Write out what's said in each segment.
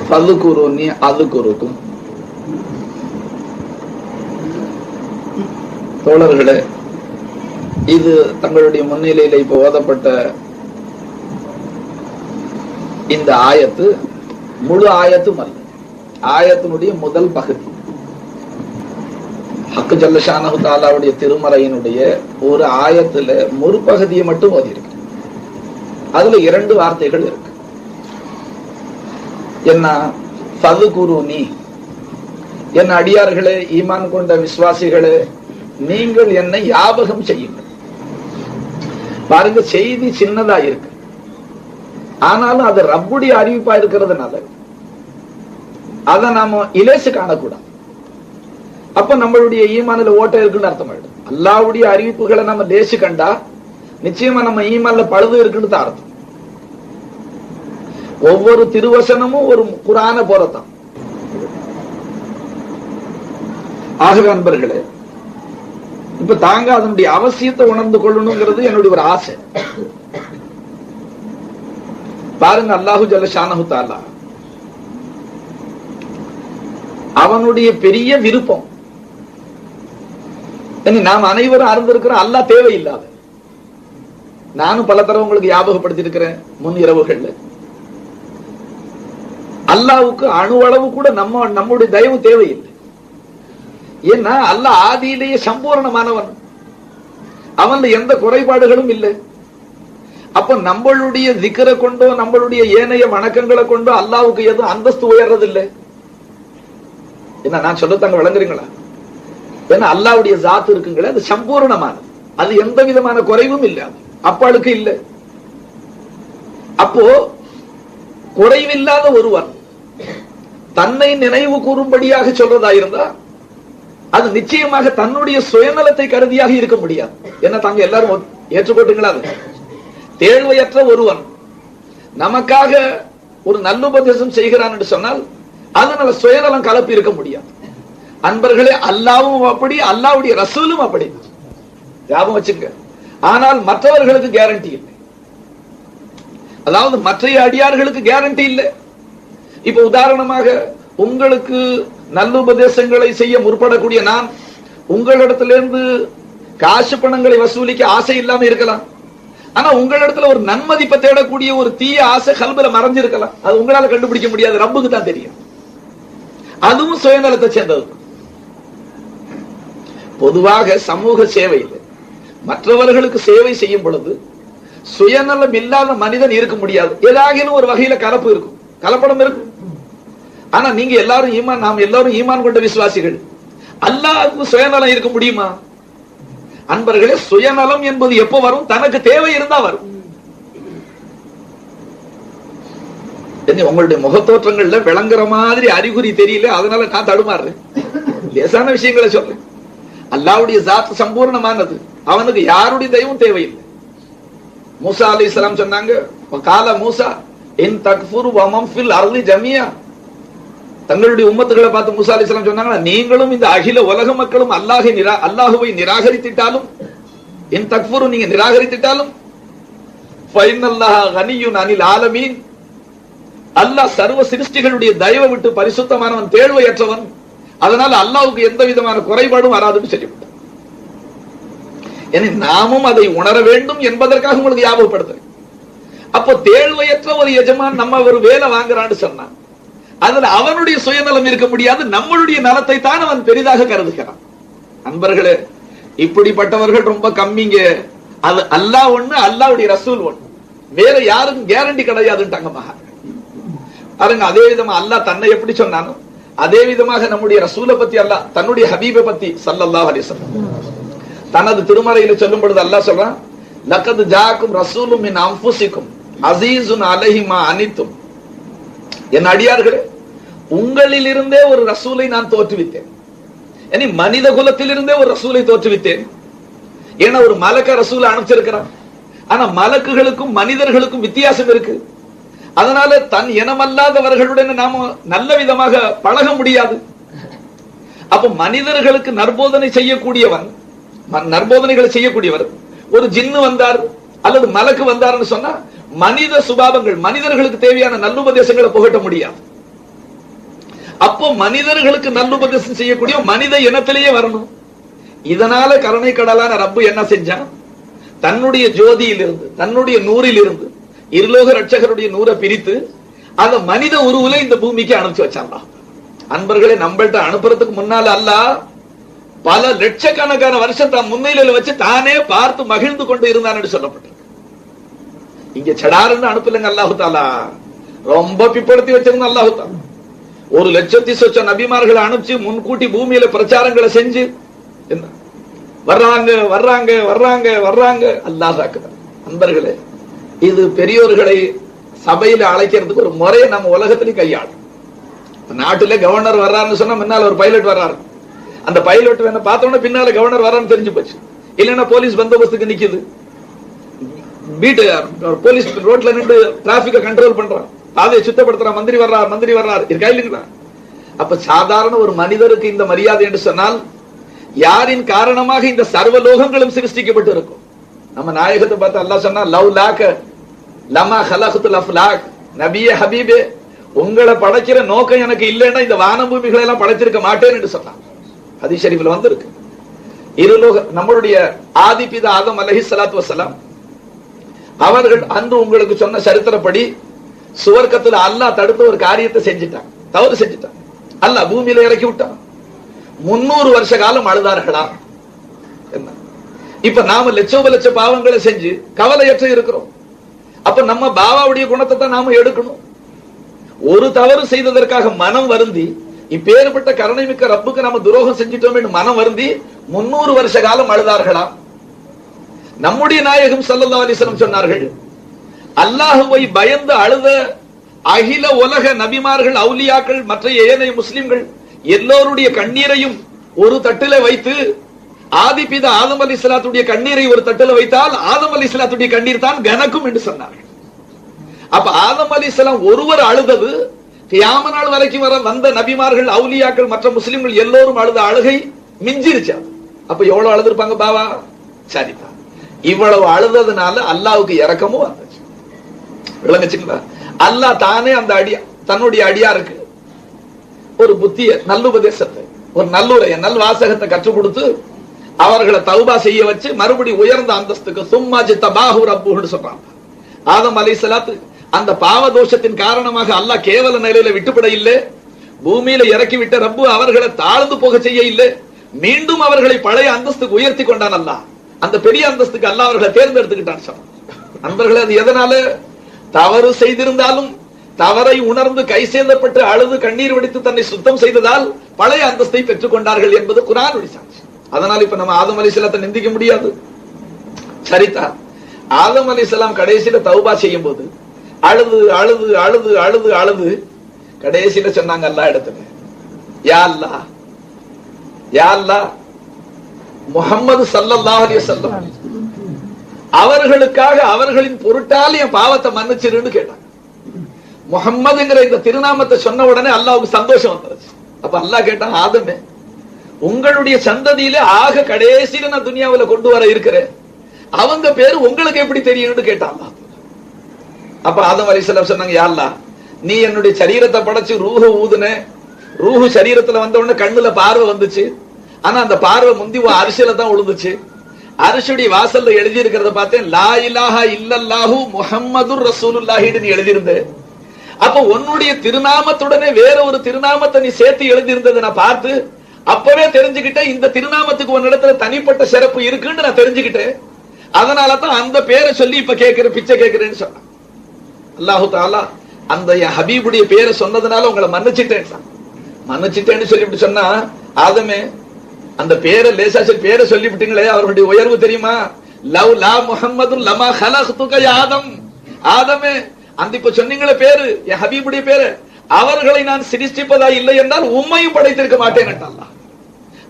ஃபதுகுருனி அதுகுருக்கும். தோழர்களே, இது தங்களுடைய முன்னிலையில இப்ப ஓதப்பட்ட இந்த ஆயத்து முழு ஆயத்தும் அல்ல, ஆயத்தினுடைய முதல் பகுதி. ஹக்கு ஜல்ல ஷானஹு தஆலாவுடைய திருமறையினுடைய ஒரு ஆயத்துல ஒரு பகுதியை மட்டும் ஓதி இருக்கு. அதுல 2 வார்த்தைகள் இருக்கு. என்ன? ஃபதுகுருனி, என் அடியார்களே, ஈமான் கொண்ட விசுவாசிகளே, நீங்கள் என்னை ஞாபகம் செய்யுங்கள். பாருங்க, செய்தி சின்னதா இருக்கு, ஆனாலும் அது ரப்புடைய அறிவிப்பா இருக்கிறதுனால அதை நாம இலேசு காணக்கூடாது. அப்ப நம்மளுடைய ஈமான்ல ஓட்ட இருக்குன்னு அர்த்தம் ஆயிடும். அல்லாஹ்வுடைய அறிவிப்புகளை நம்ம லேசு கண்டா நிச்சயமா நம்ம ஈமான்ல பழுது இருக்குன்னு தான் அர்த்தம். ஒவ்வொரு திருவசனமும் ஒரு குர்ஆனை போலத்தான். ஆகவே அன்பர்களே, இப்ப தாங்க அதனுடைய அவசியத்தை உணர்ந்து கொள்ளணுங்கிறது என்னுடைய ஒரு ஆசை. பாருங்க, அல்லாஹு ஜல்ல ஷானஹு தஆலா அவனுடைய பெரிய விருப்பம், நாம் அனைவரும் அறிந்திருக்கிற அல்லாஹ் தேவையில்லாத. நானும் பல தடவை உங்களுக்கு ஞாபகப்படுத்தி இருக்கிறேன் முன் இரவுகள்ல. அல்லாஹ்வுக்கு அணுவளவு கூட நம்முடைய தயவு தேவையில்லை. ஏன்னா அல்லாஹ் ஆதியிலேயே சம்பூர்ணமானவன், அவன்ல எந்த குறைபாடுகளும் இல்லை. அப்ப நம்மளுடைய திக்ரை கொண்டோ நம்மளுடைய ஏனைய வணக்கங்களை கொண்டோ அல்லாஹ்வுக்கு எதுவும் அந்தஸ்து உயர்றதில்லை. என்ன நான் சொல்லத்தாங்க, விளங்குறீங்களா? ஏன்னா அல்லாஹ்வுடைய ஜாத் இருக்குங்களே, அது சம்பூர்ணமானது, அது எந்த விதமான குறைவும் இல்லை, அப்பாளுக்கு இல்லை. அப்போ குறைவில்லாத ஒருவன் தன்னை நினைவு கூறும்படியாக சொல்றதா இருந்தா அது நிச்சயமாக தன்னுடைய சுயநலத்தை கருதியாக இருக்க முடியாது. என்ன தாங்க எல்லாரும் ஏற்றுக்கொண்டுங்களா? தேழ்வையற்ற ஒருவன் நமக்காக ஒரு நல்லுபதேசம் செய்கிறான் என்று சொன்னால் அதனால சுயநலம் கலப்பி இருக்க முடியாது. அன்பர்களே, அல்லாஹ்வும் அப்படி, அல்லாஹ்வுடைய ரசூலும் அப்படி, ஞாபகம் வச்சுங்க. ஆனால் மற்றவர்களுக்கு கேரண்டி இல்லை. அதாவது மற்ற அடியார்களுக்கு கேரண்டி இல்லை. இப்ப உதாரணமாக, உங்களுக்கு நல்லுபதேசங்களை செய்ய முற்படக்கூடிய நான் உங்களிடத்திலிருந்து காசு பணங்களை வசூலிக்க ஆசை இல்லாம இருக்கலாம். ஆனா உங்களிடத்துல ஒரு நன்மதிப்பை தேடக்கூடிய ஒரு தீய ஆசை கல்புல மறைஞ்சிருக்கலாம். அது உங்களால கண்டுபிடிக்க முடியாது, ரப்புக்கு தான் தெரியும். அதுவும் சுயநலத்தை சேர்ந்தது. பொதுவாக சமூக சேவையில் மற்றவர்களுக்கு சேவை செய்யும் பொழுது சுயநலம் இல்லாத மனிதன் இருக்க முடியாது. ஏதாகிலும் ஒரு வகையில கலப்பு இருக்கும், கலப்படம் இருக்கும். ஆனா நீங்க எல்லாரும் நாம் எல்லாரும் ஈமான் கொண்ட விசுவாசிகள். அல்லாஹ்வுக்கு சுயநலம் இருக்க முடியுமா? அன்பர்களே, சுயநலம் என்பது எப்போ வரும்? தனக்கு தேவை இருந்தா வரும். உங்களுடைய முகத்தோற்றங்கள்ல விளங்குற மாதிரி அறிகுறி தெரியல, அதனால நான் தடுமாறுறேன். லேசான விஷயங்களை சொல்றேன். அல்லாஹ்வுடைய ஜாத் சம்பூர்ணமானது, அவனுக்கு யாருடைய தெய்வம் தேவையில்லை. மூசா அலைஹிஸ்ஸலாம் சொன்னாங்க, கால மூசா இன் தக்ஃபுரு வ மன் ஃபில் அர்தி ஜமியா. தங்களுடைய உம்மத்துகளை பார்த்து மூசா அலைஹிஸ்ஸலாம் சொன்னாங்க, நீங்களும் இந்த அகில உலக மக்களும் அல்லாஹுவை நிராகரித்திட்டாலும், இன் தக்ஃபுரு, நீங்க நிராகரித்திட்டாலும், ஃபைனல்லாஹ கனியுன் அனில் ஆலமீன், அல்லாஹ் சர்வ சிருஷ்டிகளுடைய தயவை விட்டு பரிசுத்தமானவன், தேழ்வையற்றவன். அதனால அல்லாஹ்வுக்கு எந்த விதமான குறைபாடும் வராதுன்னு சொல்லிவிட்டார். நாமும் அதை உணர வேண்டும் என்பதற்காக உங்களுக்கு ஞாபகப்படுத்துறேன். அப்போ தேழ்வையற்ற ஒரு எஜமான் நம்ம ஒரு வேலை வாங்குறான்னு சொன்னான், அதுல அவனுடைய சுயநலம் இருக்க முடியாது, நம்மளுடைய நலத்தை தான் அவன் பெரிதாக கருதுகிறான். அன்பர்களே, இப்படிப்பட்டவர்கள் ரொம்ப கம்மிங்க. அது அல்லாஹ் ஒண்ணு, அல்லாஹ்வுடைய ரசூல் ஒண்ணு, வேற யாருக்கும் கேரண்டி கிடையாதுன்ட்டாங்க மகா. பாருங்க, அதே விதமா அல்லாஹ் தன்னை எப்படி சொன்னானோ அதே விதமாக நம்முடைய ரசூலை பத்தி அல்லாஹ் தன்னுடைய ஹபீபை பத்தி ஸல்லல்லாஹு அலைஹி வஸல்லம் தனது திருமறையில சொல்லும் பொழுது அல்லாஹ் சொல்றான், லக்கத் ஜாக்கும் ரசூலும் மின் அன்ஃபுசிக்கும் அஸீஸுன் அலைஹி மா அனித்தும். என் அடியார்களே, உங்களில் இருந்தே ஒரு ரசூலை நான் தோற்றுவித்தேன். மனித குலத்திலிருந்தே ஒரு ரசூலை தோற்றுவித்தேன். ஏன்னா ஒரு மலக்க ரசூலை அனுப்பிச்சிருக்கிறான். ஆனா மலக்குகளுக்கும் மனிதர்களுக்கும் வித்தியாசம் இருக்கு. அதனால தன் இனமல்லாதவர்களுடன் நாம நல்ல விதமாக பழக முடியாது. அப்ப மனிதர்களுக்கு நற்போதனை செய்யக்கூடியவன், நற்போதனைகளை செய்யக்கூடியவர் ஒரு ஜின்னு வந்தார் அல்லது மலக்கு வந்தார்னு சொன்னா மனித சுபாவங்கள், மனிதர்களுக்கு தேவையான நல்லுபதேசங்களை புகட்ட முடியாது. அப்போ மனிதர்களுக்கு நல்லுபதேசம் செய்யக்கூடிய மனித இனத்திலேயே வரணும். இதனால கருணை கடலான ரப்பு என்ன செஞ்சான்? தன்னுடைய ஜோதியில் இருந்து, தன்னுடைய நூறில் இருந்து இருலோக ரட்சகருடைய நூரை பிரித்து அந்த மனித உருவுல இந்த பூமிக்கு அனுப்பிச்சு வச்சாங்க. அன்பர்களை நம்மள்ட்ட அனுப்புறதுக்கு முன்னால அல்லாஹ் பல லட்சக்கணக்கான வருஷம் தான் முன்னிலையில வச்சு தானே பார்த்து மகிழ்ந்து கொண்டு இருந்தான்னு சொல்லப்பட்டிருக்கு. இங்க சடாருன்னு அனுப்பலங்க அல்லாஹு தாலா, ரொம்ப பிற்படுத்தி வச்சிருந்த அல்லாஹு தாலா 1,00,000 நபிமார்களை அனுப்பிச்சு முன்கூட்டி பூமியில பிரச்சாரங்களை செஞ்சு வர்றாங்க வர்றாங்க வர்றாங்க வர்றாங்க. அல்லாஹ் அக்பர். அன்பர்களே, இது பெரியோர்களை சபையில அழைக்கிறதுக்கு ஒரு முறையை நம்ம உலகத்திலேயே கையாளும். நாட்டுல கவர்னர் வர்றாருன்னு சொன்னா முன்னால ஒரு பைலட் வர்றாரு, அந்த பைலட் வேணா பார்த்தோன்னா பின்னால கவர்னர் வர்றான்னு தெரிஞ்சு போச்சு. இல்லைன்னா போலீஸ் பந்தோபஸ்துக்கு நிக்குது, வீட்டு போலீஸ் ரோட்ல நின்று டிராபிக்க கண்ட்ரோல் பண்றான், பாதையை சுத்தப்படுத்துறான், மந்திரி வர்றார் மந்திரி வர்றார், இருக்கா இல்லைங்களா? அப்ப சாதாரண ஒரு மனிதருக்கு இந்த மரியாதை என்று சொன்னால் யாரின் காரணமாக இந்த சர்வ லோகங்களும் சிருஷ்டிக்கப்பட்டு இருக்கும். நம்ம நாயகத்தை பார்த்து அல்லாஹ் சொன்னா லவ் லாக லமா ஹலகுல் அஃப்லாக், நபியே ஹபீபே உங்களை படைக்கிற நோக்கம் எனக்கு இல்லைன்னா இந்த வான பூமிகளை எல்லாம் படைச்சிருக்க மாட்டேன் என்று சொன்னான். ஹதீஸ் ஷரீஃப்ல வந்திருக்கு. இருலோக நம்மளுடைய ஆதிபிதா ஆதம் அலைஹிஸ்ஸலாத்து வஸ்ஸலாம் அவர்கள் அன்று உங்களுக்கு சொன்ன சரித்திரப்படி சுவர்க்கத்துல அல்லாஹ் தடுத்த ஒரு காரியத்தை செஞ்சிட்டான், தவறு செஞ்சிட்டான். அல்லாஹ் பூமியில இறக்கி விட்டான். 300 வருஷ காலம் அழுதார்களா? என்ன இப்ப நாம லட்ச பாவங்களை செஞ்சு கவலையற்ற இருக்கிறோம். அப்ப நம்ம பாபாவுடைய குணத்தை தான் நாம எடுக்கணும். ஒரு தவறு செய்ததற்காக மனம் வருந்தி இப்பேற்பட்ட கருணை மிக்க ரப்புக்கு நாம துரோகம் செஞ்சிட்டோம் என்று மனம் வருந்தி 300 வருஷ காலம் அழுதார்களா? நம்முடைய நாயகம் ஸல்லல்லாஹு அலைஹி வஸல்லம் சொன்னார்கள், அல்லாஹ்வை பயந்து அழுத அகில உலக நபிமார்கள், அவுலியாக்கள், மற்ற ஏனைய முஸ்லிம்கள் எல்லோருடைய கண்ணீரையும் ஒரு தட்டில வைத்து ஆதிபிதா ஆதம் அலைஹிஸ்ஸலாத்துடைய கண்ணீரை ஒரு தட்டில வைத்தால் ஆதம் அலைஹிஸ்ஸலாத்துடைய கண்ணீர் தான் கனக்கும் என்று சொன்னார்கள். அப்ப ஆதம் அலைஹிஸ்ஸலாம் ஒருவர் அழுதது கியாம நாள் வரைக்கும் வந்த நபிமார்கள், அவுலியாக்கள், மற்ற முஸ்லிம்கள் எல்லோரும் அழுத அழுகை மிஞ்சிருச்சா? அப்ப எவ்வளவு அழுதுருப்பாங்க பாவா? சரிதான். இவ்வளவு அழுததுனால அல்லாஹ்வுக்கு இரக்கமும் வந்துச்சு. விளங்குச்சுங்களா? அல்லாஹ் தானே அந்த தன்னுடைய அடியாருக்கு ஒரு புத்திய நல்லுபதேசத்தை, ஒரு நல்லுரைய நல்வாசகத்தை கற்றுக் கொடுத்து அவர்களை தௌபா செய்ய வச்சு மறுபடி உயர்ந்த அந்தஸ்துக்கு சும்மாஜி தபாஹு ரப்புன்னு சொல்றாங்க. ஆதம் அலைஹிஸ்ஸலாத்து அந்த பாவ தோஷத்தின் காரணமாக அல்லாஹ் கேவல நிலையில விட்டுப்பட இல்லை, பூமியில இறக்கி விட்ட ரப்பு அவர்களை தாழ்ந்து போக செய்ய இல்லை, மீண்டும் அவர்களை பழைய அந்தஸ்துக்கு உயர்த்தி கொண்டான். அல்லாஹ் அந்த பெரிய அந்தஸ்துக்கு அல்லாஹ் அவர்களை தேர்ந்தெடுத்துக்கிட்டான். நண்பர்களே, அது எதனால? தவறு செய்திருந்தாலும் தவறை உணர்ந்து கை சேதப்பட்டு அழுது கண்ணீர் வடித்து தன்னை சுத்தம் செய்ததால் பழைய அந்தஸ்தை பெற்றுக் கொண்டார்கள் என்பது குர்ஆனுடைய சாட்சி. அதனால இப்ப நம்ம ஆதம் அலைஹிஸ்ஸலாத்தை நிந்திக்க முடியாது. சரிதா? ஆதம் அலைஹிஸ்ஸலாம் கடைசியில தௌபா செய்யும் போது அழுது அழுது அழுது அழுது அழுது கடைசியில சொன்னாங்க அல்லாஹ் இடத்துல, யா அல்லாஹ், யா அல்லாஹ், முஹம்மது ஸல்லல்லாஹு அலைஹி வஸல்லம் அவர்களுக்காக அவர்களின் பொருட்டால் என் பாவத்தை மன்னிச்சிருன்னு கேட்டாங்க. முஹம்மதுங்கிற இந்த திருநாமத்தை சொன்ன உடனே அல்லாஹ்வுக்கு சந்தோஷம் வந்துருச்சு. அப்ப அல்லாஹ் கேட்டான், ஆதமே உங்களுடைய சந்ததியில ஆக கடைசியில நான் துனியாவுல கொண்டு வர இருக்கிறேன், அவங்க பேரு உங்களுக்கு எப்படி தெரியும்னு கேட்டான். அப்ப ஆதம் அலைஹிஸ்ஸலாம் சொன்னாங்க, யா அல்லாஹ், நீ என்னுடைய சரீரத்தை படைச்சு ரூஹு ஊதுன, ரூஹு சரீரத்துல வந்த உடனே கண்ணுல பார்வை வந்துச்சு, ஆனா அந்த பார்வை முந்தி அரிசியில தான் விழுந்துச்சு. அரிசியுடைய வாசல்ல எழுதி இருக்கிறத பார்த்தேன், லா இலாஹா இல்லல்லாஹு முஹம்மதுர் ரசூலுல்லாஹின்னு எழுதியிருந்தது. அப்ப உன்னுடைய திருநாமத்துடனே வேற ஒரு திருநாமத்தை நீ சேர்த்து எழுதியிருந்ததை நான் பார்த்து அப்பவே தெரிஞ்சுக்கிட்டேன், இந்த திருநாமத்துக்கு ஒரு இடத்துல தனிப்பட்ட சிறப்பு இருக்குன்னு நான் தெரிஞ்சுக்கிட்டேன். அதனாலதான் அந்த பேரை சொல்லி இப்ப கேட்கிற பிச்சை கேட்கிறேன்னு சொன்னான். அல்லாஹு தஆலா அந்த ஹபீபுடைய பேரை சொன்னதுனால உங்களை மன்னிச்சிட்டேன்னு சொல்லி சொன்னா, ஆதமே அந்த பேரை லேசா பேரை சொல்லிவிட்டீங்களே, அவருடைய உயர்வு தெரியுமா? லவ் லா முஹம்மது லமா ஹலக்துக யா ஆதம், ஆதமே அந்த இப்ப சொன்னீங்களே பேரு, என் ஹபீபுடைய பேரு, அவர்களை நான் சிருஷ்டிப்பதா இல்லை என்றால் உம்மையும் படைத்திருக்க மாட்டேன் என்றான்.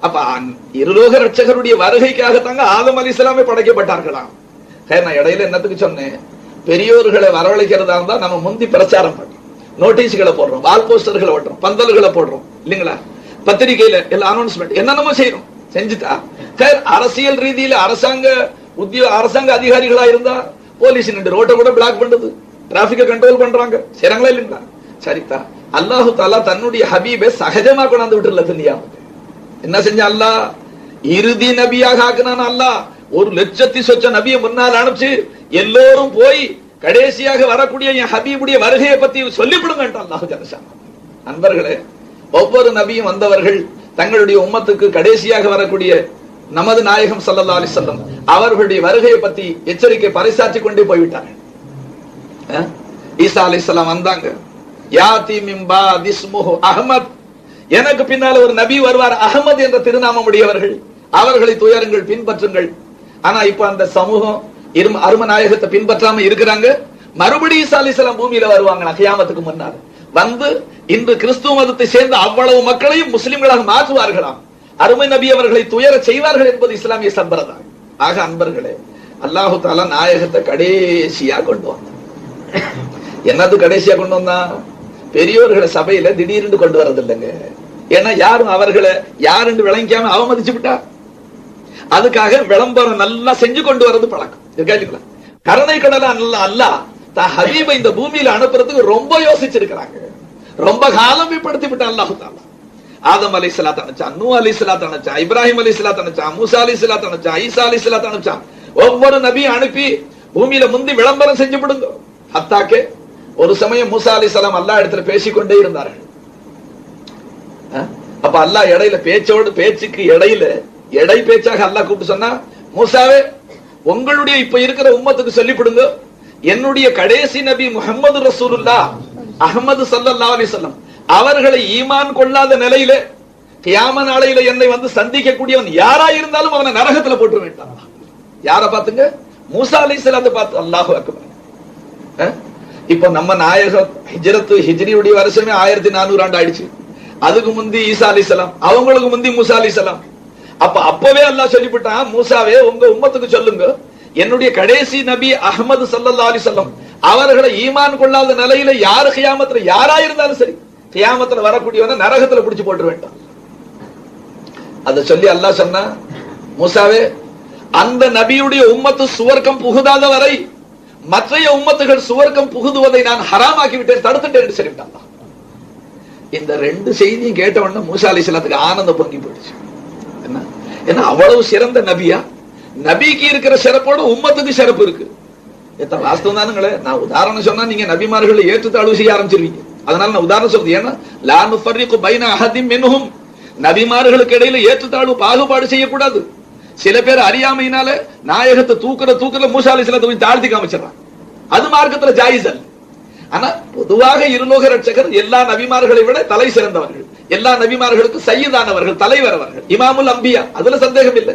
அப்ப இருலோக ரட்சகருடைய வருகைக்காக தாங்க ஆதம் அலைஹிஸ்ஸலாமே படைக்கப்பட்டார்களாம். நான் இடையில என்னத்துக்கு சொன்னேன், பெரியோர்களை வரவழைக்கிறதா இருந்தா நம்ம முந்தி பிரச்சாரம் பண்றோம், நோட்டீஸ்களை போடுறோம், வால் போஸ்டர்களை ஓட்டுறோம், பந்தல்களை போடுறோம் இல்லைங்களா, பத்திரிகையில எல்லாம் அனௌன்ஸ்மெண்ட் என்னென்னமோ செய்யறோம். செஞ்சுட்டா அரசியல் ரீதியில அரசாங்க அதிகாரிகளா இருந்தா போலீஸ் நின்று ரோட்டை கூட பிளாக் பண்ணுது, டிராபிக்க கண்ட்ரோல் பண்றாங்க, செய்றாங்களா இல்லைங்களா? சரிதா? அல்லாஹு தாலா தன்னுடைய ஹபீபை சகஜமா கொண்டாந்து விட்டுல துனியாவுக்கு. என்ன செஞ்சா அல்லாஹ்? இறுதி நபியாக ஆக்குனான் அல்லாஹ். 1,00,000 நபியை முன்னால் அனுப்பிச்சு எல்லோரும் போய் கடைசியாக வரக்கூடிய என் ஹபீபுடைய வருகையை பத்தி சொல்லிவிடுங்க அல்லாஹ் ஜல்லஷான். அன்பர்களே, ஒவ்வொரு நபியும் வந்தவர்கள் தங்களுடைய உம்மத்துக்கு கடைசியாக வரக்கூடிய நமது நாயகம் ஸல்லல்லாஹு அலைஹி வஸல்லம் அவர்களுடைய வருகையை பத்தி எச்சரிக்கை பறைசாற்றி கொண்டே போய்விட்டார்கள். ஈசா அலைஹிஸ்ஸலாம் வந்தாங்க. யாதி மின் பாதி இஸ்முஹு அஹ்மத், எனக்கு பின்னால ஒரு நபி வருவார் அஹ்மத் என்ற திருநாமம் உடையவர்கள், அவர்களை துயருங்கள், பின்பற்றுங்கள். ஆனா இப்ப அந்த சமூகம் அரும நாயகத்தை பின்பற்றாம இருக்கிறாங்க. மறுபடியும் ஈசா அலைஹிஸ்ஸலாம் பூமியில வருவாங்க கியாமத்துக்கு முன்னால். வந்து இன்று கிறிஸ்துவ மதத்தை சேர்ந்த அவ்வளவு மக்களையும் முஸ்லிம்களாக மாற்றுவார்களாம். அருமை நபி அவர்களை துயர செய்வார்கள் என்பது இஸ்லாமிய சம்பிரதாயம். ஆக அன்பர்களே, அல்லாஹு தாலா நாயகத்தை கடைசியா கொண்டு வந்தான். என்னது கடைசியா கொண்டு வந்தா? பெரியோர்களை சபையில திடீர்னு கொண்டு வரது இல்லைங்க. ஏன்னா யாரும் அவர்களை யாருன்னு விளங்கிக்காம அவமதிச்சு விட்டா, அதுக்காக விளம்பரம் நல்லா செஞ்சு கொண்டு வர்றது பழக்கம். கருணை கடலா அல்லாஹ் தான் ஹபீபை இந்த பூமியில அனுப்புறதுக்கு ரொம்ப யோசிச்சிருக்கிறாங்க. ரொம்ப காலம் படுத்தி விட்டான் அல்லாஹு தாலா. ஆதம் அலைஹிஸ்ஸலாத் அனுப்பிச்சான், நூஹ் அலைஹிஸ்ஸலாத் அனுப்பிச்சான், இப்ராஹிம் அலைஹிஸ்ஸலாத் அனுப்பிச்சான், மூசா அலைஹிஸ்ஸலாத் அனுப்பிச்சான், ஈசா அலைஹிஸ்ஸலாத் அனுப்பிச்சான். ஒவ்வொரு நபியும் அனுப்பி பூமியில முந்தி விளம்பரம் செஞ்சு விடுங்க. ஹத்தாக்கே ஒரு சமயம் மூசா அலைஹிஸ்ஸலாம் அல்லாஹ் இடத்துல பேசிக்கொண்டே இருந்தார்கள். அப்ப அல்லாஹ் இடையில பேச்சுக்கு இடையில பேச்சாக அல்லாஹ் கூப்பிட்டு சொன்னா, மூசாவே உங்களுடைய இப்ப இருக்கிற உம்மத்துக்கு சொல்லிவிடுங்க, என்னுடைய கடைசி நபி முஹம்மது ரசூலுல்லாஹ் அஹ்மது ஸல்லல்லாஹு அலைஹி வஸல்லம் அவர்களை ஈமான் கொள்ளாத நிலையில கியாம நாளையில என்னை வந்து சந்திக்கக்கூடியவன் யாரா இருந்தாலும் அவனை நரகத்துல போட்டு வேண்டாம். யார பாத்துங்க? மூசா அலைஹிஸ்ஸலாத்தை பார்த்து. அல்லாஹு அக்பர். இப்ப நம்ம நாயகம் ஹிஜ்ரியுடைய வருஷமே 1400 ஆண்டு ஆயிடுச்சு. அதுக்கு முந்தி ஈசா அலைஹிஸ்ஸலாம், அவங்களுக்கு முந்தி மூசா அலைஹிஸ்ஸலாம். அப்பவே அல்லாஹ் சொல்லிவிட்டான், மூசாவே உங்க உம்மத்துக்கு சொல்லுங்க, என்னுடைய கடைசி நபி அஹ்மது ஸல்லல்லாஹு அலைஹி வஸல்லம் அவர்களை ஈமான் கொள்ளாத நிலையில யாரு கியாமத்துல யாரா இருந்தாலும் சரி கியாமத்துல வரக்கூடியவன நரகத்துல பிடிச்சு போட்டு வேண்டாம். அத சொல்லி அல்லாஹ் சொன்னா, மூசாவே அந்த நபியுடைய உம்மத்து சுவர்க்கம் புகுதாத வரை மற்றைய உம்மத்துகள் சுவர்க்கம் புகுதுவதை நான் ஹராமாக்கி விட்டேன், தடுத்துட்டேன் சொல்லிவிட்டான். இந்த ரெண்டு செய்தியும் கேட்ட உடனே மூசா அலைஹிஸ்ஸலாத்துக்கு ஆனந்தம் பொங்கி போயிடுச்சு. என்ன அவ்வளவு சிறந்த நபியா? நபிக்கு இருக்கிற சிறப்போட உம்மத்துக்கு சிறப்பு இருக்கு. வாஸ்தவம் தானுங்களே. நான் உதாரணம் சொன்னா நீங்க நபிமார்களை ஏற்றுத்தாழ்வு செய்ய ஆரம்பிச்சிருவீங்க. அதனால நான் உதாரணம் சொல்றது, ஏன்னா லா நுஃபர்ரிகு பைன அஹதின் மின்ஹும், நபிமார்களுக்கு இடையில ஏற்றுத்தாழ்வு பாகுபாடு செய்யக்கூடாது. சில பேர் அறியாமையினால நாயகத்தை தூக்குற மூசா அலைஹிஸ்ஸலாத்தை தாழ்த்தி காமிச்சிடறாங்க. அது மார்க்கத்துல ஜாயிஸ் அல்ல. ஆனா பொதுவாக இருலோக ரட்சகர் எல்லா நபிமார்களை விட தலை சிறந்தவர்கள், எல்லா நபிமார்களுக்கு சையதானவர்கள், தலைவர் அவர்கள், இமாமுல் அம்பியா, அதுல சந்தேகம் இல்லை.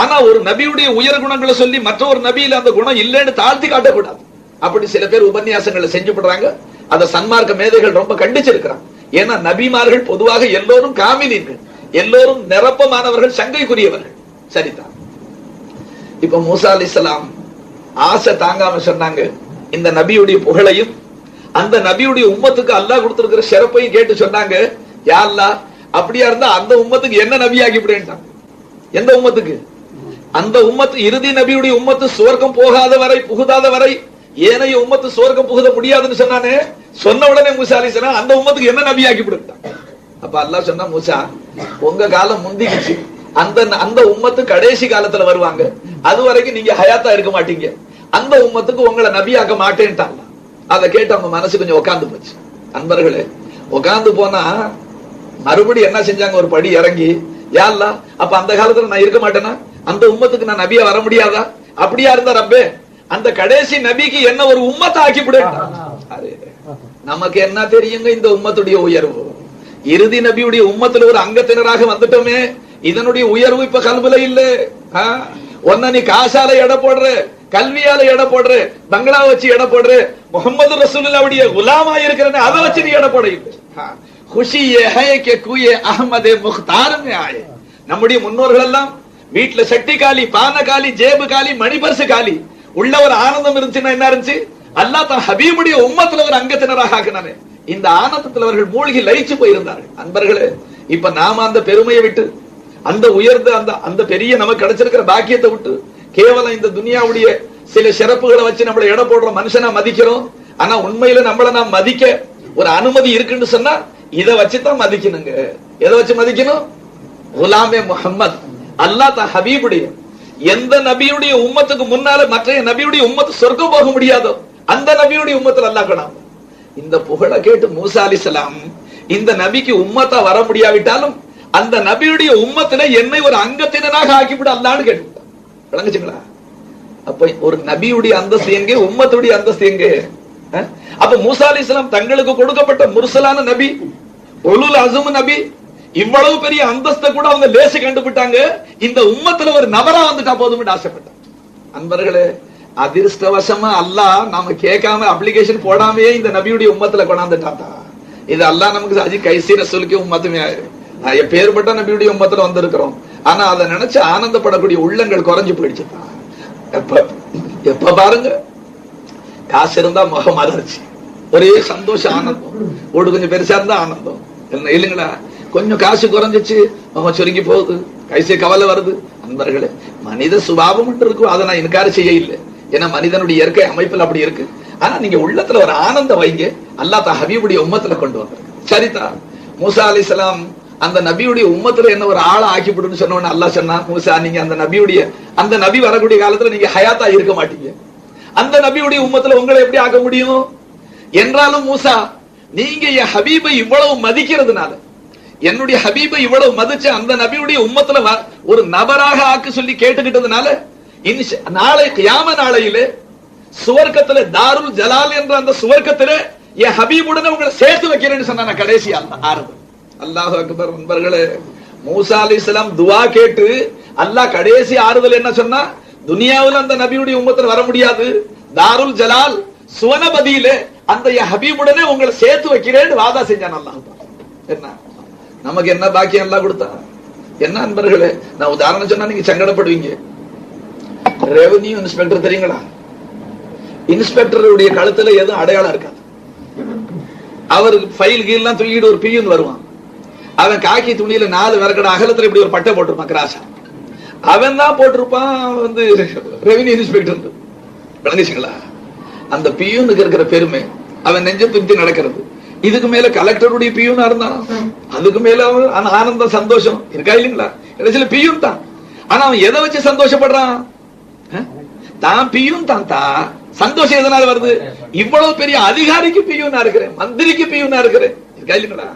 ஆனா ஒரு நபியுடைய உயர் குணங்களை சொல்லி மற்றொரு நபியில அந்த குணம் இல்லைன்னு தாழ்த்தி காட்டக்கூடாது. அப்படி சில பேர் உபன்யாசங்களை செஞ்சு போடுறாங்க. அதை சன்மார்க்க மேதைகள் ரொம்ப கண்டிச்சிருக்கிறாங்க. ஏன்னா நபிமார்கள் பொதுவாக எல்லோரும் காமிலீன்கள், எல்லோரும் நிரப்பமானவர்கள், சங்கைக்குரியவர்கள். சரிதான். இப்ப மூசா அலைஹிஸ்ஸலாம் ஆசை தாங்காம சொன்னாங்க, இந்த நபியுடைய புகழையும் அந்த நபியுடைய உம்மத்துக்கு அல்லாஹ் கொடுத்திருக்கிற சிறப்பையும் கேட்டு சொன்னாங்க, யா அல்லாஹ் அப்படியா இருந்தா அந்த உம்மத்துக்கு என்ன நபியாகி விடுன்றாங்க. எந்த உம்மத்துக்கு? அந்த உம்மத்து இறுதி நபியுடைய உம்மத்து சுவர்க்கம் போகாத வரை, புகுதாத வரை ஏனைய உம்மத்து சுவர்க்கம் புகுத முடியாதுன்னு சொன்னானே. சொன்ன உடனே மூசா அலைஹிஸ்ஸலாம் அந்த உம்மத்துக்கு என்ன நபியாக்கி விடுட்டாங்க. அப்ப அல்லாஹ் சொன்னா, மூசா உங்க காலம் முந்திக்குச்சு, அந்த உம்மத்து கடைசி காலத்துல வருவாங்க, அது வரைக்கும் நீங்க ஹயாத்தா இருக்க மாட்டீங்க, அந்த உம்மத்துக்கு உங்களை நபியாக்க மாட்டேன்ட்டாங்க. அதை கேட்டு அவங்க மனசு கொஞ்சம் உட்கார்ந்து போச்சு. அன்பர்களே, உட்கார்ந்து போனா மறுபடியும் என்ன செஞ்சாங்க, ஒரு படி இறங்கி, யா அல்லாஹ் அப்ப அந்த காலத்துல நான் இருக்க மாட்டேனா, அந்த உம்மத்துக்கு நான் நபியா வர முடியாதா? அப்படியா இருந்தா ரப்பே அந்த கடைசி நபிக்கு என்ன ஒரு உம்மத்தை ஆக்கி விடு. நமக்கு என்ன தெரியுங்க இந்த உம்மத்துடைய உயர்வு? இறுதி நபியுடைய உம்மத்துல ஒரு அங்கத்தினராக வந்துட்டோமே, இதனுடைய உயர்வு இப்ப கல்வில இல்ல. ஒன்ன நீ காசால எடை போடுற, கல்வியால எடை போடுற, பங்களா வச்சு எடை போடுற, முகமது ரசூலுல்லாஹ்வுடைய குலாமா இருக்கிறன அதை வச்சு நீ எடை போட இல்லை. खुशी ये है कि कुए अहमद मुख्तार में आए. நம்முடைய முன்னோர்கள் எல்லாம் வீட்டுல சட்டி காலி, பானை காலி, ஜேபு காலி, மணிபர்சு காலி, உள்ள ஒரு ஆனந்தம் இருந்துச்சுன்னா என்ன இருந்துச்சு? அல்லாஹ் தான் ஹபீபுடைய உம்மத்துல ஒரு அங்கத்தினராக ஆக்கினானே. இந்த ஆனந்தத்தில் அவர்கள் மூழ்கி லயிச்சு போயிருந்தார்கள். அன்பர்களே, இப்ப நாம அந்த பெருமையை விட்டு, அந்த உயர்ந்த அந்த பெரிய நமக்கு கிடைச்சிருக்கிற பாக்கியத்தை விட்டு கேவலம் இந்த துனியாவுடைய சில சிறப்புகளை வச்சு நம்மளை எடை போடுற மனுஷனா மதிக்கிறோம். ஆனா உண்மையில நம்மள நாம் மதிக்க ஒரு அனுமதி இருக்குன்னு சொன்னா இதை வச்சுதான் மதிக்கணுங்க. எதை வச்சு மதிக்கணும்? குலாமே முஹம்மத், அல்லாஹ் தான் ஹபீபுடைய. எந்த நபியுடைய உம்மத்துக்கு முன்னால மற்ற நபியுடைய உம்மத்து சொர்க்கம் போக முடியாதோ அந்த நபியுடைய உம்மத்துல அல்லாஹ் கொண்டாம். இந்த புகழை கேட்டு மூசா அலைஹிஸ்ஸலாம் இந்த நபிக்கு உம்மத்தா வர முடியாவிட்டாலும் அந்த நபியுடைய உம்மத்துல என்னை ஒரு அங்கத்தினராக ஆக்கிவிட அல்லான்னு கேட்டுட்டான். விளங்குச்சுங்களா? அப்ப ஒரு நபியுடைய அந்தஸ்து எங்கே, உம்மத்துடைய அந்தஸ்து எங்கே? அப்ப மூசா அலைஹிஸ்ஸலாம் தங்களுக்கு கொடுக்கப்பட்ட முர்சலான நபி, உலுல் அஸ்ம் நபி, இவ்வளவு பெரிய அந்தஸ்தை கூட அவங்க லேசு கண்டுபிட்டாங்க. இந்த உம்மத்துல ஒரு நபரா வந்துட்டா போதும்னு ஆசைப்பட்டான். அன்பர்களே, அதிர்ஷ்டவசமா அல்லாஹ் நாம கேட்காம அப்ளிகேஷன் போடாமையே இந்த நபியுடைய உம்மத்துல கொண்டாந்துட்டாத்தா. இது அல்லாஹ் நமக்கு அஜி கைசி ரசூலுக்கு உம்மத்துமே பேர்பட்ட நபியுடைய உம்மத்துல வந்திருக்கிறோம். ஆனா அதை நினைச்சு ஆனந்தப்படக்கூடிய உள்ளங்கள் குறைஞ்சு போயிடுச்சுதான். எப்ப பாருங்க காசு இருந்தா முகம் மலர்ச்சி, ஒரே சந்தோஷம், ஆனந்தம். ஓடு கொஞ்சம் பெருசா இருந்தா ஆனந்தம் இல்லைங்களா? கொஞ்சம் காசு குறைஞ்சிச்சு முகம் சுருங்கி போகுது, கைசே கவலை வருது. அன்பர்களே, மனித சுபாவம் இருக்கும், அதை நான் இன்கார செய்ய இல்லை. ஏன்னா மனிதனுடைய இயற்கை அமைப்பில் அப்படி இருக்கு. ஆனா நீங்க உள்ளத்துல ஒரு ஆனந்தம் வைங்க. அல்லாஹ் தான் ஹபீபுடைய உம்மத்துல கொண்டு வந்தார். சரிதா, மூசா அலைஹிஸ்ஸலாம் அந்த நபியுடைய உம்மத்துல என்ன ஒரு ஆளை ஆக்கிவிடுன்னு சொன்னோன்னு அல்லாஹ் சொன்னா, மூசா நீங்க அந்த நபி வரக்கூடிய காலத்துல நீங்க ஹயாத்தா இருக்க மாட்டீங்க. அந்த நபியுடைய உம்மத்துல உங்களை எப்படி ஆக்க முடியும் என்றாலும், மூசா நீங்க என் ஹபீபை இவ்வளவு மதிக்கிறதுனால, என்னுடைய ஹபீபை இவ்வளவு மதிச்ச அந்த நபியுடைய உம்மத்துல ஒரு நபராக ஆக்க சொல்லி கேட்டுக்கிட்டதுனால, நாளை கியாம நாளையிலே சுவர்க்கத்துல தாருல் ஜலால் என்ற அந்த சுவர்க்கத்துல என் ஹபீபுடன் உங்களை சேர்த்து வைக்கிறேன்னு சொன்ன கடைசி ஆரம்பம். அல்லாஹ் அக்பர். நண்பர்களே, மூசா அலைஹிஸ்ஸலாம் துஆ கேட்டு அல்லாஹ் கடைசி ஆறுதல் என்ன சொன்னா, துனியாவில் அந்த நபியுடைய உம்மத்துல வர முடியாது, தாருல் ஜலால் சுவனபதியிலே அந்த என் ஹபீபுடனே உங்களை சேர்த்து வைக்கிறேன்னு வாதா செஞ்சான் அல்லாஹ். என்ன நமக்கு என்ன பாக்கியம் எல்லாம் கொடுத்தா என்ன? அன்பர்களே, நான் உதாரணம் சொன்னா நீங்க சங்கடப்படுவீங்க. ரெவென்யூ இன்ஸ்பெக்டர் தெரியுங்களா? இன்ஸ்பெக்டருடைய கழுத்துல எதுவும் அடையாளம் இருக்காது. அவருக்கு ஃபைல் கீழ்லாம் தூக்கிட்டு ஒரு பியூன் வருவான். அவன் காக்கி துணியில 4 விரக்கட அகலத்துல இப்படி ஒரு பட்டை போட்டிருப்பான், கிராஸா. அவன் தான் போட்டிருப்பான் ரெவென்யூ இன்ஸ்பெக்டர். விளங்குச்சுங்களா? அந்த பியூனுக்கு இருக்கிற பெருமை, அவன் நெஞ்ச துப்பி நடக்கிறது. இதுக்கு மேல கலெக்டருடைய பியூனா இருந்தான், அதுக்கு மேல ஆனந்தம் சந்தோஷம் இருக்கா இல்லைங்களா? சில பியூன் தான். ஆனா அவன் எதை வச்சு சந்தோஷப்படுறான்? தான் பியூன் தான். சந்தோஷம் எதனால வருது? இவ்வளவு பெரிய அதிகாரிக்கு பியூனா இருக்கிறேன், மந்திரிக்கு பியூனா இருக்கிறேன், இருக்கா இல்லைங்களா?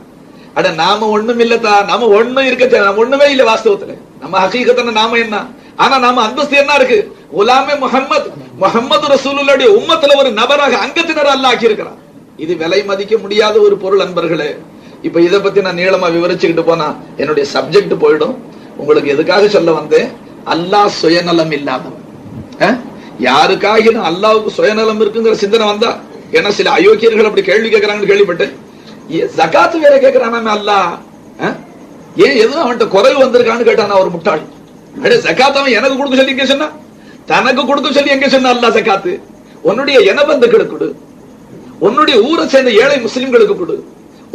அட நாம ஒண்ணும் இல்லத்தா, நாம ஒண்ணும் இருக்க, நம்ம ஒண்ணுமே இல்ல வாஸ்தவத்துல. நம்ம ஹகீகத்தான நாம என்ன? ஆனா நாம அந்தஸ்து என்ன இருக்கு? குலாமே முஹம்மது ரசூலுல்லாஹ்வுடைய உம்மத்துல ஒரு நபராக அங்கத்தினர் அல்லாஹ் ஆக்கி இருக்கிறான். இது விலை மதிக்க முடியாத ஒரு பொருள் அன்பர்களே. இப்ப இதை பத்தி நான் நீளமா விவரிச்சுக்கிட்டு போனா என்னுடைய சப்ஜெக்ட் போயிடும். உங்களுக்கு எதுக்காக சொல்ல வந்தேன்? அல்லாஹ் சுயநலம் இல்லாதவன். யாருக்காக அல்லாஹ்வுக்கு சுயநலம் இருக்குங்கிற சிந்தனை வந்தா, ஏன்னா சில அயோக்கியர்கள் அப்படி கேள்வி கேட்கறாங்கன்னு கேள்விப்பட்டேன். ஜகாத்து வேற கேட்கிறான் அல்லாஹ், ஏன் எதுவும் அவன்கிட்ட குறைவு வந்திருக்கான்னு கேட்டான் ஒரு முட்டாள். ஜகாத் அவன் எனக்கு கொடுக்க சொல்லி எங்க சொன்னா, தனக்கு கொடுக்க சொல்லி எங்க சொன்னா அல்லாஹ் ஜகாத்து? உன்னுடைய இனபந்துகளுக்கு கொடு, உன்னுடைய ஊரை சேர்ந்த ஏழை முஸ்லிம்களுக்கு கொடு,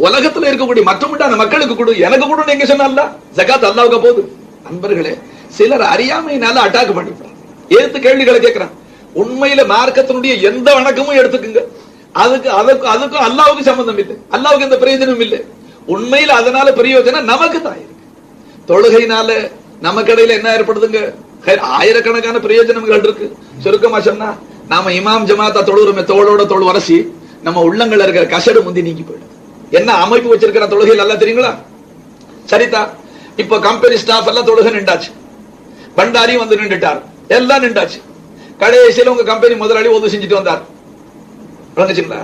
உலகத்துல இருக்கக்கூடிய மற்றமுட்டான மக்களுக்கு கொடு, எனக்கு கொடுன்னு எங்க சொன்னா அல்லாஹ்? ஜகாத் அல்லாஹ்வுக்கு போகுது. அன்பர்களே, சிலர் அறியாமையினால அட்டாக் பண்ணிவிட்டான், ஏத்து கேள்விகளை கேட்கிறான். உண்மையில மார்க்கத்தினுடைய எந்த வணக்கமும் எடுத்துக்குங்க, அதுக்கும் அல்லாஹ்வுக்கு சம்பந்தம் இல்லை, அல்லாஹ்வுக்கு எந்த பிரயோஜனமும் இல்லை. உண்மையில அதனால பிரயோஜனம் நமக்கு தான் இருக்கு. தொழுகையினால நமக்கு இடையில என்ன ஏற்படுதுங்க? ஆயிரக்கணக்கான பிரயோஜனங்கள் இருக்கு. சுருக்கமா சொன்னா, நாம இமாம் ஜமாத்தா தொழுறோமே, தோளோட தோள் வரசி, நம்ம உள்ளங்கள் இருக்கிற கசடு முந்தி நீங்கி போயிடும். என்ன அமைப்பு வச்சிருக்கிற தொழுகையில் நல்லா தெரியுங்களா? சரிதா, இப்ப கம்பெனி ஸ்டாஃப் எல்லாம் தொழுகை நின்றாச்சு, பண்டாரி வந்து நின்றுட்டார், எல்லாம் நின்றாச்சு. கடைசியில உங்க கம்பெனி முதலாளி உதவி செஞ்சுட்டு வந்தார். விளங்குச்சுங்களா?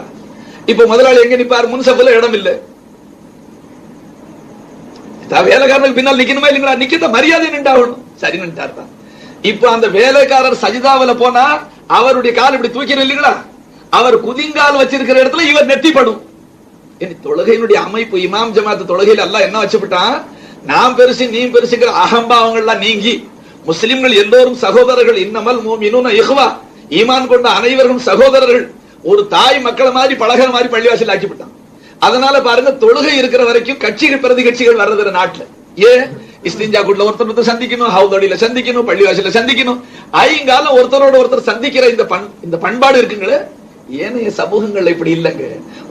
இப்ப முதலாளி எங்க நிப்பார்? முன்சப்ல இடம் இல்லை. வேலைக்காரனுக்கு பின்னால் நிக்கணுமா இல்லைங்களா? நிக்கிற மரியாதை நின்றாகணும். சரி, நின்றார் தான். இப்ப அந்த வேலைக்காரர் சஜிதாவில போனா அவருடைய கால் இப்படி தூக்கணும் இல்லைங்களா? அவர் குதிங்கால் வச்சிருக்கிற இடத்துல இவர் நெத்திப்படும். தொழுகையினுடைய அமைப்பு, இமாம் ஜமாத் தொழுகையில் எல்லாம் என்ன வச்சுட்டான்? நாம் பெருசு நீ பெருசுங்கிற அகம்பாவங்கள்லாம் நீங்கி முஸ்லிம்கள் எல்லோரும் சகோதரர்கள். இன்னமல் முஃமினூன இஹ்வா, ஈமான் கொண்ட அனைவரும் சகோதரர்கள். ஒரு தாய் மக்களை மாதிரி பழகிற மாதிரி பள்ளிவாசல் ஆக்கிவிட்டான். அதனால பாருங்க, தொழுகை இருக்கிற வரைக்கும் கட்சிகள் பிரதி கட்சிகள் வர்றது நாட்டுல. ஏன்? இஸ்திஞ்சா கூட்ல ஒருத்தர் சந்திக்கணும், ஹவுதடியில சந்திக்கணும், பள்ளிவாசல சந்திக்கணும். ஐங்காலம் ஒருத்தரோட ஒருத்தர் சந்திக்கிற இந்த பண்பாடு இருக்குங்களே, ஏனைய சமூகங்கள் இப்படி இல்லைங்க.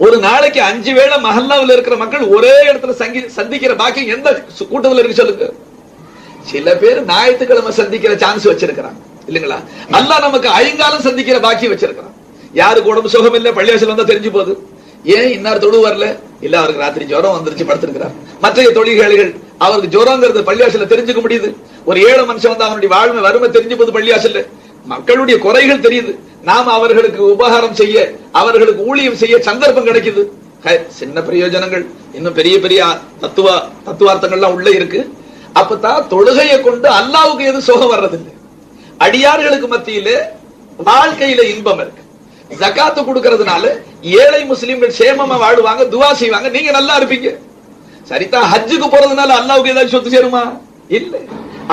ஒரு நாளைக்கு 5 வேளை மஹல்லாவில் இருக்கிற மக்கள் ஒரே இடத்துல சந்திக்கிற பாக்கியம் எந்த கூட்டத்தில் இருக்கு சொல்லுங்க. சில பேர் ஞாயிற்றுக்கிழமை சந்திக்கிற சான்ஸ் வச்சிருக்கிறாங்க இல்லைங்களா? அல்லாஹ் நமக்கு ஐங்காலம் சந்திக்கிற பாக்கியம் வச்சிருக்கிறான். யாருக்கு உடம்பு சுகம் இல்ல பள்ளிவாசல் வந்தா தெரிஞ்சு போகுது. ஏன் இன்னார் தொழு வரல? இல்ல அவருக்கு ராத்திரி ஜுரம் வந்துருச்சு படுத்திருக்கிறார். மற்ற தொழில்கள் அவருக்கு ஜுரங்கிறது பள்ளிவாசல்ல தெரிஞ்சுக்க முடியுது. ஒரு ஏழை மனுஷன் வந்து அவனுடைய வாழ்மை வறுமை தெரிஞ்சு போகுது பள்ளிவாசல்ல. மக்களுடைய குறைகள் தெரியுது. நாம அவர்களுக்கு உபகாரம் செய்ய அவர்களுக்கு ஊழியம் செய்ய சந்தர்ப்பம் கிடைக்குது. சின்ன பிரயோஜனங்கள் இன்னும் பெரிய பெரிய தத்துவார்த்தங்கள்லாம் உள்ள இருக்கு. அப்பதான் தொழுகையை கொண்டு அல்லாவுக்கு எது சுகம் வர்றதில்லை. அடியார்களுக்கு மத்தியில வாழ்க்கையில இன்பம் இருக்கு. ஜகாத்து கொடுக்கறதுனால ஏழை முஸ்லிம்கள் சேமமா வாழுவாங்க, துவா செய்வாங்க, நீங்க நல்லா இருப்பீங்க. சரிதான். ஹஜ்ஜுக்கு போறதுனால அல்லாவுக்கு ஏதாவது சொத்து சேருமா? இல்ல.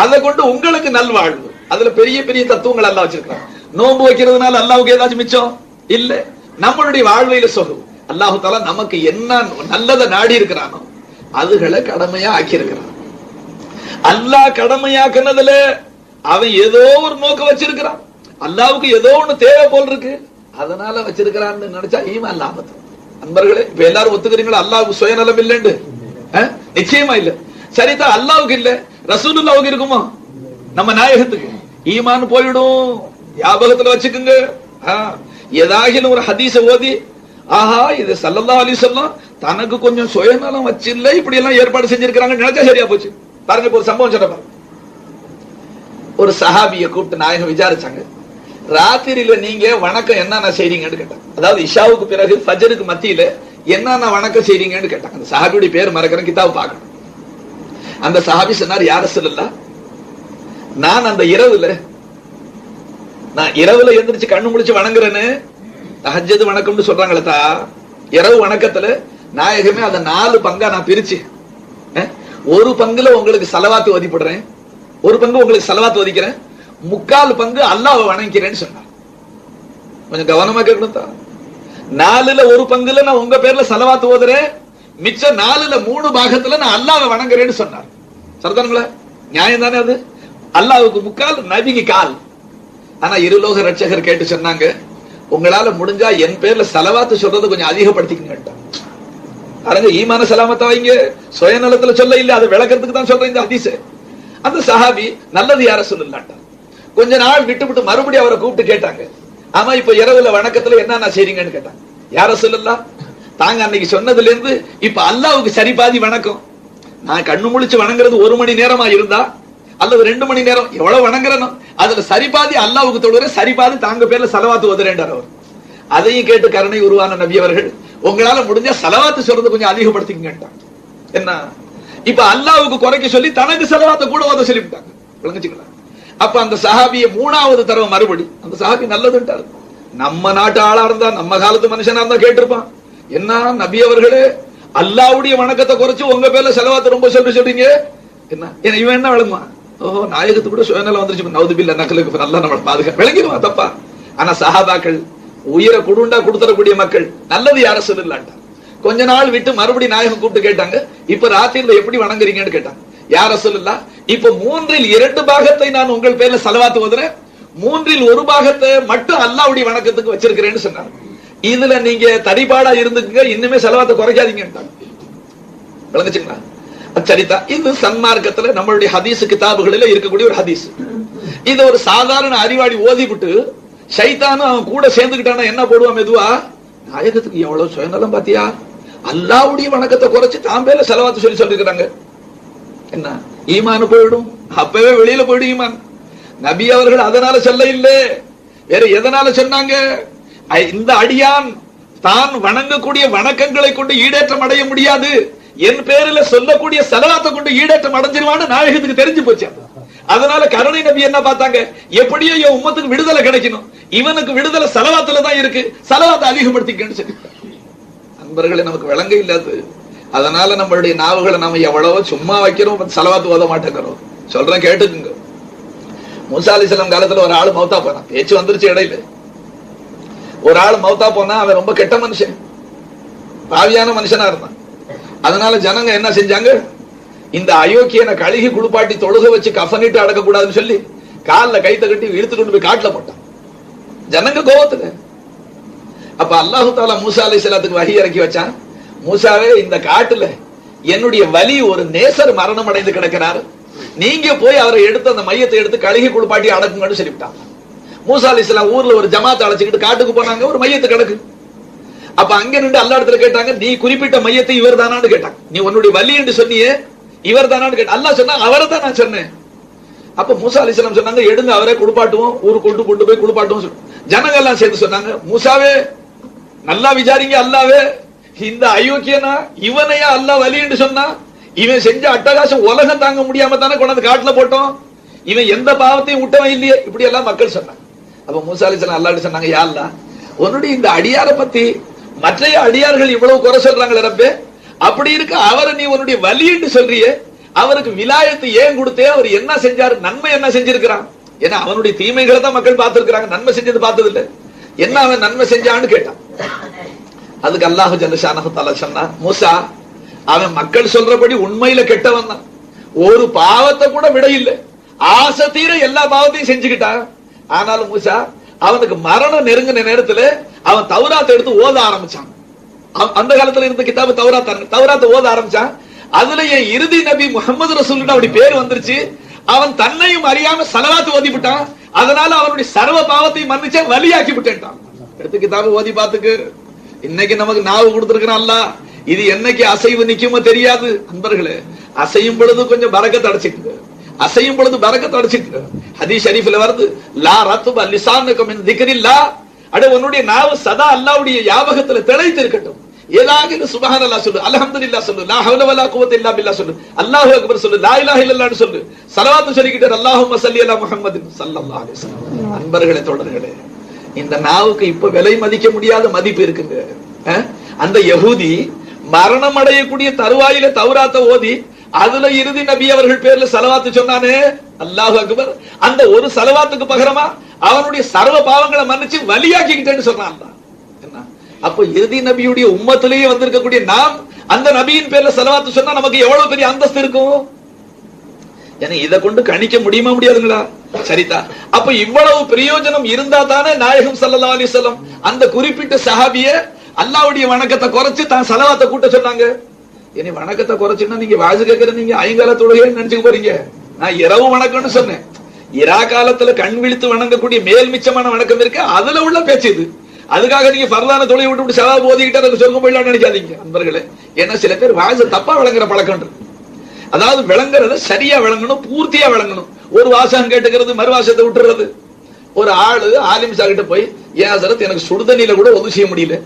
அதை கொண்டு உங்களுக்கு நல்வாழ்வு. அதுல பெரிய பெரிய தத்துவங்கள் அல்லாஹ் வச்சிருக்காங்க. நோன்பு வைக்கிறதுனால அல்லாவுக்கு ஏதாச்சும் மிச்சம் இல்ல. நம்மளுடைய வாழ்வையில சுகம். அல்லாஹு தஆலா நமக்கு என்ன நல்லதை நாடி இருக்கிறானோ அதுகளை கடமையா ஆக்கி இருக்கிறான். அல்லாஹ் கடமையாக்குனதுல அவன் ஏதோ ஒரு நோக்கம் வச்சிருக்கிறான். அல்லாவுக்கு ஏதோ ஒண்ணு தேவை போல் இருக்கு, அதனால வச்சிருக்கிறான்னு நினைச்சா ஈமான் லாபத்து. அன்பர்களே, இப்ப எல்லாரும் ஒத்துக்கிறீங்களா அல்லாவுக்கு சுயநலம் இல்லைன்னு? நிச்சயமா இல்ல. சரிதான். அல்லாவுக்கு இல்ல, ரசூலுல்லாஹ்வுக்கு இருக்குமா? நம்ம நாயகத்துக்கு ஈமான் போயிடும். ஞாபகத்துல வச்சுக்குங்க. ஏதாகிலும் ஒரு ஹதீஸ ஓதி ஆஹா இது ஸல்லல்லாஹு அலைஹி வஸல்லம் தனக்கு கொஞ்சம் சுயநலம் வச்சில்ல இப்படி எல்லாம் ஏற்பாடு செஞ்சிருக்காங்க நினைச்சா சரியா போச்சு. பாருங்க, ஒரு சம்பவம் சொல்ற பாருங்க. ஒரு சஹாபியை கூப்பிட்டு நாயகம் விசாரிச்சாங்க. ராத்திரியில நீங்க வணக்கம் என்னென்ன செய்றீங்கன்னு கேட்டாங்க. அதாவது இஷாவுக்கு பிறகு ஃபஜ்ருக்கு மத்தியில என்னென்ன வணக்கம் செய்றீங்கன்னு கேட்டாங்க. அந்த சஹாபியுடைய பேர் மறக்கிறேன், கிதாப் பார்க்கணும். அந்த சஹாபி சொன்னார், யா ரசூலல்லாஹ், நான் அந்த இரவுல எந்திரிச்சு கண்ணு முழிச்சு வணங்குறேன்னு தஹஜ்ஜுத் வணக்கம்னு சொல்றாங்களே தா, இரவு வணக்கத்துல நாயகமே அதை 4 பங்கா நான் பிரிச்சு ஒரு பங்குல உங்களுக்கு ஸலவாத் ஓதிப்படுறேன், ஒரு பங்கு உங்களுக்கு ஸலவாத் ஓதிக்கிறேன், 3/4 பங்கு அல்லாஹ்வை வணங்கிறேன்னு சொன்னார். கொஞ்சம் கவனமா கேட்கணும் தான். 4ல 1 பங்குல நான் உங்க பேர்ல ஸலவாத் ஓதுறேன், மிச்சம் 4ல 3 பாகத்துல நான் அல்லாஹ்வை வணங்குறேன்னு சொன்னார். சரிதானுங்களா? நியாயம் தானே அது? அல்லாஹ்வுக்கு 3/4, நபிக்கு 1/4. ஆனா இருலோக ரட்சகர் கேட்டு சொன்னாங்க, உங்களால முடிஞ்சா என் பேர்ல ஸலவாத் சொல்றது கொஞ்சம் அதிகப்படுத்திக்கங்க. பாருங்க, ஈமான சலாமத்தா வைங்க, சுயநலத்துல சொல்ல இல்ல, அது விளக்கத்துக்கு தான் சொல்றேன் இந்த ஹதீஸ். அந்த சஹாபி நல்லது யார சொல்லலான்டா. கொஞ்ச நாள் விட்டு மறுபடியும் அவரை கூப்பிட்டு கேட்டாங்க, ஆமா இப்ப இரவுல வணக்கத்துல என்ன செய்றீங்கன்னு கேட்டாங்க. யார சொல்லலாம், தாங்க அன்னைக்கு சொன்னதுல இருந்து இப்ப அல்லாஹ்வுக்கு சரி பாதி வணக்கம். நான் கண்ணு முழிச்சு வணங்குறது 1 மணி நேரமா இருந்தா அல்லது 2 மணி நேரம் எவ்வளவு வணங்குறனோ அதுல சரிபாதி அல்லாஹ்வுக்கு தொழுகிறேன், சரிபாதி தாங்க பேர்ல ஸலவாத் ஓதுறேன்டார் அவர். அதையும் கேட்டு கருணை உருவான நபி அவர்கள், உங்களால முடிஞ்சா ஸலவாத் சொல்றது கொஞ்சம் அதிகப்படுத்திக்கங்க. என்ன இப்ப அல்லாஹ்வுக்கு குறைக்க சொல்லி தனக்கு ஸலவாத் கூட ஓத சொல்லிவிட்டாங்க. விளங்குச்சுங்களா? அப்ப அந்த சஹாபியை 3வது தடவை மறுபடி அந்த சஹாபி நல்லதுன்றாரு. நம்ம நாட்டு ஆளா இருந்தா, நம்ம காலத்து மனுஷனா இருந்தா கேட்டிருப்பான், என்ன நபி அவர்களே அல்லாஹ்வுடைய வணக்கத்தை குறைச்சு உங்க பேர்ல ஸலவாத் ரொம்ப சொல்றீங்க, என்ன இவன் என்ன விளங்குவான்? ஓஹோ, நாயகத்து கூட சுயநலம் வந்துருச்சு, நவுதுபில்லா நக்கலுக்கு நல்லா நம்ம பாதுகாப்பு விளங்கிடுவான் தப்பா. ஆனா சஹாபாக்கள் உயிரை குடுண்டா கொடுத்துடக்கூடிய மக்கள், நல்லது யார சொல்லலான்டா. கொஞ்ச நாள் விட்டு மறுபடியும் நாயகம் கூப்பிட்டு கேட்டாங்க, இப்ப ராத்திரில எப்படி வணங்குறீங்கன்னு கேட்டாங்க. யார சொல்லலாம், இப்ப 3ல் 2 பாகத்தை நான் உங்கள் பேர்ல ஸலவாத் ஓதுறேன், 3ல் 1 பாகத்தை மட்டும் அல்லாஹ்வுடைய வணக்கத்துக்கு வச்சிருக்கிறேன்னு சொன்னாங்க. இதுல நீங்க தடிபாடா இருந்துக்குங்க, இன்னுமே ஸலவாத்தை குறைக்காதீங்கன்ட்டாங்க. விளங்குச்சுங்களா? சரிதா. இது சன்மார்க்கத்துல நம்மளுடைய ஹதீஸ் கிதாபுகளில இருக்கக்கூடிய ஒரு ஹதீஸ். இது ஒரு சாதாரண அறிவாளி ஓதிவிட்டு ஷைத்தானும் அவன் கூட சேர்ந்துக்கிட்டானா என்ன போடுவான் மெதுவா, நாயகத்துக்கு எவ்வளவு சுயநலம் பாத்தியா, அல்லாஹ்வுடைய வணக்கத்தை குறைச்சு தான் பேர்ல ஸலவாத் சொல்லிருக்காங்க. என்ன ஈமான் போயிடும், அப்பவே வெளியில போயிடும் ஈமான். நபி அவர்கள் அதனால சொல்ல இல்லை, வேற எதனால சொன்னாங்க? இந்த அடியான் தான் வணங்கக்கூடிய வணக்கங்களை கொண்டு ஈடேற்றம் அடைய முடியாது, என் பேரில் சொல்லக்கூடிய ஸலவாத்தை கொண்டு ஈடேற்றம் அடைஞ்சிருவான்னு நாயகத்துக்கு தெரிஞ்சு போச்சு. அதனால கருணை நபி என்ன பார்த்தாங்க, எப்படியோ என் உம்மத்துக்கு விடுதலை கிடைக்கணும், இவனுக்கு விடுதலை ஸலவாத்துல தான் இருக்கு, ஸலவாத்தை அதிகப்படுத்திக்கன்னு சொல்லி. நண்பர்களே, நமக்கு விளங்க இல்லாது, அதனால நம்மளுடைய நாவுகளை நம்ம எவ்வளவோ சும்மா வைக்கிறோம், ஸலவாத் ஓத மாட்டேங்கிறோம். சொல்றேன் கேட்டுக்குங்க. மூசா அலைஹிஸ்ஸலாம் காலத்துல ஒரு ஆள் மௌத்தா போனான், பேச்சு வந்துருச்சு இடையில. ஒரு ஆள் மௌத்தா போனா அவன் ரொம்ப கெட்ட மனுஷன், பாவியான மனுஷனா இருந்தான். அதனால ஜனங்க என்ன செஞ்சாங்க, இந்த அயோக்கியனை கழுகி குளிப்பாட்டி தொழுக வச்சு கஃனிட்டு அடக்க கூடாதுன்னு சொல்லி காலில் கைத்த கட்டி இழுத்துட்டு கொண்டு போய் காட்டுல போட்டான். ஜனங்க கோவத்துல அப்ப அல்லாஹு தாலா மூசா அலைஹிஸ்ஸலாத்துக்கு வஹி இறக்கி வச்சான், மூசாவே இந்த காட்டுல என்னுடைய வலி ஒரு நேசர் மரணம் அடைந்து கிடக்கிறார், நீங்க போய் அவரை எடுத்து அந்த மையத்தை எடுத்து கழுகி குளிப்பாட்டி அடக்குங்கன்னு சொல்லிவிட்டாங்க. மூசா அலைஹிஸ்ஸலாம் ஊர்ல ஒரு ஜமாத்தை அழைச்சிக்கிட்டு காட்டுக்கு போனாங்க, ஒரு மையத்தை கிடக்கு. அப்ப அங்க நின்று அல்லா இடத்துல கேட்டாங்க, நீ குறிப்பிட்ட மையத்தை இவர் தானான்னு கேட்டாங்க. நீ உன்னுடைய வலி என்று சொன்னியே இவர் தானான்னு கேட்ட. அல்லாஹ் சொன்னா அவரை தான் நான் சொன்னேன். அப்ப மூசா அலைஹிஸ்ஸலாம் சொன்னாங்க, எடுங்க அவரே குளிப்பாட்டுவோம், ஊருக்கு கொண்டு போய் குளிப்பாட்டுவோம். ஜனங்க எல்லாம் சேர்ந்து சொன்னாங்க, மூசாவே நல்லா விசாரிங்க, அல்லாவே இந்த அயோக்கியனா இவனையா அல்லாஹ் வலி என்று சொன்னா, இவன் செஞ்ச அட்டகாசம் உலகம் தாங்க முடியாம தானே கொண்டாந்து காட்டுல போட்டோம், இவன் எந்த பாவத்தையும் விட்டவன் இல்லையே, இப்படி எல்லாம் மக்கள் சொன்னாங்க. அப்ப மூசா அலைஹிஸ்ஸலாம் அல்லாஹ்ட்ட சொன்னாங்க, யா அல்லாஹ் உன்னுடைய இந்த அடியாரை பத்தி மற்றைய அடியார்கள் இவ்வளவு குறை சொல்றாங்களே ரப்பே, அப்படி இருக்கு அவரை நீ உன்னுடைய வலி என்று சொல்றியே, அவருக்கு விலாயத்தை ஏன் கொடுத்தே, அவர் என்ன செஞ்சாரு, நன்மை என்ன செஞ்சிருக்கிறான்? ஏன்னா அவனுடைய தீமைகளை தான் மக்கள் பார்த்திருக்கிறாங்க, நன்மை செஞ்சது பார்த்தது இல்ல. என்ன அவன் நன்மை செஞ்சான்னு கேட்டான். அதுக்கு அல்லாஹ் ஜல்லஷானஹு தஆலா சொன்னான், மூசா அவன் மக்கள் சொல்றபடி உண்மையில கெட்டவன் தான், ஒரு பாவத்தை கூட விட இல்லை, ஆசை தீர எல்லா பாவத்தையும் செஞ்சுக்கிட்டான். ஆனாலும் மூசா அவனுக்கு மரணம் நெருங்கின நேரத்துல அவன் தௌராத்தை எடுத்து ஓத ஆரம்பிச்சான். அந்த காலத்துல இருந்த கிதாபு தௌராத்தை ஓத ஆரம்பிச்சான். அதுலயே இறுதி நபி முஹம்மது ரசூலுல்லாஹ் அப்படி பேர் வந்துருச்சு. அவன் தன்னையும் அறியாம ஸலவாத் ஓதி விட்டான். அதனால அவனுடைய சர்வ பாவத்தையும் மன்னிச்ச வலியாக்கி விட்டான். எடுத்து கிதாபு ஓதி பார்த்துக்கு. இன்னைக்கு நமக்கு நாவு கொடுத்திருக்கிறான் அல்லாஹ், இது என்னைக்கு அசைவு நிக்குமோ தெரியாது. அன்பர்களே, அசையும் பொழுது கொஞ்சம் பரக்கத் அடைச்சிட்டு, அசையும் பொழுது பரக்கத் அடைச்சிட்டு. ஹதீஸ் ஷரீஃப்ல வருது, லா ரத்ப லிசானுக மின் திக்ரில்லாஹ், அட உன்னுடைய நாவு சதா அல்லாஹ்வுடைய ஞாபகத்துல திளைத்து இருக்கட்டும். ஏதாவது சுப்ஹானல்லாஹ் சொல்லு, அல்ஹம்துலில்லாஹ் சொல்லு, லா ஹவ்ல வலா குவத்த இல்லா பில்லாஹ் சொல்லு, அல்லாஹு அக்பர் சொல்லு, லா இலாஹ இல்லல்லாஹ் சொல்லு, ஸலவாத் சொல்லிக்கிட்டு அல்லாஹும்ம ஸல்லி அலா முஹம்மதின் ஸல்லல்லாஹு அலைஹி வஸல்லம். அன்பர்களே, தோழர்களே, இந்த நாவுக்கு இப்ப விலை மதிக்க முடியாத மதிப்பு இருக்குங்க. அந்த யஹூதி மரணம் அடையக்கூடிய தருவாயில தௌராத்தை ஓதி அதுல இறுதி நபி அவர்கள் பேர்ல ஸலவாத் சொன்னானே, அல்லாஹு அக்பர், அந்த ஒரு ஸலவாத்துக்கு பகரமா அவனுடைய சர்வ பாவங்களை மன்னிச்சு வலியாக்கிக்கிட்டேன்னு சொன்னான். என்ன அப்ப இறுதி நபியுடைய உம்மத்திலேயே வந்திருக்கக்கூடிய நாம் அந்த நபியின் பேர்ல ஸலவாத் சொன்னா நமக்கு எவ்வளவு பெரிய அந்தஸ்து இருக்கும்? ஏன்னா இதை கொண்டு கணிக்க முடியுமா முடியாதுங்களா? சரிதா. அப்ப இவ்வளவு பிரயோஜனம் இருந்தா தானே நாயகம் ஸல்லல்லாஹு அலைஹி வஸல்லம் அந்த குறிப்பிட்ட சஹாபிய அல்லாஹ்வுடைய வணக்கத்தை குறைச்சு தான் ஸலவாத்தை கூட்ட சொன்னாங்க. இனி வணக்கத்தை குறைச்சுன்னா நீங்க வாஜு கேட்கிற நீங்க ஐங்கால தொழுகைன்னு நினைச்சுக்க போறீங்க. நான் இரவு வணக்கம்னு சொன்னேன். இரா காலத்துல கண் விழித்து வணங்கக்கூடிய மேல் மிச்சமான வணக்கம் இருக்கு, அதுல உள்ள பேச்சு இது. அதுக்காக நீங்க ஃபர்லான தொழுகை விட்டு ஸலவாத் ஓதிக்கிட்டு அதுக்கு சொர்க்கம் போயிடலாம்னு நினைக்காதீங்க அன்பர்களே. ஏன்னா சில பேர் வாஜு தப்பா விளங்குற பழக்கம் இருக்கு. அதாவது விளங்குறத சரியா விளங்கணும், பூர்த்தியா விளங்கணும். ஒரு வாசகம் கேட்டுக்கிறது, மறு வாசகத்தை விட்டுறது. ஒரு ஆளு ஆலிம் ஷா கிட்ட போய், ஏன் ஹஸரத் எனக்கு சுடுதண்ணில கூட ஒது செய்ய முடியல,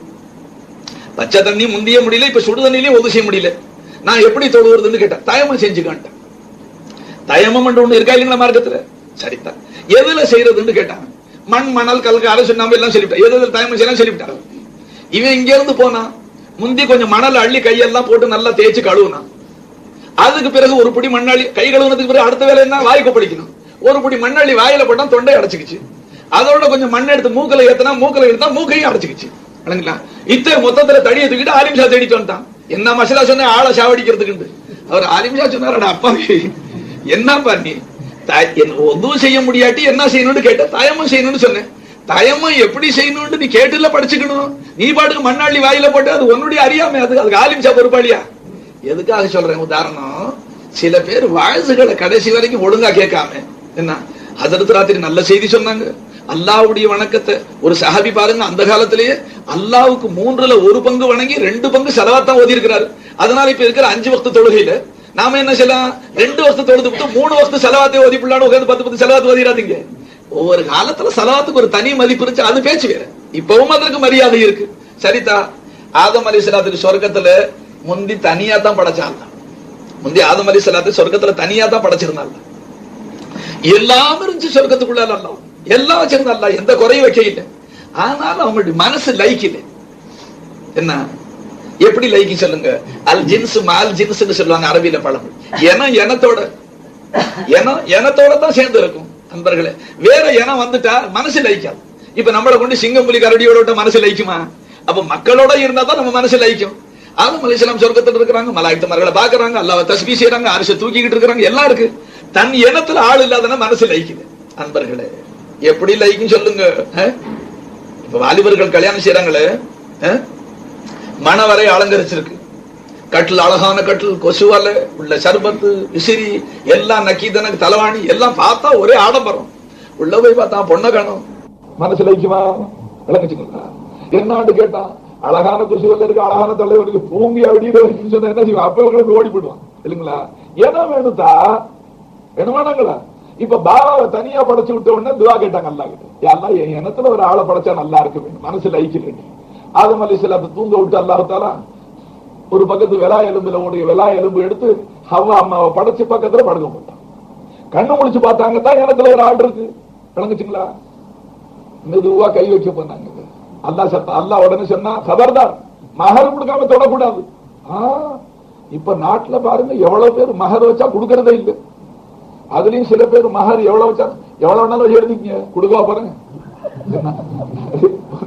பச்சை தண்ணி முந்திய முடியல, இப்ப சுடுதண்ணிலையும் ஒது செய்ய முடியல, நான் எப்படி தொழுவுறதுன்னு கேட்டேன். தயமம் செஞ்சுக்கான்ட்டேன். தயமம் ஒண்ணு இருக்கா இல்லைங்களா மார்க்கத்துல? சரிதான். எதுல செய்யறதுன்னு கேட்டாங்க. மண் மணல் கல்க அரசு நாம எல்லாம் சொல்லிவிட்டான். எதுல தயமம் செய்யலாம் சொல்லிவிட்டாங்க. இவன் இங்க இருந்து போனா முந்தி கொஞ்சம் மணல் அள்ளி கையெல்லாம் போட்டு நல்லா தேய்ச்சு கழுவுனா, அதுக்கு பிறகு ஒரு பிடி மண்ணாளி கை கழுவுனதுக்கு பிறகு அடுத்த வேலை என்ன, வாய் கொப்பளிக்கணும். ஒரு பிடி மண்ணாளி வாயில போட்டா தொண்டை அடைச்சுக்கிச்சு. அதோட கொஞ்சம் மண் எடுத்து மூக்கல ஏத்தனா மூக்கல எடுத்தா மூக்கையும் அடைச்சுக்கிச்சு. இத்த மொத்தத்துல தடியை தூக்கிட்டு ஆலிம் ஷா தேடிட்டு வந்துட்டான். என்ன மசாலா சொன்ன ஆளை சாவடிக்கிறதுக்கு அவர் ஆலிம் ஷா சொன்னார், அப்பா என்ன பண்ணி ஒதுவும் செய்ய முடியாட்டி என்ன செய்யணும்னு கேட்ட, தயமும் செய்யணும்னு சொன்னேன். தயமும் எப்படி செய்யணும்னு நீ கேட்டுல படிச்சுக்கணும். நீ பாட்டுக்கு மண்ணாளி வாயில போட்டு அது உன்னுடைய அறியாமை, அதுக்கு ஆலிம் ஷா பொறுப்பாளியா? எதுக்காக சொல்றேன் உதாரணம், சில பேர் வாழ்த்துக்களை கடைசி வரைக்கும் ஒழுங்கா கேட்காம, என்ன ஹஜ்ரத் ராத்திரி நல்ல செய்தி சொன்னாங்க, அல்லாஹ்வுடைய வணக்கத்தை ஒரு சஹாபி பாருங்க, அந்த காலத்திலேயே அல்லாஹ்வுக்கு 1/3 வணங்கி 2 பங்கு ஸலவாத் ஓதி இருக்கிறாரு. அதனால இப்ப இருக்கிற 5 வக்து தொழுகையில நாம என்ன செய்யலாம், 2 வக்து தொழுது விட்டு 3 வக்து ஸலவாத்தை ஓதி புள்ளான்னு உட்கார்ந்து 10 ஸலவாத் ஓதிராதீங்க. ஒவ்வொரு காலத்துல ஸலவாத்துக்கு ஒரு தனி மதிப்பு இருந்துச்சு, அது பேச்சு வேற. இப்பவும் அதற்கு மரியாதை இருக்கு. சரிதா. ஆதம் அலைஹிஸ்ஸலாத்துக்கு சொர்க்கத்துல முந்தி தனியா தான் படைச்சாங்க. முந்தி ஆதம் அலைஹிஸ்ஸலாத்து சொர்க்கத்துல தனியா தான் படைச்சிருந்தாங்க. எல்லாம் இருந்துச்சு சொர்க்கத்துக்குள்ள, அல்லாஹ் எல்லாம் வச்சிருந்தா, அல்லாஹ் எந்த குறையும் வைக்க இல்லை. ஆனாலும் அவங்களுடைய மனசு லைக்கல. என்ன எப்படி லைக்கி சொல்லுங்க, அல் ஜின்ஸ் மால் ஜின்ஸ்னு சொல்லுவாங்க அரபியில பழம். எனத்தோட தான் சேர்ந்து இருக்கும் நண்பர்களே. வேற இனம் வந்துட்டா மனசு லைக்காது. இப்ப நம்மளை கொண்டு சிங்கம் புலி கரடியோட மனசு லைக்குமா? அப்ப மக்களோட இருந்தா தான் நம்ம மனசு லைக்கும். ஆதம் அலைஹிஸ்ஸலாம் சொர்க்கத்துல இருக்கிறாங்க, மலாயிகத்துமார்களை பாக்குறாங்க, அல்லாஹ்வை தஸ்பீஹ் செய்றாங்க, அரிசி தூக்கிக்கிட்டு இருக்காங்க, எல்லாம் இருக்கு. தன் இனத்துல ஆள் இல்லாதனா மனசு லைக்குது. நண்பர்களே எப்படி லைக்கும் சொல்லுங்க. வாலிபர்கள் கல்யாணம் செய்யறாங்களே, மணவரை அலங்கரிச்சிருக்கு. கட்டில், அழகான கட்டில், கொசுவால உள்ள சர்பத்து, விசிறி எல்லாம், நக்கீதனக்கு தலைவாணி எல்லாம் பார்த்தா ஒரே ஆடம்பரம். உள்ள போய் பார்த்தா பொண்ணை காணும். மனசுல வைக்குமா? விளங்குச்சுங்களா? என்னான்னு கேட்டா, அழகான கொசுவல்ல இருக்கு, அழகான தலைவருக்கு பூங்கி அப்படின்னு சொன்னா என்ன செய்வோம்? அப்ப ஓடி போயிடுவான் இல்லைங்களா? ஏன்னா வேணுதா வேணுமானாங்களா? இப்ப பாபாவை தனியா படைச்சு விட்ட உடனே துவா கேட்டாங்க அல்லா கிட்ட, எல்லாம் என் இனத்துல ஒரு ஆளை படைச்சா நல்லா இருக்கு, மனசுல ஐக்கியம். ஆதம் அலைஹிஸ்ஸலாம் தூங்க விட்டு அல்லாஹ் ஒரு பக்கத்து வெலா எலும்புல ஓடிய வெலா எலும்பு எடுத்து ஹவ்வா அம்மாவை படைச்சு பக்கத்துல படுக்க போட்டான். கண்ணு முடிச்சு பார்த்தாங்க தான் இடத்துல ஒரு ஆள் இருக்கு. விளங்குச்சுங்களா? மெதுவா கை வைக்க போனாங்க. அல்லா சத்தம், அல்லா உடனே சொன்னா, கபர்தார், மகர் கொடுக்காம தொடக்கூடாது. இப்ப நாட்டுல பாருங்க எவ்வளவு பேர் மகர் வச்சா கொடுக்கறதே இல்லை. அதுலயும் சில பேர் மகர் எவ்வளவு வச்சா எவ்வளவு வேணாலும் எழுதிங்க கொடுக்கவா பாருங்க.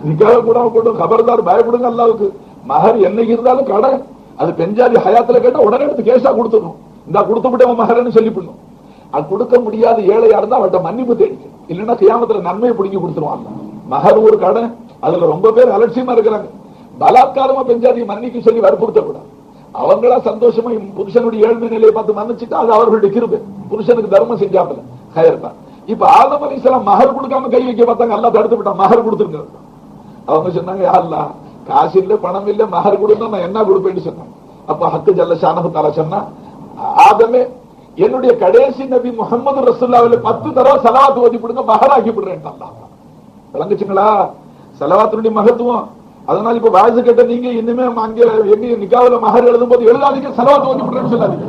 நிக்காக கூட போட்டு கபர்தார், பயப்படுங்க அல்லாவுக்கு. மகர் என்னைக்கு இருந்தாலும் கடை. அது பெஞ்சாதி ஹயாத்துல கேட்டா உடனே எடுத்து கேஷா கொடுத்துடணும். இந்த கொடுத்து விட்டு மகர்ன்னு சொல்லிவிடணும். அது கொடுக்க முடியாத ஏழையா இருந்தா அவர்கிட்ட மன்னிப்பு தேடிக்கும். இல்லைன்னா கியாமத்துல நன்மையை பிடிங்கி கொடுத்துருவான். மகர் ஒரு கடை. அதுல ரொம்ப பேர் அலட்சியமா இருக்கிறாங்க. பலாத்காரமா பெஞ்சாதியை மன்னிக்க சொல்லி வற்புறுத்த கூடாது. அவங்களா சந்தோஷமா புருஷனுடைய ஏழ்மை நிலையை பார்த்து மன்னிச்சுட்டா அது அவர்களுடைய கிருபை. புருஷனுக்கு தர்மம் செஞ்சாப்பல ஹயர்தான். இப்ப ஆதம் அலைஹிஸ்ஸலாம் மகர் கொடுக்காம கை வைக்க பார்த்தாங்க, அல்லா தடுத்து விட்டான். மகர் கொடுத்துருங்க. அவங்க சொன்னாங்க, யா அல்லாஹ், காசு இல்ல, பணம் இல்ல, மகர் கொடுத்தா நான் என்ன கொடுப்பேன்னு சொன்னாங்க. அப்ப ஹக்கு ஜல்ல ஷானஹு தஆலா சொன்னா, ஆதமே, என்னுடைய கடைசி நபி முஹம்மது ரசூலுல்லாஹி 10 தடவை ஸலவாத் ஓதி விடுங்க, மகர் ஆக்கி விடுறேன். விளங்குச்சுங்களா? ஸலவாத்துடைய மகத்துவம். அதனால இப்ப வாய்ஸ் கேட்ட நீங்க இனிமே அங்க எங்க நிக்காவுல மகர் எழுதும் போது எழுதாதீங்க, ஸலவாத் ஓதி விடுறேன்னு சொல்லாதீங்க.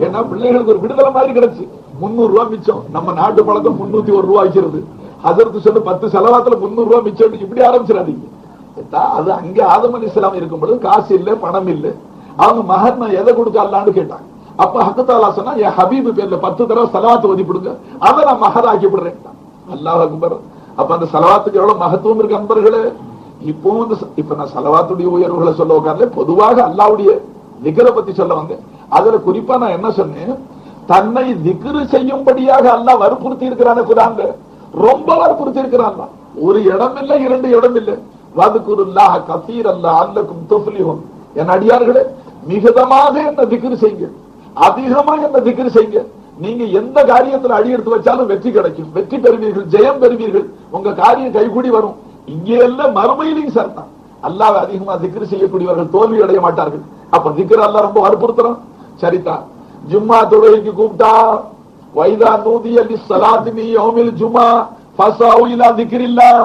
ஏன்னா பிள்ளைகளுக்கு ஒரு விடுதலை மாதிரி கிடைச்சு. 300 ரூபாய் மிச்சம். நம்ம நாட்டு பழக்கம் 301 ரூபாய் ஆகிறது. ஹஜ்ரத் சொல்லு 10 ஸலவாத்துல 300 ரூபாய் மிச்சம். இப்படி ஆரம்பிச்சிடாதீங்க. அது அங்க ஆதம் அலைஹிஸ்ஸலாம் இருக்கும்போது காசு இல்ல, பணம் இல்ல. அவங்க மகர் நான் எதை கொடுக்கலான்னு கேட்டாங்க. அப்ப ஹக்கு தஆலா சொன்னா, என் ஹபீபு பேர்ல 10 தடவை ஸலவாத் ஓதி விடுங்க, அதை நான் மகர் ஆக்கி விடுறேன். அல்லாஹ் அக்பர். அப்ப அந்த ஸலவாத்துக்கு எவ்வளவு மகத்துவம் இருக்கு அன்பர்களே. இப்போ இப்ப நான் ஸலவாத்துடைய உயர்வுகளை சொல்ல உட்கார்ல, பொதுவாக அல்லாஹ்வுடைய திக்ரை பத்தி சொல்ல வந்தேன். அதுல குறிப்பா நான் என்ன சொன்னேன், தன்னை திக்ரு செய்யும்படியாக அல்லாஹ் வற்புறுத்தி இருக்கிறான். குர்ஆன்ல ரொம்ப வற்புறுத்தி இருக்கிறான். ஒரு இடம் இல்ல, 2 இடம் இல்ல. வதுகுருல்லாஹ கஸீரன் லஅல்லகும் துஃப்லிஹூன். என் அடியார்களே, மிகுதமாக என்ன திக்ரு செய்யுங்க, அதிகமாக என்ன திக்ரு செய்யுங்க. நீங்க எந்த காரியத்துல அடி எடுத்து வச்சாலும் வெற்றி கிடைக்கும், வெற்றி பெறுவீர்கள், ஜெயம் பெறுவீர்கள், உங்க காரியம் கைகூடி வரும். இங்கே எல்லாம் மறுமையிலையும் சேர்த்தான். அல்லாஹ்வை அதிகமா திக்ரு செய்யக்கூடியவர்கள் தோல்வி அடைய மாட்டார்கள். அப்ப திக்ர் அல்லாஹ் ரொம்ப வற்புறுத்துறான். சரிதான். ஜும்மா தொழுகைக்கு கூப்பிட்டா, வைதா நூதிய லிஸ்ஸலாத்தி மின் யௌமில் ஜும்ஆ ஃபஸாஉ இலா திக்ரில்லாஹ்.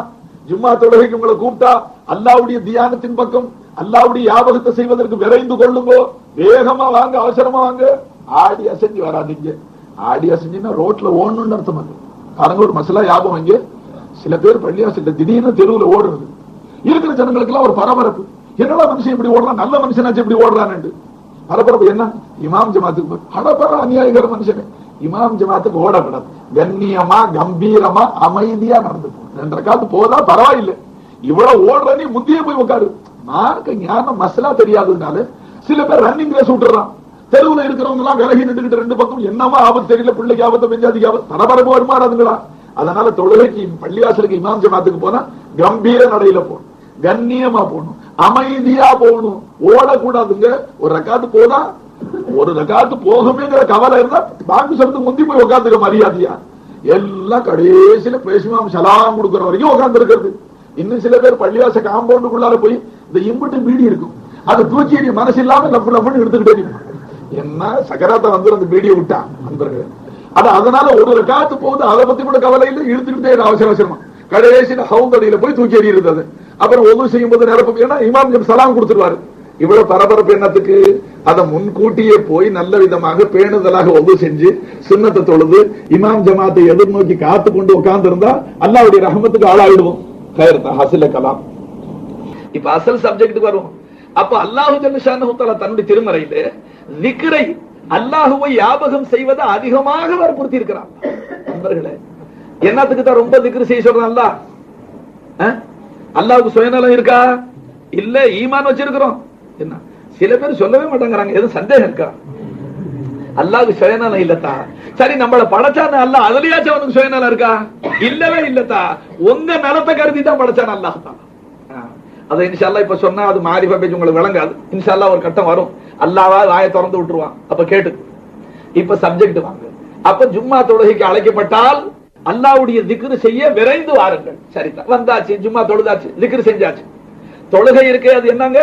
ஜும்மா தொழுகைக்கு உங்களை கூப்பிட்டா அல்லாஹ்வுடைய தியானத்தின் பக்கம், அல்லாஹ்வுடைய ஞாபகத்தை செய்வதற்கு விரைந்து கொள்ளுங்கோ. வேகமா வாங்க, அவசரமா வாங்க. ஆடி அசைஞ்சு வராதீங்க. ஆடி அசைஞ்சுன்னா ரோட்ல ஓடணும்னு அர்த்தம். அது பாருங்க, ஒரு மசலா ஞாபகம். இங்க சில பேர் பள்ளியாசல்ல திடீர்னு தெருவுல ஓடுறது. இருக்கிற ஜனங்களுக்கு எல்லாம் ஒரு பரபரப்பு. என்னடா மனுஷன் இப்படி ஓடுறான், நல்ல மனுஷனாச்சு இப்படி ஓடுறான்னு பரபரப்பு. என்ன இமாம் ஜமாத்துக்கு அடப்பற அநியாயகர மனுஷனே. இமாம் ஜமாத்துக்கு ஓடக்கூடாது. கண்ணியமா, கம்பீரமா, அமைதியா நடந்து 2 ரக்காத்து போதா பரவாயில்லை. இவ்வளவு ஓடுற நீ முந்தியே போய் உட்காரு. மார்க்க ஞானம் மசலா தெரியாதுனால சில பேர் ரன்னிங் ரேஸ் விட்டுறான். தெருவுல இருக்கிறவங்க எல்லாம் விலகி நின்றுகிட்டு 2 பக்கம் என்னமா ஆபத்து தெரியல, பிள்ளைக்கு ஆபத்து, பெஞ்சாதிக்கு ஆபத்து, பரபரப்பு வருமாறாதுங்களா. அதனால தொழுகைக்கு பள்ளிவாசலுக்கு இமாம் ஜமாத்துக்கு போனா கம்பீர நடையில போகணும், கண்ணியமா போகணும், அமைதியா போகணும், ஓடக்கூடாதுங்க. ஒரு ரக்காத்து போதா, ஒரு ரக்காத்து போகுமேங்கிற கவலை இருந்தா பாங்கு சொல்றதுக்கு முந்தி போய் உட்காந்துக்க மரியாதையா. எல்லாம் கடைசியில பேசுமாம் சலாம் கொடுக்குற வரைக்கும் உட்கார்ந்து இருக்கிறது. இன்னும் சில பேர் பள்ளிவாச காம்பவுண்டுக்குள்ளார போய் இந்த இம்புட்டு பீடி இருக்கும், அது தூக்கி மனசு இல்லாம லப்பு லப்புன்னு எடுத்துக்கிட்டே என்ன சக்கராத்த வந்து அந்த பீடியை விட்டான் நண்பர்கள். அதனால ஒரு ரக்காத்து போகுது, அதை பத்தி கூட கவலை இல்லை, இழுத்துக்கிட்டே அவசர அவசரமா கடைசியில ஹவுந்தடியில போய் தூக்கி எறிகிறது. அப்புறம் ஒது செய்யும் போது நிரப்பும். ஏன்னா இமாம் சலாம் கொடுத்துருவாரு. இவ்வளவு பரபரப்பு என்னத்துக்கு? அதை முன்கூட்டியே போய் நல்ல விதமாக பேணுதலாக ஒது செஞ்சு சுன்னத்தை தொழுது இமாம் ஜமாத்தை எதிர்நோக்கி காத்து கொண்டு உட்கார்ந்து இருந்தா அல்லாஹ்வுடைய ரஹமத்துக்கு ஆளாயிடுவோம். கலாம். இப்ப அசல் சப்ஜெக்ட் வரும். அப்ப அல்லாஹு ஜல்ல ஷானஹு தஆலா தன்னுடைய திருமறையிலே திக்ரை, அல்லாஹ்வை ஞாபகம் செய்வதை அதிகமாக வற்புறுத்தி இருக்கிறான். நண்பர்களே, என்னத்துக்கு தான் ரொம்ப திக்ர் செய்ய சொல்றான் அல்லாஹ்? அல்லாஹ்வுக்கு சுயநலம் இருக்கா? இல்ல, ஈமான் வச்சிருக்கிறோம். என்ன சில பேர் சொல்லவே மாட்டேங்கிறாங்க. எதுவும் சந்தேகம் இருக்கா? அல்லாஹ்வுக்கு சுயநலம் இல்லத்தா. சரி, நம்மள படைச்சான அல்லாஹ், அதுலயாச்சும் அவனுக்கு சுயநலம் இருக்கா? இல்லவே இல்லத்தா. உங்க நலத்தை கருதி தான் படைச்சான் அல்லாஹ் தான். அதை இன்ஷா அல்லாஹ் இப்ப சொன்னா அது மாரிஃபா பேச்சு உங்களுக்கு விளங்காது. இன்ஷா அல்லாஹ் ஒரு கட்டம் வரும், அல்லாஹ்வா வாயை திறந்து விட்டுருவான், அப்ப கேட்டு. இப்ப சப்ஜெக்ட் வாங்க. அப்ப ஜும்மா தொழுகைக்கு அழைக்கப்பட்டால் அல்லாஹ்வுடைய திக்ர் செய்ய விரைந்து வாருங்கள். சரிதான், வந்தாச்சு, ஜும்மா தொழுதாச்சு, திக்ர் செஞ்சாச்சு. தொழுகை இருக்கே, அது என்னங்க?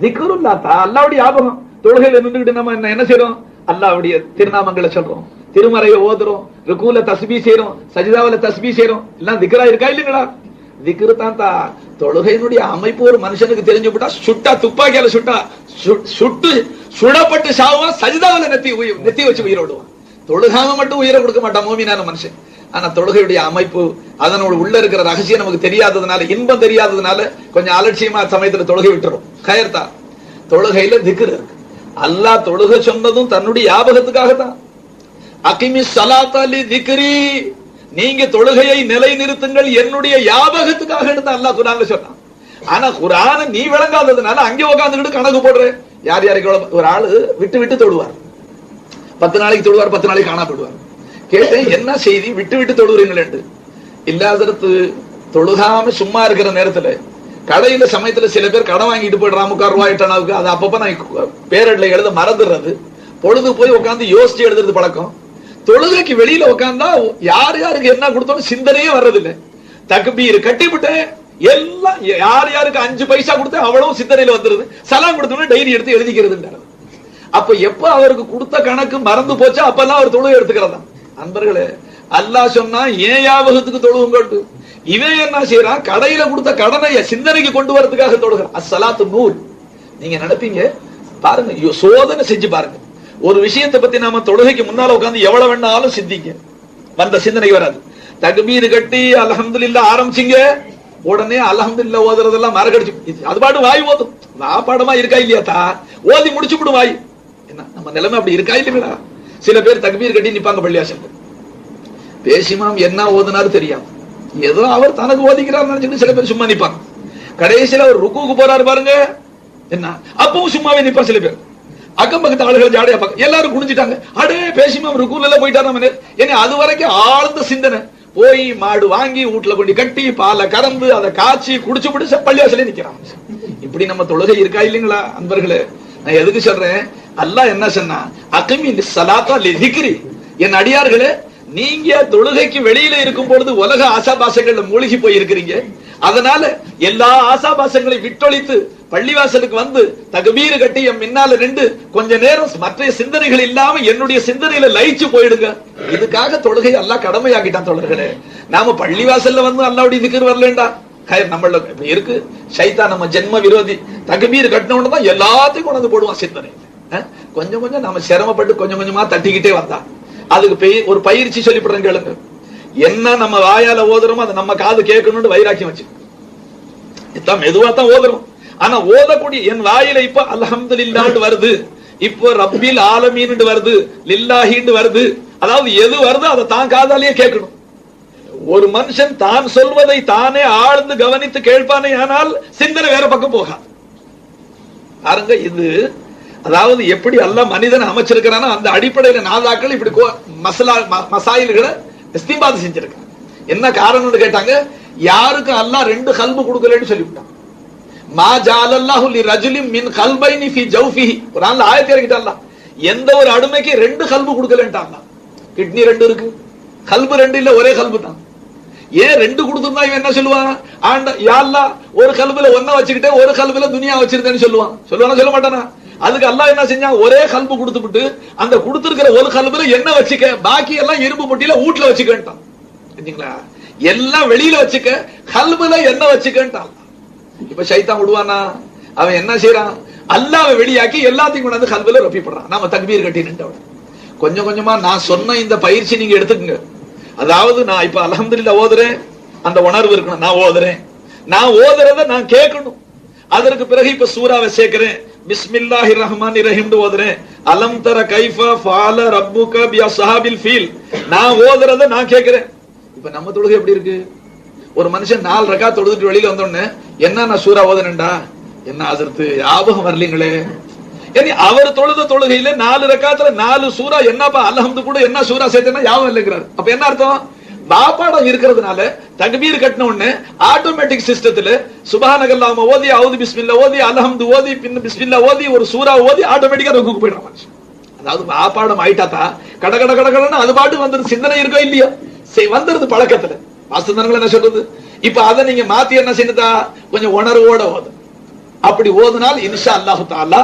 திக்ருல்லாஹ், அல்லாஹ்வுடைய ஞாபகம். தொழுகையில நின்றுகிட்டு நம்ம என்ன செய்றோம்? அல்லாஹ்வுடைய திருநாமங்களை சொல்றோம், திருமறையை ஓதுறோம், ருக்கூல தஸ்பீஹ் செய்றோம், சஜ்தாவுல தஸ்பீஹ் செய்றோம். எல்லாம் திக்ரா இருக்கா இல்லைங்களா? திக்ரு தான். தொழுகையினுடைய அமைப்பு ஒரு மனுஷனுக்கு தெரிஞ்சு விட்டா, சுட்டா துப்பாக்கியால சுட்டா சுடப்பட்டு சாவா, சஜ்தாவுல நெத்தி வச்சு உயிரோடுவான். தொழுகாம மட்டும் உயிரை கொடுக்க மாட்டான் மோமினான மனுஷன். ஆனா தொழுகையுடைய அமைப்பு, அதனோட உள்ள இருக்கிற ரகசியம் நமக்கு தெரியாததுனால, இன்பம் தெரியாததுனால கொஞ்சம் அலட்சியமா சமயத்துல தொழுகை விட்டுரும். கயர்த்தா, தொழுகையில திக்ர் இருக்கு. அல்லாஹ் தொழுகை சொன்னதும் தன்னுடைய ஞாபகத்துக்காகத்தான். அகிமி ஸலாத்த லி திக்ரி, நீங்க தொழுகையை நிலைநிறுத்துங்கள் என்னுடைய ஞாபகத்துக்காக எடுத்து அல்லாஹ் குர்ஆன்ல சொன்னான். ஆனா குர்ஆனை நீ விளங்காததுனால அங்கே உட்கார்ந்துட்டு கணக்கு போடுற. யார் யாருக்கு ஒரு ஆளு விட்டு விட்டு தொழுவார், 10 நாளைக்கு தொழுவார், 10 நாளைக்கு காணா போடுவார். கேட்டேன், என்ன செய்தி விட்டு விட்டு தொழுகிறீங்களேன்னு. இல்லாதது தொழுகாம சும்மா இருக்கிற நேரத்துல கடையில சமயத்துல சில பேர் கடை வாங்கிட்டு போயிடுறான், 3/4 ரூபாய் டனாவுக்கு. அது அப்பப்ப நான் பேரட்ல எழுத மறந்துடுறது, பொழுது போய் உட்காந்து யோசிச்சு எழுதுறது பழக்கம். தொழுகைக்கு வெளியில உட்கார்ந்தா யார் யாருக்கு என்ன கொடுத்தோம் சிந்தனையே வர்றதில்லை. தக்பீர் கட்டிவிட்டு எல்லாம் யார் யாருக்கு 5 பைசா கொடுத்தா அவ்வளவு சிந்தனையில வந்துருது. சலாம் கொடுத்தோம்னா டைரி எடுத்து எழுதிக்கிறது. அப்ப எப்ப அவருக்கு கொடுத்த கணக்கு மறந்து போச்சா அப்பெல்லாம் அவர் தொழுகை எடுத்துக்கிறதா. அன்பர்களே, அல்லாஹ் சொன்னா ஏன் ஞாபகத்துக்கு தொழுவுங்க. இவன் என்ன செய்யறான்? கடையில கொடுத்த கடனை சிந்தனைக்கு கொண்டு வரதுக்காக தொழுகிறான். அஸ்ஸலாத்து நூர். நீங்க நடப்பீங்க பாருங்க, சோதனை செஞ்சு பாருங்க. ஒரு விஷயத்தை பத்தி நாம தொழுகைக்கு முன்னால உட்கார்ந்து எவ்வளவு வேணாலும் சிந்திங்க, வந்த சிந்தனை வராது. தக்பீர் கட்டி அல்ஹம்துலில்லாஹ் ஆரம்பிச்சீங்க, உடனே அல்ஹம்துலில்லாஹ் ஓதுறதெல்லாம் மறக்கடிச்சு அது பாட்டு வாய் ஓதும். பாடமா இருக்கா இல்லையாத்தா, ஓதி முடிச்சு விடு வாய். என்ன நம்ம நிலைமை அப்படி இருக்கா இல்லைங்களா? சில பேர் தக்பீர் கட்டி நிப்பாங்க பள்ளியாசல், பேசிமாம் என்ன ஓதுனாரு தெரியாம ஏதோ அவர் தனக்கு ஓதிக்கிறார் நினைச்சுட்டு சில பேர் சும்மா நிப்பாங்க. கடைசியில அவர் ருக்குக்கு போறாரு பாருங்க, என்ன அப்பவும் சும்மாவே நிப்பான். சில பேர் அக்கம் பக்கத்து ஆளுகள் ஜாடையா பார்க்க எல்லாரும் குடிஞ்சிட்டாங்க. அடே பேசிமா ருக்குல போயிட்டாரு. ஏன்னா அது வரைக்கும் ஆழ்ந்த சிந்தனை. போய் மாடு வாங்கி வீட்டுல கொண்டு கட்டி பாலை கறந்து அதை காய்ச்சி குடிச்சு பிடிச்ச பள்ளியாசலே நிக்கிறான். இப்படி நம்ம தொழுகை இருக்கா இல்லைங்களா? அன்பர்களே, நான் எதுக்கு சொல்றேன்? அல்லாஹ் என்ன சொன்னா, அகிமி ஸலாத்த லிதிக்ரி, என் அடியார்களே, நீங்க தொழுகைக்கு வெளியில இருக்கும் பொழுது உலக ஆசாபாசங்கள்ல மூழ்கி போய் இருக்கிறீங்க. அதனால எல்லா ஆசாபாசங்களையும் விட்டொழித்து பள்ளிவாசலுக்கு வந்து தக்பீர் கட்டி என் முன்னால நின்று கொஞ்ச நேரம் மற்ற சிந்தனைகள் இல்லாம என்னுடைய சிந்தனையில லயிச்சு போயிடுங்க. இதுக்காக தொழுகை அல்லாஹ் கடமையாக்கிட்டான். தொழுகளே, நாம பள்ளிவாசல்ல வந்து அல்லாஹ்வுடைய திக்ர் வரலண்டா நம்மள இருக்கு. ஷைத்தான் நம்ம ஜென்ம விரோதி. தக்பீர் கட்டினோன்னு தான் எல்லாத்தையும் கொண்டு வந்து போடுவான் சிந்தனை. கொஞ்சம் கொஞ்சம் நாம சிரமப்பட்டு கொஞ்சம் கொஞ்சமா தட்டிக்கிட்டே வந்தா அதுக்கு ஒரு பயிற்சி சொல்லிப்படுறேன் கேளுங்க. என்ன நம்ம வாயால ஓதுறோமோ அதை நம்ம காது கேட்கணும்னு வைராக்கியம் வச்சு மெதுவா தான் ஓதுறோம். ஆனா ஓதக்கூடிய என் வாயில இப்ப அல்ஹம்துலில்லாஹ் வருது, இப்போ ரப்பில் ஆலமீன் வருது, லில்லாஹின்னு வருது. அதாவது எது வருதோ அதை தான் காதாலேயே கேட்கணும். ஒரு மனுஷன் தான் சொல்வதை தானே ஆழ்ந்து கவனித்து கேட்பானே, ஆனால் சிந்தனை வேற பக்கம் போகாது. பாருங்க, இது அதாவது எப்படி அல்லாஹ் மனிதனை அமைச்சிருக்கிறானோ அந்த அடிப்படையில நாதாக்கள் இப்படி மசாயில்களை இஸ்திம்பாத் செஞ்சிருக்காங்க. என்ன காரணம்னு கேட்டாங்க, யாருக்கு அல்லாஹ் 2 கல்பு கொடுக்கலன்னு சொல்லிவிட்டான். மா ஜஅலல்லாஹு லிரஜுலின் மின் கல்பைனி ஃபீ ஜௌஃபிஹி, குர்ஆன்ல ஆயத் இறக்கிட்டான் அல்லாஹ். எந்த ஒரு அடிமைக்கு 2 கல்பு கொடுக்கலன்ட்டான். கிட்னி 2 இருக்கு, கல்பு 2 இல்ல, ஒரே கல்பு தான். ஏன் 2 கொடுத்திருந்தா இவன் என்ன சொல்லுவான்? ஆண்ட யா அல்லாஹ், ஒரு கல்புல ஒன்ன வச்சுக்கிட்டே ஒரு கல்புல துனியா வச்சிருந்தேன்னு சொல்லுவான். சொல்லுவானா சொல்ல மாட்டானா? அதுக்கு அல்லாஹ் என்ன செஞ்சான்? ஒரே கல்பு கொடுத்துட்டு அந்த கொடுத்திருக்கிற ஒரு கல்புல என்ன வச்சுக்க, பாக்கி எல்லாம் இரும்பு பொட்டியில வீட்டுல வச்சுக்கிட்டான். எல்லாம் வெளியில வச்சுக்க, கல்புல என்ன வச்சுக்கிட்டான். இப்ப ஷைத்தான் விடுவானா? அவன் என்ன செய்யறான்? அல்லாஹ்வை வெளியாக்கி எல்லாத்தையும் கொண்டாந்து கல்புல ரொப்பிப்படுறான். நாம தக்பீர் கட்டி நின்றவன். கொஞ்சம் கொஞ்சமா நான் சொன்ன இந்த பயிற்சி நீங்க எடுத்துக்கங்க. அதாவது நான் இப்ப அல்ஹம்துலில்லாஹ் ஓதுறேன், அந்த உணர்வு இருக்கணும். நான் ஓதுறேன், நான் ஓதுறத நான் கேட்கணும். அதற்கு பிறகு இப்ப சூராவை சேர்க்கிறேன், பிஸ்மில்லாஹிர் ரஹ்மானிர் ரஹீம் ஓதுறேன், அலம் தர கைஃப ஃபஅல ரப்புக பி அஸ்ஹாபில் ஃபீல். நான் ஓதுறத நான் கேட்கிறேன். இப்ப நம்ம தொழுகை எப்படி இருக்கு? ஒரு மனுஷன் 4 ரக்காத் தொழுதுட்டு வெளியில வந்தோடனே என்ன நான் சூரா ஓதுனேன்டா, என்ன ஹஸரத் ஞாபகம் வரலீங்களே, அவர் தொழுத தொழுகையில 4 ரக்காத்துல 4 சூரா என்னப்பா அல்ஹம்து கூட என்ன சூரா சேர்த்தா யாவும் இல்லைங்கிறார். அப்ப என்ன அர்த்தம்? பாப்பாடம் இருக்கிறதுனால தக்பீர் கட்டின உடனே ஆட்டோமேட்டிக் சிஸ்டத்துல சுப்ஹானல்லாஹ் ஓதி அவுது பிஸ்மில்லா ஓதி அல்ஹம்து ஓதி பின் பிஸ்மில்லா ஓதி ஒரு சூரா ஓதி ஆட்டோமேட்டிக்கா ருக்குக்கு போயிடுறான். அதாவது பாப்பாடம் ஆயிட்டாத்தா கட கட கட கடன்னு அது பாட்டு வந்துருது. சிந்தனை இருக்கோ இல்லையோ வந்துருது பழக்கத்துல. வாசனங்கள் என்ன சொல்றது? இப்ப அதை நீங்க மாத்தி என்ன செய்யணுதா? கொஞ்சம் உணர்வோட ஓது. அப்படி ஓதுனால் இன்ஷா அல்லாஹு தஆலா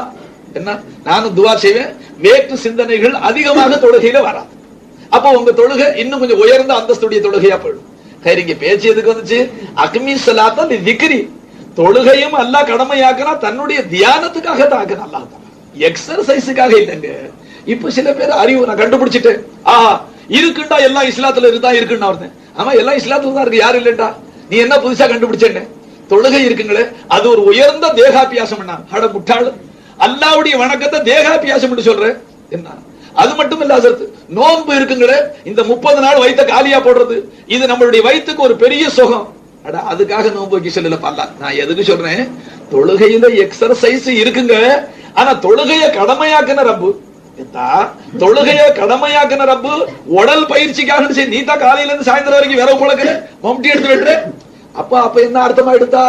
என்ன நானும் துஆ செய்வேன், வேற்று சிந்தனைகள் அதிகமாக தொழுகையில வராது. அப்போ உங்க தொழுகை இன்னும் கொஞ்சம் உயர்ந்த அந்தஸ்துடைய தொழுகையா போயிடும். இங்க பேச்சு எதுக்கு வந்துச்சு? அக்மி ஸலாத்த லிக்ரி, தொழுகையும் அல்லாஹ் கடமையாக்குனா தன்னுடைய தியானத்துக்காக தான் ஆக்குனா, அல்லாஹ் தஆலா எக்ஸர்சைஸுக்காக இல்லைங்க. இப்ப சில பேர் அறிவு நான் கண்டுபிடிச்சிட்டேன், இருக்குண்டா எல்லாம் இஸ்லாத்துல இருந்தா இருக்குன்னு வருது. ஆமா எல்லாம் இஸ்லாத்துல தான் இருக்கு, யாரு இல்லண்டா? நீ என்ன புதுசா கண்டுபிடிச்சேன்னு? தொழுகை இருக்குங்களே அது ஒரு உயர்ந்த தேகாபியாசம். அட முட்டாள், அல்லாஹ்வுடைய வணக்கத்தை தேகாபியாசம் சொல்ற என்ன? அது மட்டும் இல்ல ஹஜ்ரத், நோன்பு இருக்குங்களே இந்த 30 நாள் வயித்த காலியா போடுறது, இது நம்மளுடைய வயித்துக்கு ஒரு பெரிய சுகம். அட அதுக்காக நோன்பு வைக்க சொல்லல பால்லா. நான் எதுக்கு சொல்றேன்? தொழுகையில எக்ஸர்சைஸ் இருக்குங்க, ஆனா தொழுகையை கடமையாக்குன ரப்பு, தொழுகைய கடமையாக்குன ரப்பு உடல் பயிற்சிக்காக நீ தான் காலையில இருந்து சாயந்தரம் வரைக்கும் விரவு குழக்கிற மம்டி எடுத்து விட்டுற. அப்ப என்ன அர்த்தமா எடுத்தா?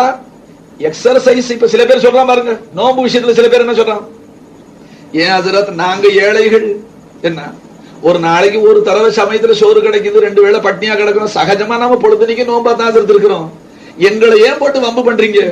எக்ஸர்சைஸ். இப்ப சில பேர் சொல்றான் பாருங்க, நோம்பு விஷயத்துல சில பேர் என்ன சொல்றான்? ஏன் ஹஜ்ரத் நாங்க ஏழைகள், என்ன ஒரு நாளைக்கு ஒரு தடவை சமயத்துல சோறு கிடைக்குது, 2 வேளை பட்னியா கிடக்கிறோம், சகஜமா நாம பொழுதுனிக்கு நோம்பா தான் இருக்கிறோம், எங்களை ஏன் போட்டு வம்பு பண்றீங்க?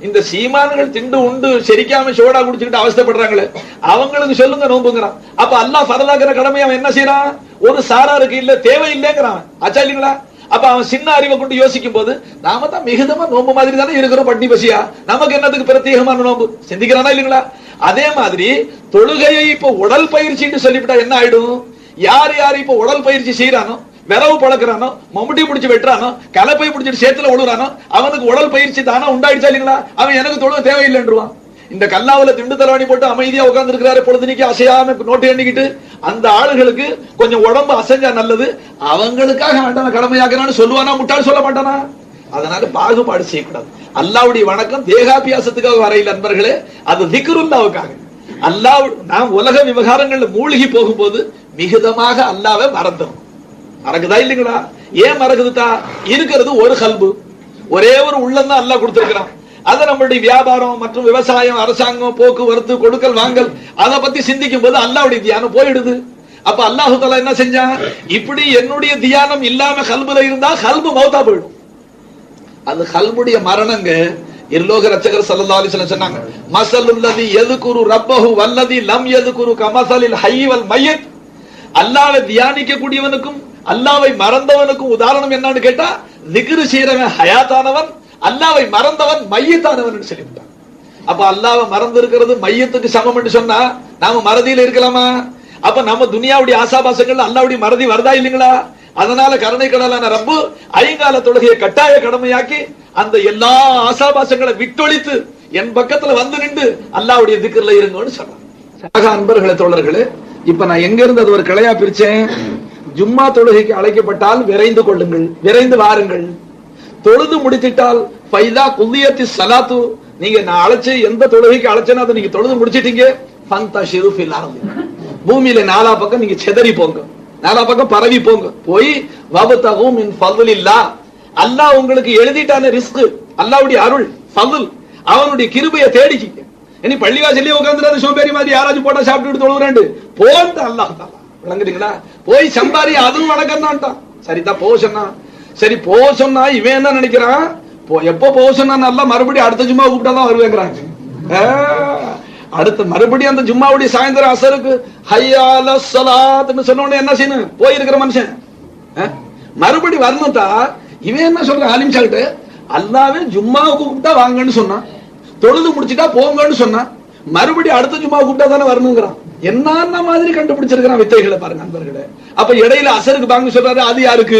இந்த சீமான்கள் திண்டு உண்டு செரிக்காம சோடா குடிச்சுக்கிட்டு அவஸ்தைப்படுறாங்களே அவங்களுக்கு சொல்லுங்க நோம்புங்கிறான். அப்ப அல்லாஹ் ஃபர்லாக்கிற கடமை அவன் என்ன செய்யறான்? ஒரு சாராருக்கு இல்ல தேவையில்லைங்கிறான். ஆச்சா இல்லீங்களா? அப்ப அவன் சின்ன அறிவை கொண்டு யோசிக்கும் போது நாம தான் மிகுதமா நோம்பு மாதிரி தானே இருக்கிறோம், பட்னி பசியா, நமக்கு என்னத்துக்கு பிரத்யேகமான நோம்பு சிந்திக்கிறானா இல்லீங்களா? அதே மாதிரி தொழுகையை இப்ப உடல் பயிற்சின்னு சொல்லிவிட்டா என்ன ஆயிடும்? யார் யார் இப்ப உடல் பயிற்சி செய்யறானோ, விரவு பழக்கிறானோ, மம்முட்டி பிடிச்சி வெட்டுறானோ, கலப்பை பிடிச்சிட்டு சேத்துல ஒழுறானோ, அவனுக்கு உடல் பயிற்சி தானா உண்டாயிடுச்சா இல்லீங்களா? அவன் எனக்கு தொழுக தேவையில்லைன்றான். இந்த கல்லாவில திண்டு தலவாணி போட்டு அமைதியா உட்கார்ந்து இருக்கிறாரு, பொழுதுனிக்கு அசையாம நோட்டு எண்ணிக்கிட்டு, அந்த ஆளுகளுக்கு கொஞ்சம் உடம்பு அசைஞ்சா நல்லது, அவங்களுக்காக வேண்டாம் கடமையாக்குறான்னு சொல்லுவானா? முட்டாள் சொல்ல மாட்டானா? அதனால பாகுபாடு செய்யக்கூடாது. அல்லாஹ்வுடைய வணக்கம் தேகாபியாசத்துக்காக வரையில் நண்பர்களே, அது திக்ருல்லாவுக்காக. அல்லாஹ் நாம் உலக விவகாரங்கள்ல மூழ்கி போகும்போது மிகுதமாக அல்லாஹ்வை மறந்துடும். மறக்குதா இல்லைங்களா? ஏன் மறக்குதுதா? இருக்கிறது ஒரு கல்பு, ஒரே ஒரு உள்ளம் தான் அல்லாஹ் கொடுத்திருக்கிறான். அதை நம்மளுடைய வியாபாரம் மற்றும் விவசாயம், அரசாங்கம், போக்குவரத்து, கொடுக்கல் வாங்கல், அதை பத்தி சிந்திக்கும் போது அல்லாஹ்வுடைய தியானம் போயிடுது. அப்ப அல்லாஹ் தஆலா என்ன செஞ்சான்? இப்படி என்னுடைய தியானம் இல்லாம கல்புல இருந்தா கல்பு மௌத்தா போயிடும். அது கல்புடைய மரணங்க. இருலோக ரட்சகர் ஸல்லல்லாஹு அலைஹி வஸல்லம் சொன்னாங்க, மஸலுல்லதி யذ்குரு ரப்பஹு வல்லதி லம் யذ்குரு கமஸலில் ஹய்ய் வல் மய்யித். அல்லாஹ்வை தியானிக்க கூடியவனுக்கும் அல்லாஹ்வை மறந்தவனுக்கும் உதாரணம் என்னன்னு கேட்டா, திக்ரு செய்றவன் ஹயாத்தானவன், அல்லாஹ்வை மறந்தவன் மையத்தானவன் சொல்லிவிட்டான். அப்ப அல்லாஹ்வை மறந்து இருக்கிறது மையத்துக்கு சமம் என்று சொன்னா நாம மறதியில இருக்கலாமா? அப்ப நம்ம துனியாவுடைய ஆசாபாசங்கள் அல்லாஹ்வுடைய மறதி வருதா இல்லீங்களா? அதனால கருணை கடலான ரப்பு ஐங்கால தொழுகையை கட்டாய கடமையாக்கி அந்த எல்லா ஆசாபாசங்களை விட்டொழித்து என் பக்கத்துல வந்து நின்று அல்லாஹ்வுடைய திக்ர்ல இருங்கன்னு சொல்றான். அன்பர்களே, தோழர்களே, இப்ப நான் எங்க இருந்து அது ஒரு கிளையா பிரிச்சேன். ஜும்மா தொழுகைக்கு அழைக்கப்பட்டால் விரைந்து கொள்ளுங்கள், விரைந்து வாருங்கள். தொழுது முடித்திட்டால் ஃபைதா குல்லியத்தி ஸலாத்து, நீங்க நான் அழைச்சு எந்த தொழுகைக்கு அழைச்சேனோ அதை நீங்க தொழுது முடிச்சிட்டீங்க, ஃபந்தஷிரு ஃபில் அர்தி, பூமியில நாலா பக்கம் நீங்க செதறி போங்க, நாலா பக்கம் பரவி போங்க. போய் வபதகு மின் ஃபضலில்லாஹ், அல்லாஹ் உங்களுக்கு எழுதிட்டான ரிஸ்க், அல்லாஹ்வுடைய அருள் ஃபضல், அவனுடைய கிருபையை தேடிக்கிங்க. இனி பள்ளிவாசல்லே உட்கார்ந்துறாரு சோம்பேறி மாதிரி யாராச்சும் போட்டா சாப்பிட்டு தொழுவுறேன் போன்ட்டு அல்லாஹ் தஆலா விளங்குறீங்களா? போய் சம்பாரி, அதுவும் வணக்கம் தான்ட்டான். சரிதான் போக சொன்னா, சரி போக சொன்னா இவன் என்ன நினைக்கிறான்? எப்போ போக சொன்னா நல்லா மறுபடியும் அடுத்த ஜும்மா கூப்பிட்டாதான் வருவேங்கிறாங்க. அடுத்த மறுபடியும் அந்த ஜும்மாவுடைய சாயந்தரம் அசருக்கு ஹய்யா அலஸ் ஸலாத்னு சொன்ன உடனே என்ன செய்யணும்? போயிருக்கிற மனுஷன் மறுபடி வரணும்டா. இவன் என்ன சொல்ற? ஆலிம் சால்ட்டு அல்லாவே ஜும்மாவுக்கு கூப்பிட்டா வாங்கன்னு சொன்னான், தொழுது முடிச்சுட்டா போங்கன்னு சொன்னா, மறுபடியும் அடுத்த ஜும்மா கூப்பிட்டா தானே வரணுங்கிறான். என்ன மாதிரி கண்டுபிடிச்சிருக்கிறான் வித்தைகளை பாருங்க நண்பர்களே. அப்ப இடையில அசருக்கு பாங்க சொல்றாரு, அது யாருக்கு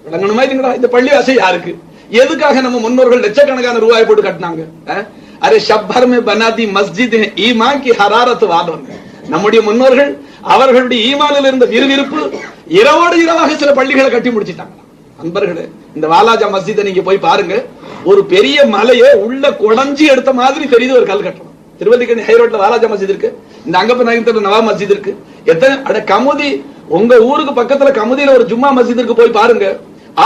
விளங்கணுமா இல்லைங்களா? இந்த பள்ளி அசை யாருக்கு? எதுக்காக நம்ம முன்னோர்கள் லட்சக்கணக்கான ரூபாய் போட்டு கட்டினாங்க? அரே ஷப்பர் மே பனாதி மஸ்ஜித் ஈமா கி ஹராரத் வாலோன். நம்முடைய முன்னோர்கள் அவர்களுடைய ஈமானில் இருந்த விறுவிறுப்பு இரவோடு இரவாக சில பள்ளிகளை கட்டி முடிச்சிட்டாங்க. நண்பர்களே, இந்த வாலாஜா மஸ்ஜிதை நீங்க போய் பாருங்க, ஒரு பெரிய மலையை உள்ள குடஞ்சி எடுத்த மாதிரி தெரியுது ஒரு கல் கட்டணும். திருவல்லிக்கணி ஹைரோட்ல வாலாஜா மஸ்ஜித் இருக்கு, இந்த அங்கப்ப நாயகத்துல நவாப் மஸ்ஜித் இருக்கு. எத்தனை கமுதி, உங்க ஊருக்கு பக்கத்துல கமுதியில ஒரு ஜும்மா மஸ்ஜித் இருக்கு, போய் பாருங்க,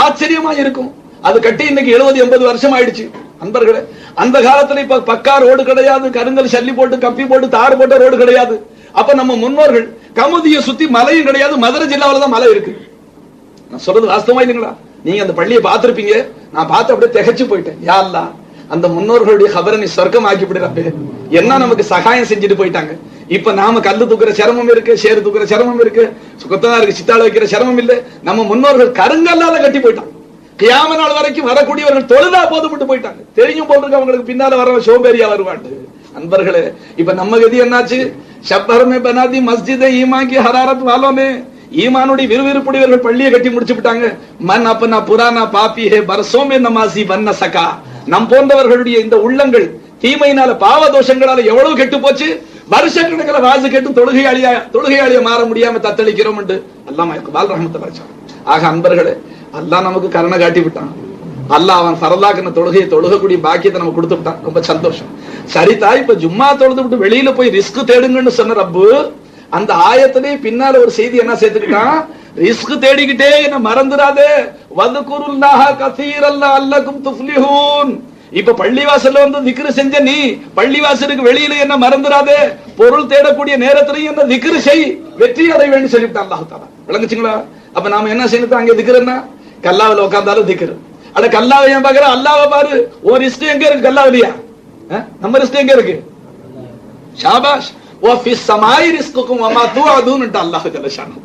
ஆச்சரியமா இருக்கும். அது கட்டி இன்னைக்கு 70-80 வருஷம் ஆயிடுச்சு. அன்பர்களே, அந்த காலத்துல இப்ப பக்கா ரோடு கிடையாது, கருங்கல் சல்லி போட்டு கப்பி போட்டு தாறு போட்ட ரோடு கிடையாது. அப்ப நம்ம முன்னோர்கள் கமுதியை சுத்தி மலையும் கிடையாது, மதுரை ஜில்லாவில தான் மலை இருக்கு. நான் சொல்றது வாஸ்தவமா இல்லைங்களா? நீங்க அந்த பள்ளியை பார்த்திருப்பீங்க, நான் பார்த்து அப்படியே திகைச்சு போயிட்டேன். யா அல்லாஹ், அந்த முன்னோர்களுடைய கபரை நீ சொர்க்கம் ஆக்கி விடுறப்ப என்ன நமக்கு சகாயம் செஞ்சுட்டு போயிட்டாங்க. இப்ப நாம கல்லு தூக்குற சிரமம் இருக்கு, சேரு தூக்குற சிரமம் இருக்கு, கொத்தனாருக்கு சித்தாள வைக்கிற சிரமம் இல்ல. நம்ம முன்னோர்கள் கருங்கல்லால கட்டி போயிட்டாங்க. கியாம நாள் வரைக்கும் வரக்கூடியவர்கள் தொழுதா போதும் போயிட்டாங்க. தெரியும் போட்டிருக்கு அவங்களுக்கு பின்னால வர சோம்பேறியா வருவாங்க. அன்பர்களே, இப்ப நம்ம கதி என்னாச்சு? ஷப்பர்மே பனாதி மஸ்ஜித் ஈமான் கி ஹராரத் வாலோமே, ஈமானுடைய விறுவிறுப்புடையவர்கள் பள்ளியை கட்டி முடிச்சு விட்டாங்க. மன் அப்பனா புரானா பாப்பி ஹே பரசோமே நமாசி வண்ண சகா. நம் போன்றவர்களுடைய இந்த உள்ளங்கள் தீமையினால பாவ தோஷங்களால எவ்வளவு கெட்டு போச்சு. வருஷக்கணக்கில் வாசு கேட்டு தொழுகையாளியா மாற முடியாம தத்தளிக்கிறோம் என்று அல்லாஹ் இக்பால் ரஹ்மத்துல்லாஹி. ஆக அன்பர்களே, அல்லாஹ் நமக்கு கருணை காட்டி விட்டான். அல்லாஹ் அவன் ஃபரலாக்கின தொழுகையை தொழுகக்கூடிய பாக்கியத்தை நமக்கு கொடுத்து விட்டான். ரொம்ப சந்தோஷம். சரிதா, இப்ப ஜும்மா தொழுது விட்டு வெளியில போய் ரிஸ்க் தேடுங்கன்னு சொன்ன ரப்பு அந்த ஆயத்திலே பின்னால ஒரு செய்தி என்ன சேர்த்துக்கிட்டான்? ரிஸ்க் தேடிக்கிட்டே என்ன மறந்துடாதே, வதுகுருல்லாஹ கஸீரல்லா அல்லக்கும் துஃப்லிஹூன். இப்ப பள்ளிவாசல்ல வந்து திக்ரு செஞ்ச நீ பள்ளிவாசலுக்கு வெளியில என்ன மறந்துடாதே, பொருள் தேடக்கூடிய நேரத்திலையும் என்ன திக்ரு செய், வெற்றி அடைவேன்னு சொல்லிவிட்டான் அல்லாஹ் தஆலா. விளங்குச்சுங்களா? அப்ப நாம என்ன செய்யணும்? அங்க திக்ருன்னா கல்லாவில உட்கார்ந்தாலும் திக்ரு. அட கல்லாவை ஏன் பாக்குற? அல்லாஹ்வை பாரு. ஒரு ரிஸ்க் எங்க இருக்கு? கல்லாவிலியா? நம்ம ரிஸ்க் எங்க இருக்கு? ஷாபாஷ். வஃபி ஸமாஇ ரிஸ்குக்கும் வமா துஅதுன் அல்லாஹ் ஜல்ல ஷானஹு.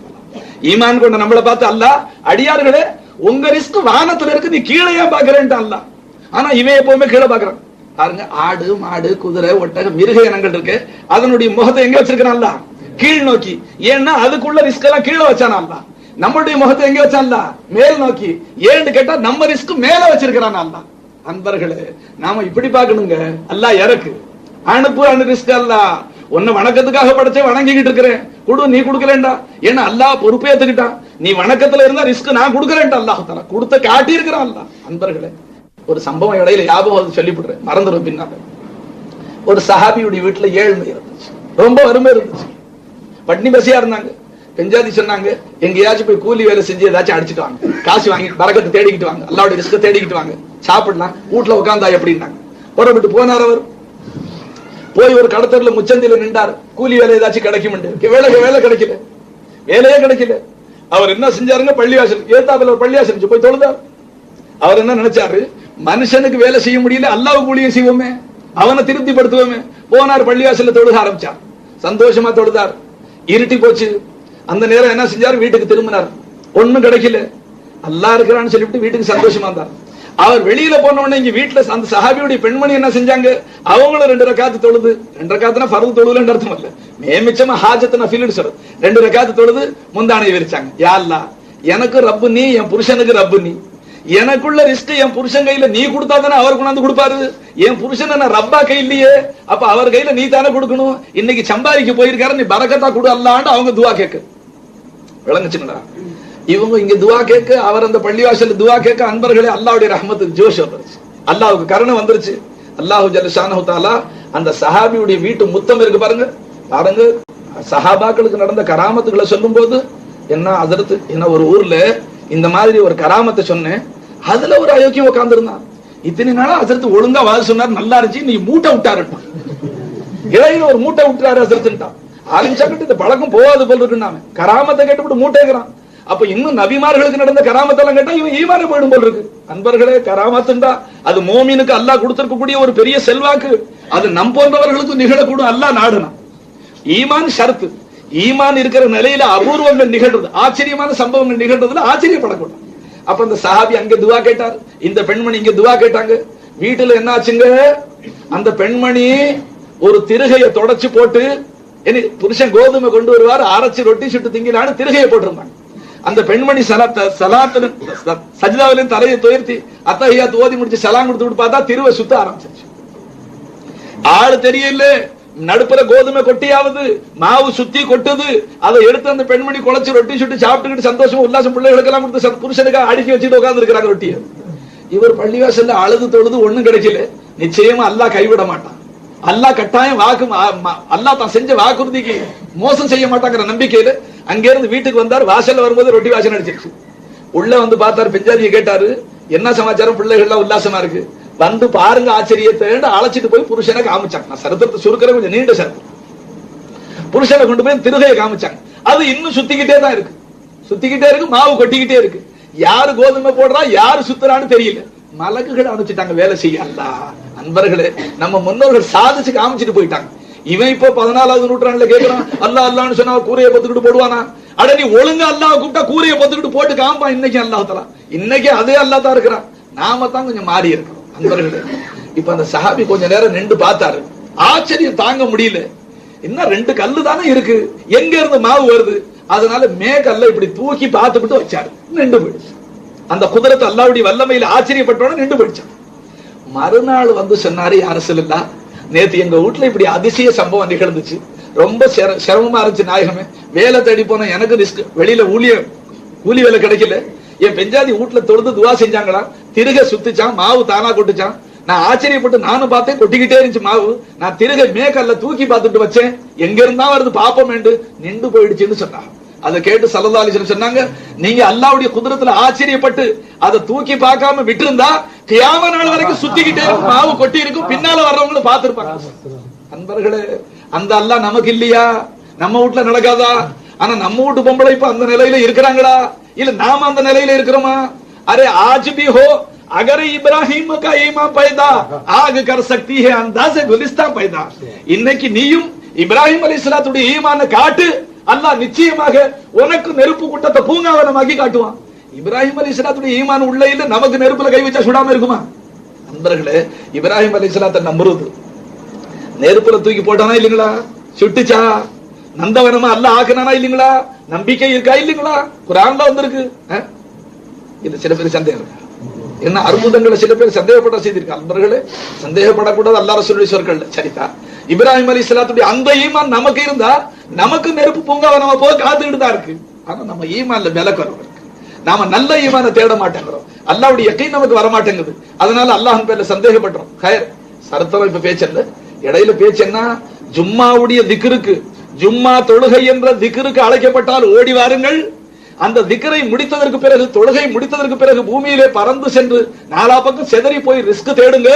ஈமான் கொண்ட நம்மளை பார்த்து அல்லாஹ், அடியார்களே உங்க ரிஸ்க் வானத்துல இருக்கு, நீ கீழே ஏன் பாக்குறேன்ட்டு அல்லாஹ். ஆனா இவன் எப்பவுமே கீழே பாக்குறான். பாருங்க, ஆடு மாடு குதிரை ஒட்டகம் மிருக இனங்கள் இருக்கு, அதனுடைய முகத்தை எங்க வச்சிருக்கான் அல்லாஹ்? கீழ் நோக்கி. ஏன்னா அதுக்குள்ள ரிஸ்க் எல்லாம் கீழே வச்சானா அல்லாஹ். நம்மளுடைய முகத்தை எங்க வச்சான் அல்லாஹ்? மேல் நோக்கி. ஏன்னு கேட்டா நம்ம ரிஸ்க் மேல வச்சிருக்கிறான் அல்லாஹ். அன்பர்களே, நாம இப்படி பாக்கணுங்க. அல்லாஹ் இறக்கு அனுப்பு, அந்த ரிஸ்க் அல்லாஹ் உன்னை வணக்கத்துக்காக படைச்சே வணங்கிக்கிட்டு இருக்கிறேன், குடு, நீ கொடுக்கலண்டா. ஏன்னா அல்லாஹ் பொறுப்பேத்துக்கிட்டான். நீ வணக்கத்துல இருந்தா ரிஸ்க் நான் கொடுக்கறேன்டா அல்லாஹ் தஆலா கொடுத்த காட்டி இருக்கிறான் அல்லாஹ். அன்பர்களே, ஒரு சம்பவம் இடையில ஞாபகம் சொல்லிவிடுறேன், மறந்துடும் பின்னால. ஒரு சஹாபியுடைய வீட்டுல ஏழ்மை இருந்துச்சு, ரொம்ப வறுமை இருந்துச்சு, பட்னி பசியா இருந்தாங்க. பெஞ்சாதி சொன்னாங்க, எங்கேயாச்சும் போய் கூலி வேலை செஞ்சு ஏதாச்சும் அடிச்சுட்டு வாங்க, காசு வாங்கி பரக்கத்தை தேடிக்கிட்டு வாங்க, அல்லாஹ்வுடைய ரிஸ்க தேடிக்கிட்டு வாங்க, சாப்பிடலாம், வீட்டுல உட்கார்ந்தா எப்படின்னாங்க. புறப்பட்டு போனார். அவர் போய் ஒரு கடத்தல முச்சந்தில நின்றார். கூலி வேலை ஏதாச்சும் கிடைக்கும், வேலை கிடைக்கல, வேலையே கிடைக்கல. அவர் என்ன செஞ்சாருங்க? பள்ளிவாசல் ஏத்தாப்புல ஒரு பள்ளிவாசல் போய் தொழுதார். அவர் என்ன நினைச்சாரு? மனுஷனுக்கு வேலை செய்ய முடியல, அல்லாஹ்வுக்கு ஊழியம் செய்வோமே, அவனை திருப்திப்படுத்துவோமே. போனார், பள்ளிவாசல்ல தொழுக ஆரம்பிச்சார். சந்தோஷமா தொழுதார். இருட்டி போச்சு. அந்த நேரம் என்ன செஞ்சார்? வீட்டுக்கு திரும்பினார். ஒண்ணும் கிடைக்கல. அல்லாஹ் இருக்கிறான்னு சொல்லிட்டு வீட்டுக்கு சந்தோஷமா இருந்தார். அவர் வெளியில போன உடனே இங்க வீட்டுல அந்த சஹாபியுடைய பெண்மணி என்ன செஞ்சாங்க? அவங்களும் 2 ரக்காத்து தொழுது, 2 ரக்காத்துனா ஃபர்து தொழுதுன்னு அர்த்தம் இல்ல, மேமிச்சமா ஹாஜத் நஃபில்னு சொல்றது. 2 ரக்காத்து தொழுது முந்தானை விரிச்சாங்க. யா அல்லாஹ், எனக்கு ரப்பு நீ, என் புருஷனுக்கு ரப்பு நீ. எனக்குள்ள ரிஸ்க் என் புருஷன் கையில நீ கொடுத்தா தானே அவர் கொண்டாந்து கொடுப்பாரு. என் புருஷன் நான் ரப்பா கை இல்லையே, அப்ப அவர் கையில நீ தானே கொடுக்கணும். இன்னைக்கு சம்பாதிக்க போயிருக்காரு, நீ பரக்கத்தா கொடு அல்லாஹ்னு அவங்க துவா கேட்க. விளங்குச்சுங்களா? இவங்க இங்க துவா கேட்க, அவர் அந்த பள்ளிவாசல்ல துவா கேட்க. அன்பர்களே, அல்லாஹ்வுடைய ரஹ்மத்துக்கு ஜோஷ் வந்துருச்சு, அல்லாஹ்வுக்கு கருணை வந்துருச்சு. அல்லாஹ் ஜல்ல ஷானஹு தஆலா அந்த சஹாபியுடைய வீட்டு முத்தம் இருக்கு பாருங்க. பாருங்க, சஹாபாக்களுக்கு நடந்த கராமத்துகளை சொல்லும் போது என்ன ஹஜ்ரத், என்ன ஒரு ஊர்ல இந்த மாதிரி ஒரு கராமத்தை சொன்னேன், அதுல ஒரு அயோக்கியம் உட்கார்ந்து இருந்தான். இத்தனை நாளா ஹஜ்ரத் ஒழுங்கா வாது சொன்னார், நல்லா இருந்துச்சு, நீ மூட்டை விட்டாருட்டான். இடையில ஒரு மூட்டை விட்டுறாரு ஹஜ்ரத்ட்டான். ஆரம்பிச்சாக்கிட்டு இந்த பழக்கம் போகாது போல் இருக்குன்னு கராமத்தை கேட்டுவிட்டு மூட்டைங்கிறான். அப்ப இன்னும் நபிமார்களுக்கு நடந்த கராமத்தெல்லாம் கேட்டா இவன் ஈமானே போயிடும் போல் இருக்கு. அன்பர்களே, கராமத்துண்டா அது மோமீனுக்கு அல்லாஹ் கொடுத்திருக்கக்கூடிய ஒரு பெரிய செல்வாக்கு. அது நம் போன்றவர்களுக்கு நிகழக்கூடும். அல்லாஹ் நாடுனா ஈமான் ஷர்த்து. ஈமான் இருக்கிற நிலையில அபூர்வங்கள் நிகழ்றது, ஆச்சரியமான சம்பவங்கள் நிகழ்றதுல ஆச்சரியப்படக்கூடாது. அப்ப அந்த சஹாபி அங்க துவா கேட்டார், இந்த பெண்மணி இங்க துவா கேட்டாங்க. வீட்டுல என்ன ஆச்சுங்க? அந்த பெண்மணி ஒரு திருகையை தொடச்சு போட்டு, புருஷன் கோதுமை கொண்டு வருவார், அரைச்சு ரொட்டி சுட்டு திங்கிலான்னு திருகையை போட்டிருந்தாங்க. அந்த பெண்மணி சஜிதாவிலையும் தலையை துயர்த்தி அத்தஹியாத் ஓதி முடிச்சு சலாம் கொடுத்து பார்த்தா திருவை சுத்த ஆரம்பிச்சிருச்சு. ஆளு தெரியல, நடுப்புற கோதுமை கொட்டியாவது மாவு சுத்தி கொட்டுது. அதை எடுத்து அந்த பெண்மணி குழைச்சு ரொட்டி சுட்டு சாப்பிட்டுக்கிட்டு சந்தோஷமா உல்லாசம் பிள்ளைகளுக்கு எல்லாம் கொடுத்து புருஷனுக்காக அடுக்கி வச்சுட்டு உட்கார்ந்து இருக்கிறாங்க ரொட்டியை. இவர் பள்ளிவாசல்ல அழுது தொழுது ஒண்ணும் கிடைக்கல. நிச்சயமா அல்லாஹ் கைவிட மாட்டான். அல்லாஹ் கட்டாயம் அல்லாஹ் தான் செஞ்ச வாக்குறுதிக்கு மோசம் செய்ய மாட்டாங்கிற நம்பிக்கையில அங்க இருந்து வீட்டுக்கு வந்தார். வாசல்ல வரும்போது ரொட்டி வாசனை அடிச்சிருச்சு. உள்ள வந்து பார்த்தாரு, பெஞ்சாதியை கேட்டாரு, என்ன சமாச்சாரம், பிள்ளைகள்லாம் உல்லாசமா இருக்கு, வந்து பாருங்க ஆச்சரியத்தை அழைச்சிட்டு போய் புருஷனை காமிச்சாங்க. நான் சரித்திரத்தை சுருக்கிற கொஞ்சம் நீண்ட சரித்திரம். புருஷனை கொண்டு போய் திருகையை காமிச்சாங்க. அது இன்னும் சுத்திக்கிட்டே தான் இருக்கு, சுத்திக்கிட்டே இருக்கு, மாவு கொட்டிக்கிட்டே இருக்கு. யாரு கோதுமை போடுறா, யாரு சுத்துறான்னு தெரியல. மலக்குகள் அனுப்பிச்சுட்டாங்க வேலை செய்ய. அன்பர்களே, நம்ம முன்னோர்கள் சாதிச்சு காமிச்சிட்டு போயிட்டாங்க. இவன் இப்போ 14வது நூற்றாண்டுல கேட்கிறான், அல்லாஹ் அல்லாஹ்னு சொன்னா கூரையை பத்துக்கிட்டு போடுவானா? அட நீ ஒழுங்கா அல்லாஹ் கூப்பிட்டா கூரையை பத்துக்கிட்டு போட்டு காமிப்பான். இன்னைக்கு அல்லாஹ் தஆலா, இன்னைக்கு அதே அல்லாஹ் தான் இருக்கிறான். நாம தான் கொஞ்சம் மாறி இருக்கிறோம். அன்பர்களே, இப்ப அந்த சஹாபி கொஞ்ச நேரம் நின்று பார்த்தாரு. ஆச்சரியம் தாங்க முடியல. இன்னும் 2 கல்லு தானே இருக்கு, எங்க இருந்து மாவு வருது? அதனால மேகல்ல இப்படி தூக்கி பார்த்துக்கிட்டு வச்சாரு. நின்று போயிடுச்சு. அந்த குதிரத்து அல்லாஹ்வுடைய வல்லமையில ஆச்சரியப்பட்டவன நின்று போயிடுச்சான். மறுநாள் வந்து சொன்னாரு, யா ரசூலுல்லாஹ், நேத்து எங்க வீட்டுல இப்படி அதிசய சம்பவம் நிகழ்ந்துச்சு, ரொம்ப சிரமமா இருந்துச்சு நாயகமே. வேலை தேடி போன எனக்கு ரிஸ்க், வெளியில கூலி வேலை கிடைக்கல. என் பெஞ்சாதி வீட்டுல தொழுது துவா செஞ்சாங்களா, திருக சுத்திச்சான், மாவு தானா கொட்டுச்சான். நான் ஆச்சரியப்பட்டு நானும் பார்த்தேன், கொட்டிக்கிட்டே இருந்துச்சு மாவு. நான் திருக மேக்கல்ல தூக்கி பார்த்துட்டு வச்சேன், எங்க இருந்தா வருது பாப்போம் என்று நின்று போயிடுச்சுன்னு சொன்னாங்க. அதை கேட்டு ஸல்லல்லாஹு அலைஹி வஸல்லம் சொன்னாங்க, நீங்க அல்லாஹ்வுடைய குதிரத்துல ஆச்சரியப்பட்டு அதை தூக்கி பார்க்காம விட்டிருந்தா கியாமத் நாள் வரைக்கும் சுத்திக்கிட்டே இருக்கும், மாவு கொட்டி இருக்கும், பின்னால வர்றவங்களும் பார்த்திருப்பாங்க. அன்பர்களே, அந்த அல்லாஹ் நமக்கு இல்லையா? நம்ம வீட்டுல நடக்காதா? ஆனா நம்ம வீட்டு பொம்பளை இப்ப அந்த நிலையில இருக்கிறாங்களா? இல்ல நாம அந்த நிலையில இருக்கிறோமா? அரே ஆஜ் பி ஹோ அகர் இப்ராஹிம் கா ஈமான் பைதா ஆக கர் சக்தி ஹை அந்தாஸே குலிஸ்தான் பைதா. இன்னைக்கு நீயும் இப்ராஹிம் அலைஹிஸ்ஸலாத்துடைய ஈமானை காட்டு, அல்லாஹ் நிச்சயமாக உனக்கு நெருப்பு கூட்டத்தை பூங்காவனமாக்கி காட்டுவான். இப்ராஹிம் அலைஹிஸ்ஸலாத்துடைய ஈமான் உள்ள இல்ல, நமக்கு நெருப்புல கை வச்சா சுடாம இருக்குமா? நண்பர்களே, இப்ராஹிம் அலைஹிஸ்ஸலாத்தை நம்புறது நெருப்புல தூக்கி போட்டானா இல்லீங்களா? சுட்டுச்சா? நந்தவனமா அல்லாஹ் ஆக்குனானா இல்லீங்களா? நம்பிக்கை இருக்கா இல்லீங்களா? குர்ஆன்ல வந்திருக்கு. இது சில பேர் சந்தேகம், என்ன அற்புதங்களை சில பேர் சந்தேகப்பட செய்திருக்காங்க. நண்பர்களே, சந்தேகப்படக்கூடாது. அல்லாஹ் ரசூலுல்லாஹி சொற்கள் சரிதா. இப்ராஹிம் அலைஹிஸ்ஸலாத்துடைய அந்த ஈமான் நமக்கு இருந்தா நமக்கு நெருப்பு பூங்காவனமா போக காத்துக்கிட்டு தான் இருக்கு. ஆனா நம்ம ஈமான்ல விலக்குறோம், நாம நல்ல ஈமானை தேட மாட்டேங்கிறோம், அல்லாஹ்வுடைய யக்கீன் நமக்கு வர மாட்டேங்குது. அதனால அல்லாஹ்வின் பேர்ல சந்தேகப்படுறோம். ஹைர் சரித்திரம் இப்ப பேச்சல்ல, இடையில பேச்சு என்ன? ஜும்மாவுடைய திக்ருக்கு, ஜும்மா தொழுகை என்ற திக்ருக்கு அழைக்கப்பட்டால் ஓடி வாருங்கள். அந்த திக்ரை முடித்ததற்கு பிறகு, தொழுகை முடித்ததற்கு பிறகு பூமியிலே பறந்து சென்று நாலா பக்கம் செதறி போய் ரிஸ்க் தேடுங்க.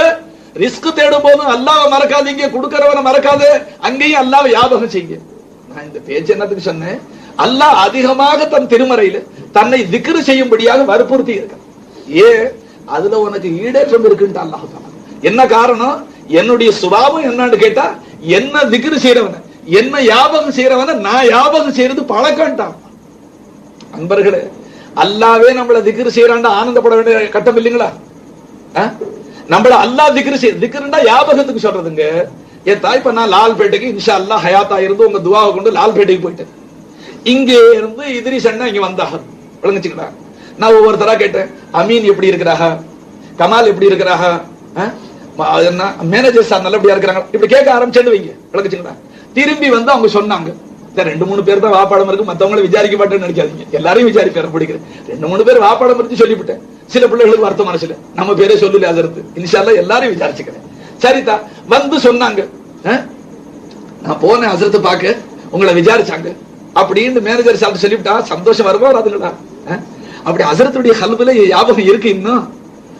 ரிஸ்க் தேடும் போது அல்லாஹ்வை மறக்காதீங்க, கொடுக்கிறவனை மறக்காதே, அங்கேயும் அல்லாஹ்வை ஞாபகம் செய்யுங்க. நான் இந்த பேச்சு என்னத்துக்கு சொன்னேன்? அல்லாஹ் அதிகமாக தன் திருமறையில தன்னை திக்ரு செய்யும்படியாக வற்புறுத்தி இருக்கான். ஏன்? அதுல உனக்கு ஈடேற்றம் இருக்குன்னு அல்லாஹ் சொன்னான். என்ன காரணம்? என்னுடைய சுபாவம் என்னன்னு கேட்டா, என்ன திக்ரு செய்யறவன, என்ன ஞாபகம் செய்யறவன நான் ஞாபகம் செய்யறது பழக்கம்ட்டான். அன்பர்களே, அல்லாவே நம்மள திக்ரு செய்யறாண்டா ஆனந்தப்பட வேண்டிய கட்டம் இல்லைங்களா? நம்மள அல்லாஹ் திக்ரு செய்ய, திக்ருண்டா ஞாபகத்துக்கு சொல்றதுங்க. என் தாய், இப்ப நான் லால்பேட்டைக்கு இன்ஷா அல்லாஹ் ஹயாத்தா இருந்து உங்க துவாவை கொண்டு லால்பேட்டைக்கு போயிட்டேன். இங்கே இருந்து இத்ரிஸ் அண்ணா இங்க வந்தாக, விளங்குச்சுங்களா? நான் ஒவ்வொருத்தரா கேட்டேன், அமீன் எப்படி இருக்கிறாங்க, கமால் எப்படி இருக்கிறாங்க, என்ன மேனேஜர் சார் நல்லபடியா இருக்கிறாங்க, இப்படி கேட்க ஆரம்பிச்சேன்னு வைங்க, விளங்குச்சுங்களா? திரும்பி வந்து அவங்க சொன்னாங்க, 2-3 பேர் தான் வாப்பாடம் இருக்கு, மத்தவங்களை விசாரிக்க மாட்டேன்னு நினைக்காதீங்க, எல்லாரையும் விசாரிப்பேன் பிடிக்கிறேன். 2-3 பேர் வாப்பாடம் இருந்து சொல்லிவிட்டேன். சில பிள்ளைகளுக்கு வருத்தம் மனசுல, நம்ம பேரே சொல்லல அதற்கு, இன்ஷா அல்லாஹ் எல்லாரையும் விசாரிச்சுக்கிறேன். சரிதா வந்து சொன்னாங்க, நான் போனேன் ஹசரத்தை பார்க்க, உங்களை விசாரிச்சாங்க அப்படின்னு மேனேஜர் சாப்பிட்டு சொல்லிவிட்டா சந்தோஷம் வருமா வராதுங்களா? அப்படி ஹசரத்துடைய கல்வில ஞாபகம் இருக்கு இன்னும்.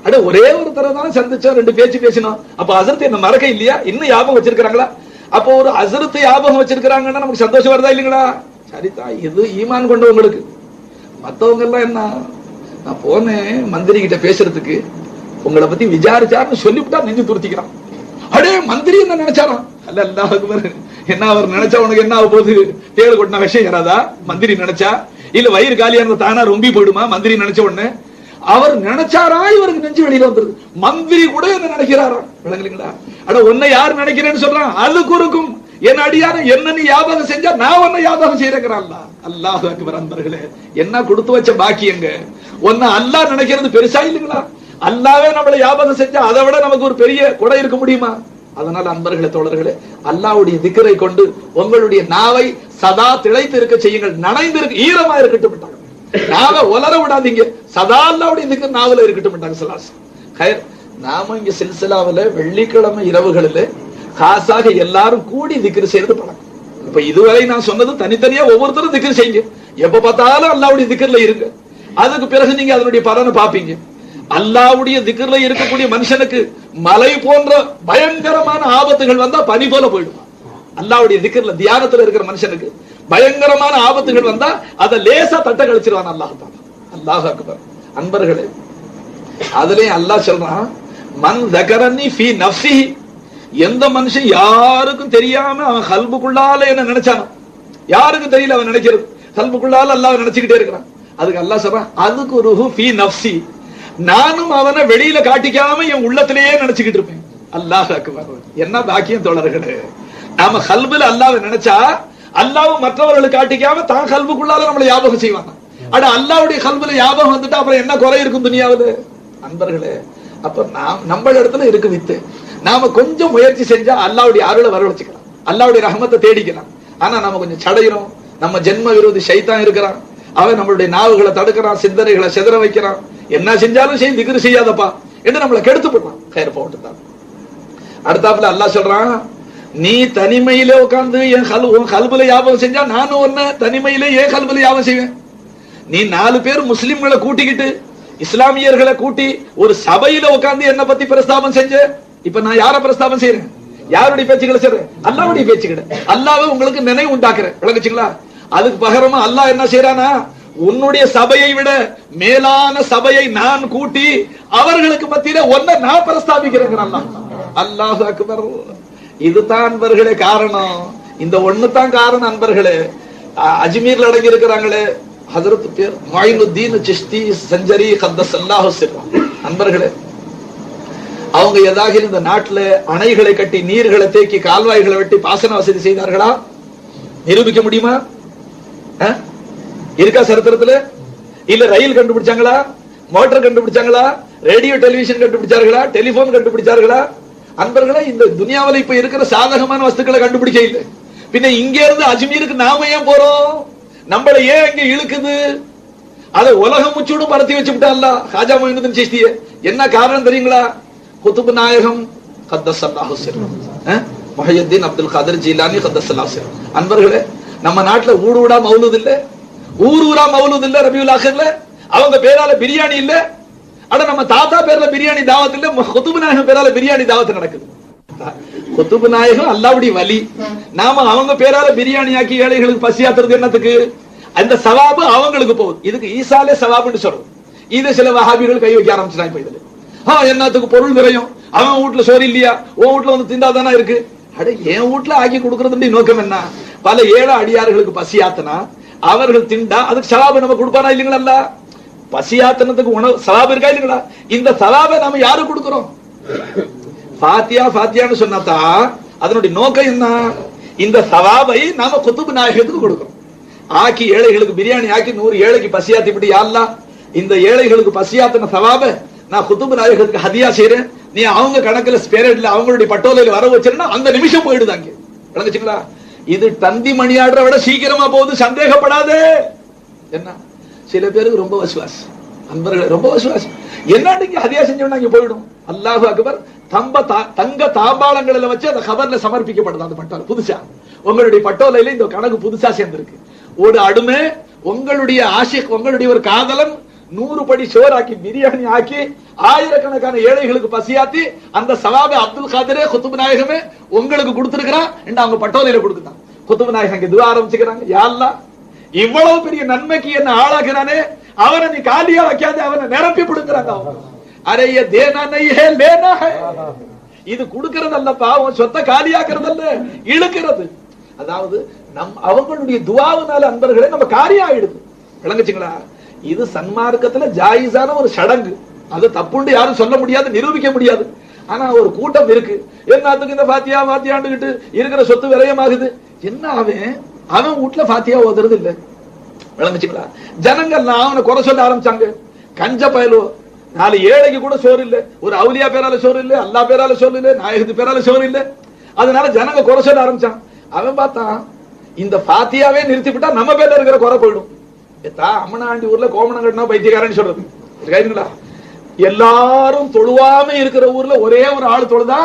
அட ஒரே ஒரு தடவை தான் சந்திச்சோம், 2 பேச்சு பேசினோம், அப்ப ஹசரத் என்ன மறக்க இல்லையா? இன்னும் ஞாபகம் வச்சிருக்காங்களா? அப்போ ஒரு ஹசரத் ஞாபகம் வச்சிருக்காங்கன்னா நமக்கு சந்தோஷம் வருதா இல்லைங்களா? சரிதா, இது ஈமான் கொண்டவங்களுக்கு. மத்தவங்க எல்லாம் என்ன, நான் போனேன் மந்திரி கிட்ட பேசுறதுக்கு, உங்களை பத்தி விசாரிச்சாருன்னு சொல்லிவிட்டா நெஞ்சு துருத்திக்கிறான். அடே மந்திரி என்ன நினைச்சாராம்? அல்ல அல்லாஹ் அக்பர், என்ன அவர் நினைச்சா உனக்கு என்ன ஆக போகுது? தேள் கொட்டின விஷயம் யாராதா மந்திரி நினைச்சா? இல்ல வயிறு காலியா இருந்த தானா ரொம்பி போயிடுமா மந்திரி நினைச்ச உடனே? அவர் நினைச்சாரா இவருக்கு நெஞ்சு வெளியில வந்துருது. மந்திரி கூட என்ன நினைக்கிறாரா? விளங்குங்களா? அட உன்னை யார் நினைக்கிறேன்னு சொல்றான்? அழுக்குறுக்கும் என் அடியார என்ன நீ ஞாபகம் செஞ்சா நான் உன்னை ஞாபகம் செய்யறேங்கிறான். அல்லாஹ் அக்பர். அன்பர்களே, என்ன கொடுத்து வச்ச பாக்கியங்க. உன்னை அல்லாஹ் நினைக்கிறது பெருசா இல்லைங்களா? அல்லாவே நம்மளை ஞாபகம் செஞ்சா அதை விட நமக்கு ஒரு பெரிய கொடை இருக்க முடியுமா? அதனால அன்பர்களே, தோழர்களே, அல்லாஹ்வுடைய திக்ரை கொண்டு உங்களுடைய நாவை சதா திளைத்து இருக்க செய்யுங்கள். நனைந்து இருக்க, ஈரமா இருக்கட்டும், நாவை உலர விடாதீங்க. சதா அல்லாஹ்வுடைய திக்ர் நாவல இருக்கட்டும். நாம இங்க சில்சிலாவில வெள்ளிக்கிழமை இரவுகளில் காசாக எல்லாரும் கூடி திக்ரு செய்யறது பழக்கம். இப்ப இதுவரை நான் சொன்னது தனித்தனியா ஒவ்வொருத்தரும் திக்ரு செய்யுங்க. எப்ப பார்த்தாலும் அல்லாஹ்வுடைய திக்ர்ல இருங்க. அதுக்கு பிறகு நீங்க அதனுடைய பலனை பாப்பீங்க. அல்லாஹ்வுடைய திக்ர்ல இருக்கக்கூடிய மனுஷனுக்கு மலை போன்ற பயங்கரமான ஆபத்துகள் வந்தா பனி போல போயிடும். அல்லாஹ்வுடைய திக்ர்ல தியானத்துல இருக்கிற மனுஷனுக்கு பயங்கரமான ஆபத்துகள் வந்தா அதை லேசா தட்ட கழிச்சிருவான் அல்லாஹ் தாலா. அல்லாஹ் அக்பர். அன்பர்களே, அதுலயும் அல்லாஹ் சொல்றான், மன் ذكرني في نفسه, எந்த மனுஷன் யாருக்கும் தெரியாம அவன் கல்புக்குள்ளால என்ன நினைச்சானோ, யாருக்கும் தெரியல அவன் நினைக்கிறது, கல்புக்குள்ளால அல்லாஹ் நினைச்சுக்கிட்டே இருக்கிறான். அதுக்கு அல்லாஹ் சொல்றான், அதுக்கு ருஹு ஃபீ நஃப்ஸி, நானும் அவனை வெளியில காட்டிக்காம என் உள்ளத்திலேயே நினைச்சுக்கிட்டு இருப்பேன். அல்லாஹ் அக்பர். என்ன பாக்கியம் தோழர்களே, நாம கல்புல அல்லாஹ்வை நினைச்சா அல்லாஹ் மற்றவர்களுக்கு காட்டிக்காம தான் கல்புக்குள்ளால நம்மளை ஞாபகம் செய்வாங்க. ஆனா அல்லாஹ்வுடைய கல்புல ஞாபகம் வந்துட்டா அப்புறம் என்ன குறை இருக்கும் துனியாவுல? அன்பர்களே, அப்ப நம்ம இடத்துல இருக்கு வித்து. நாம கொஞ்சம் முயற்சி செஞ்சா அல்லாஹ்வுடைய அருளை வரவழைச்சுக்கலாம், அல்லாஹ்வுடைய ரஹமத்தை தேடிக்கலாம். ஆனா நாம கொஞ்சம் சடைகிறோம். நம்ம ஜென்ம விரோதி ஷைத்தான் இருக்கிறான், அவன் நம்மளுடைய நாவுகளை தடுக்கிறான், சிந்தனைகளை செதற வைக்கிறான். என்ன செஞ்சாலும் செய்து திக்ரு செய்யாதப்பா என்று நம்மளை கெடுத்து போடுறான். கயிறு போட்டுதான். அடுத்தாப்புல அல்லாஹ் சொல்றான், நீ தனிமையில உட்கார்ந்து என் கல்புல ஞாபகம் செஞ்சா நானும் ஒன்ன தனிமையில ஏன் கல்புல ஞாபகம் செய்வேன். நீ 4 பேர் முஸ்லிம்களை கூட்டிக்கிட்டு இஸ்லாமியர்களை கூட்டி ஒரு சபையில உட்கார்ந்து என்ன பத்தி பிரஸ்தாபம் செஞ்ச. இப்ப நான் யார பிரஸ்தாபம் செய்யறேன்? யாருடைய பேச்சுக்களை செய்றேன்? அல்லாஹ்வுடைய பேச்சுக்களை. அல்லாஹ்வை உங்களுக்கு நினைவு உண்டாக்குறேன். விளங்குச்சுங்களா? அதுக்கு பகரமா அல்லாஹ் என்ன செய்யறானா, உன்னுடைய சபையை விட மேலான சபையை நான் கூட்டி அவர்களுக்கு மத்தியில ஒன்ன நான் பிரஸ்தாபிக்கிறேன். அல்லாஹ் அக்பர். இதுதான் அன்பர்களே காரணம். இந்த ஒண்ணு தான் காரணம் அன்பர்களே. அஜ்மீர்ல அடங்கி இருக்கிறாங்களே ஹஜ்ரத் பேர் மொயினுத்தீன் சிஷ்தி சஞ்சரி கத்தஸல்லாஹு சிர்ரா. அன்பர்களே, அவங்க ஏதாவது இந்த நாட்டுல அணைகளை கட்டி நீர்களை தேக்கி கால்வாய்களை வெட்டி பாசன வசதி செய்தார்களா? நிரூபிக்க முடியுமா? இருக்கா சரித்திரத்துல? இல்ல ரயில் கண்டுபிடிச்சாங்களா? மோட்டார் கண்டுபிடிச்சாங்களா? ரேடியோ டெலிவிஷன் கண்டுபிடிச்சார்களா? டெலிபோன் கண்டுபிடிச்சார்களா? அன்பர்களே, இந்த துனியாவில் இப்ப இருக்கிற சாதகமான வஸ்துக்களை கண்டுபிடிக்க இல்லை. பின்ன இங்க இருந்து அஜ்மீருக்கு நாம ஏன் போறோம்? நம்மள ஏன் இங்க இழுக்குது? அதை உலகம் முச்சூடும் பரத்தி வச்சுட்டான்ல ஹாஜா மொயினுத்தீன் சிஷ்திய. என்ன காரணம் தெரியுங்களா? குதுப் நாயகம் கத்தஸல்லாஹு சிர்ரா, முஹய்யித்தீன் அப்துல் காதிர் ஜீலானி கத்தஸல்லாஹு சிர்ரா. அன்பர்களே, நம்ம நாட்டுல ஊடா மௌலூத் இல்ல, ஊரா மௌலூத் இல்ல, ரபியுல் ஆகிர்ல அவங்க பேரால பிரியாணி இல்ல. ஆனா நம்ம தாத்தா பேர்ல பிரியாணி தாவத் இல்ல, குதுப் நாயகம் பேரால பிரியாணி தாவத் நடக்குது. குதுப் நாயகம் அல்லாஹ்வுடைய வலி, நாம அவங்க பேரால பிரியாணி ஆக்கி ஏழைகளுக்கு பசியாத்துறது என்னத்துக்கு? அந்த சவாபு அவங்களுக்கு போகுது. இதுக்கு ஈசாலே சவாபுன்னு சொல்றது. இது சில வஹாபிகள் கை வைக்க ஆரம்பிச்சுட்டாங்க. இப்ப இதுல என்னத்துக்கு பொருள் விரையும்? அவன் வீட்டுல சோறு இல்லையா, உன் வீட்டுல வந்து திண்டாதானா இருக்கு. அட, என் வீட்டுல ஆக்கி கொடுக்கறது நோக்கம் என்ன? பல ஏழை அடியார்களுக்கு பசியாத்தனா அவர்கள் திண்டா அதுக்கு சவாபு நம்ம கொடுப்பானா இல்லைங்களா? பசியாத்தனத்துக்கு உணவு சவாபு இருக்கா இல்லைங்களா? இந்த சவாபை நாம யாரு கொடுக்கிறோம்? ஃபாத்தியா ஃபாத்தியான்னு சொன்னாத்தா அதனுடைய நோக்கம் என்ன? இந்த சவாபை நாம குதுப் நாயகத்துக்கு கொடுக்கிறோம். ஆக்கி ஏழைகளுக்கு பிரியாணி ஆக்கி 100 ஏழைக்கு பசியாத்தி விட்டு, யா அல்லாஹ் இந்த ஏழைகளுக்கு பசியாத்தின சவாபை நான் குதுப் நாயகத்துக்கு ஹதியா செய்யறேன், நீ அவங்க கணக்குல ஸ்பேரட்ல அவங்களுடைய பட்டோலையில வர வச்சிருந்தா அந்த நிமிஷம் போயிடுதாங்க. விளங்குச்சுங்களா? இது தந்தி மணி ஆடுற விட சீக்கிரமா போகுது, சந்தேகப்படாது. என்ன சில பேருக்கு ரொம்ப விசுவாசம், அன்பர்கள் ரொம்ப விசுவாசம். என்ன நீங்க ஹதியா செஞ்சோம்னா இங்க போயிடும். அல்லாஹு அக்பர். தங்க தாம்பாளங்களில் வச்சு அந்த கபர்ல சமர்ப்பிக்கப்படுது அந்த பட்டோலை. புதுசா உங்களுடைய பட்டோலையில இந்த கணக்கு புதுசா சேர்ந்திருக்கு. ஒரு அடுமை உங்களுடைய ஆஷிக், உங்களுடைய ஒரு காதலன் 100 படி சோறாக்கி பிரியாணி ஆக்கி ஆயிரக்கணக்கான ஏழைகளுக்கு பசியாத்தி அந்த சவாபை அப்துல் காதிரே குதுப் நாயகமே உங்களுக்கு கொடுத்திருக்கிறான் என்று அவங்க பட்டோலையில கொடுக்குறான். குதுப் நாயகம் துஆ ஆரம்பிச்சுக்கிறாங்க, யா அல்லாஹ் இவ்வளவு பெரிய நன்மைக்கு என்ன ஆளாக்குறானே, அவனை நீ காலியா வைக்காத, அவனை நிரப்பி கொடுக்கிறாங்க. அரே ये देना नहीं है लेना है. இது கொடுக்கிறது அல்லப்பா, உன் சொத்தை காலியாக்குறது அல்ல, இழுக்கிறது. அதாவது அவங்களுடைய துஆவுனால அன்பர்களே நம்ம காரியம் ஆயிடுது. விளங்குச்சுங்களா? இது சன்மார்க்கத்துல ஜாயிஸான ஒரு சடங்கு. அது தப்புண்டு யாரும் சொல்ல முடியாது, நிரூபிக்க முடியாது. ஆனா ஒரு கூட்டம் இருக்கு, என்னத்துக்கு இந்த ஃபாத்தியா ஃபாத்தியாண்டுகிட்டு இருக்கிற சொத்து விரயமாகுது. என்ன அவன் வீட்டுல ஃபாத்தியா ஓதுறது இல்ல. விளங்குச்சுங்களா? ஜனங்கள்லாம் அவனை குறை சொல்ல ஆரம்பிச்சாங்க. கஞ்ச பயலோ, 4 ஏழைக்கு கூட சோறு இல்ல, ஒரு அவுலியா பேரால சோறு இல்ல, அல்லாஹ் பேரால சோறு இல்ல, நாயகத்து பேரால சோறு இல்ல. அதனால ஜனங்க குறை சொல்ல ஆரம்பிச்சான். அவன் பார்த்தான், இந்த ஃபாத்தியாவே நிறுத்திவிட்டா நம்ம பேர்ல இருக்கிற குறை போயிடும். அம்மனாண்டி ஊர்ல கோமணம் கட்டினா பைத்தியக்காரன்னு சொல்றது. எல்லாரும் தொழுவாம இருக்கிற ஊர்ல ஒரே ஒரு ஆள் தொழுதா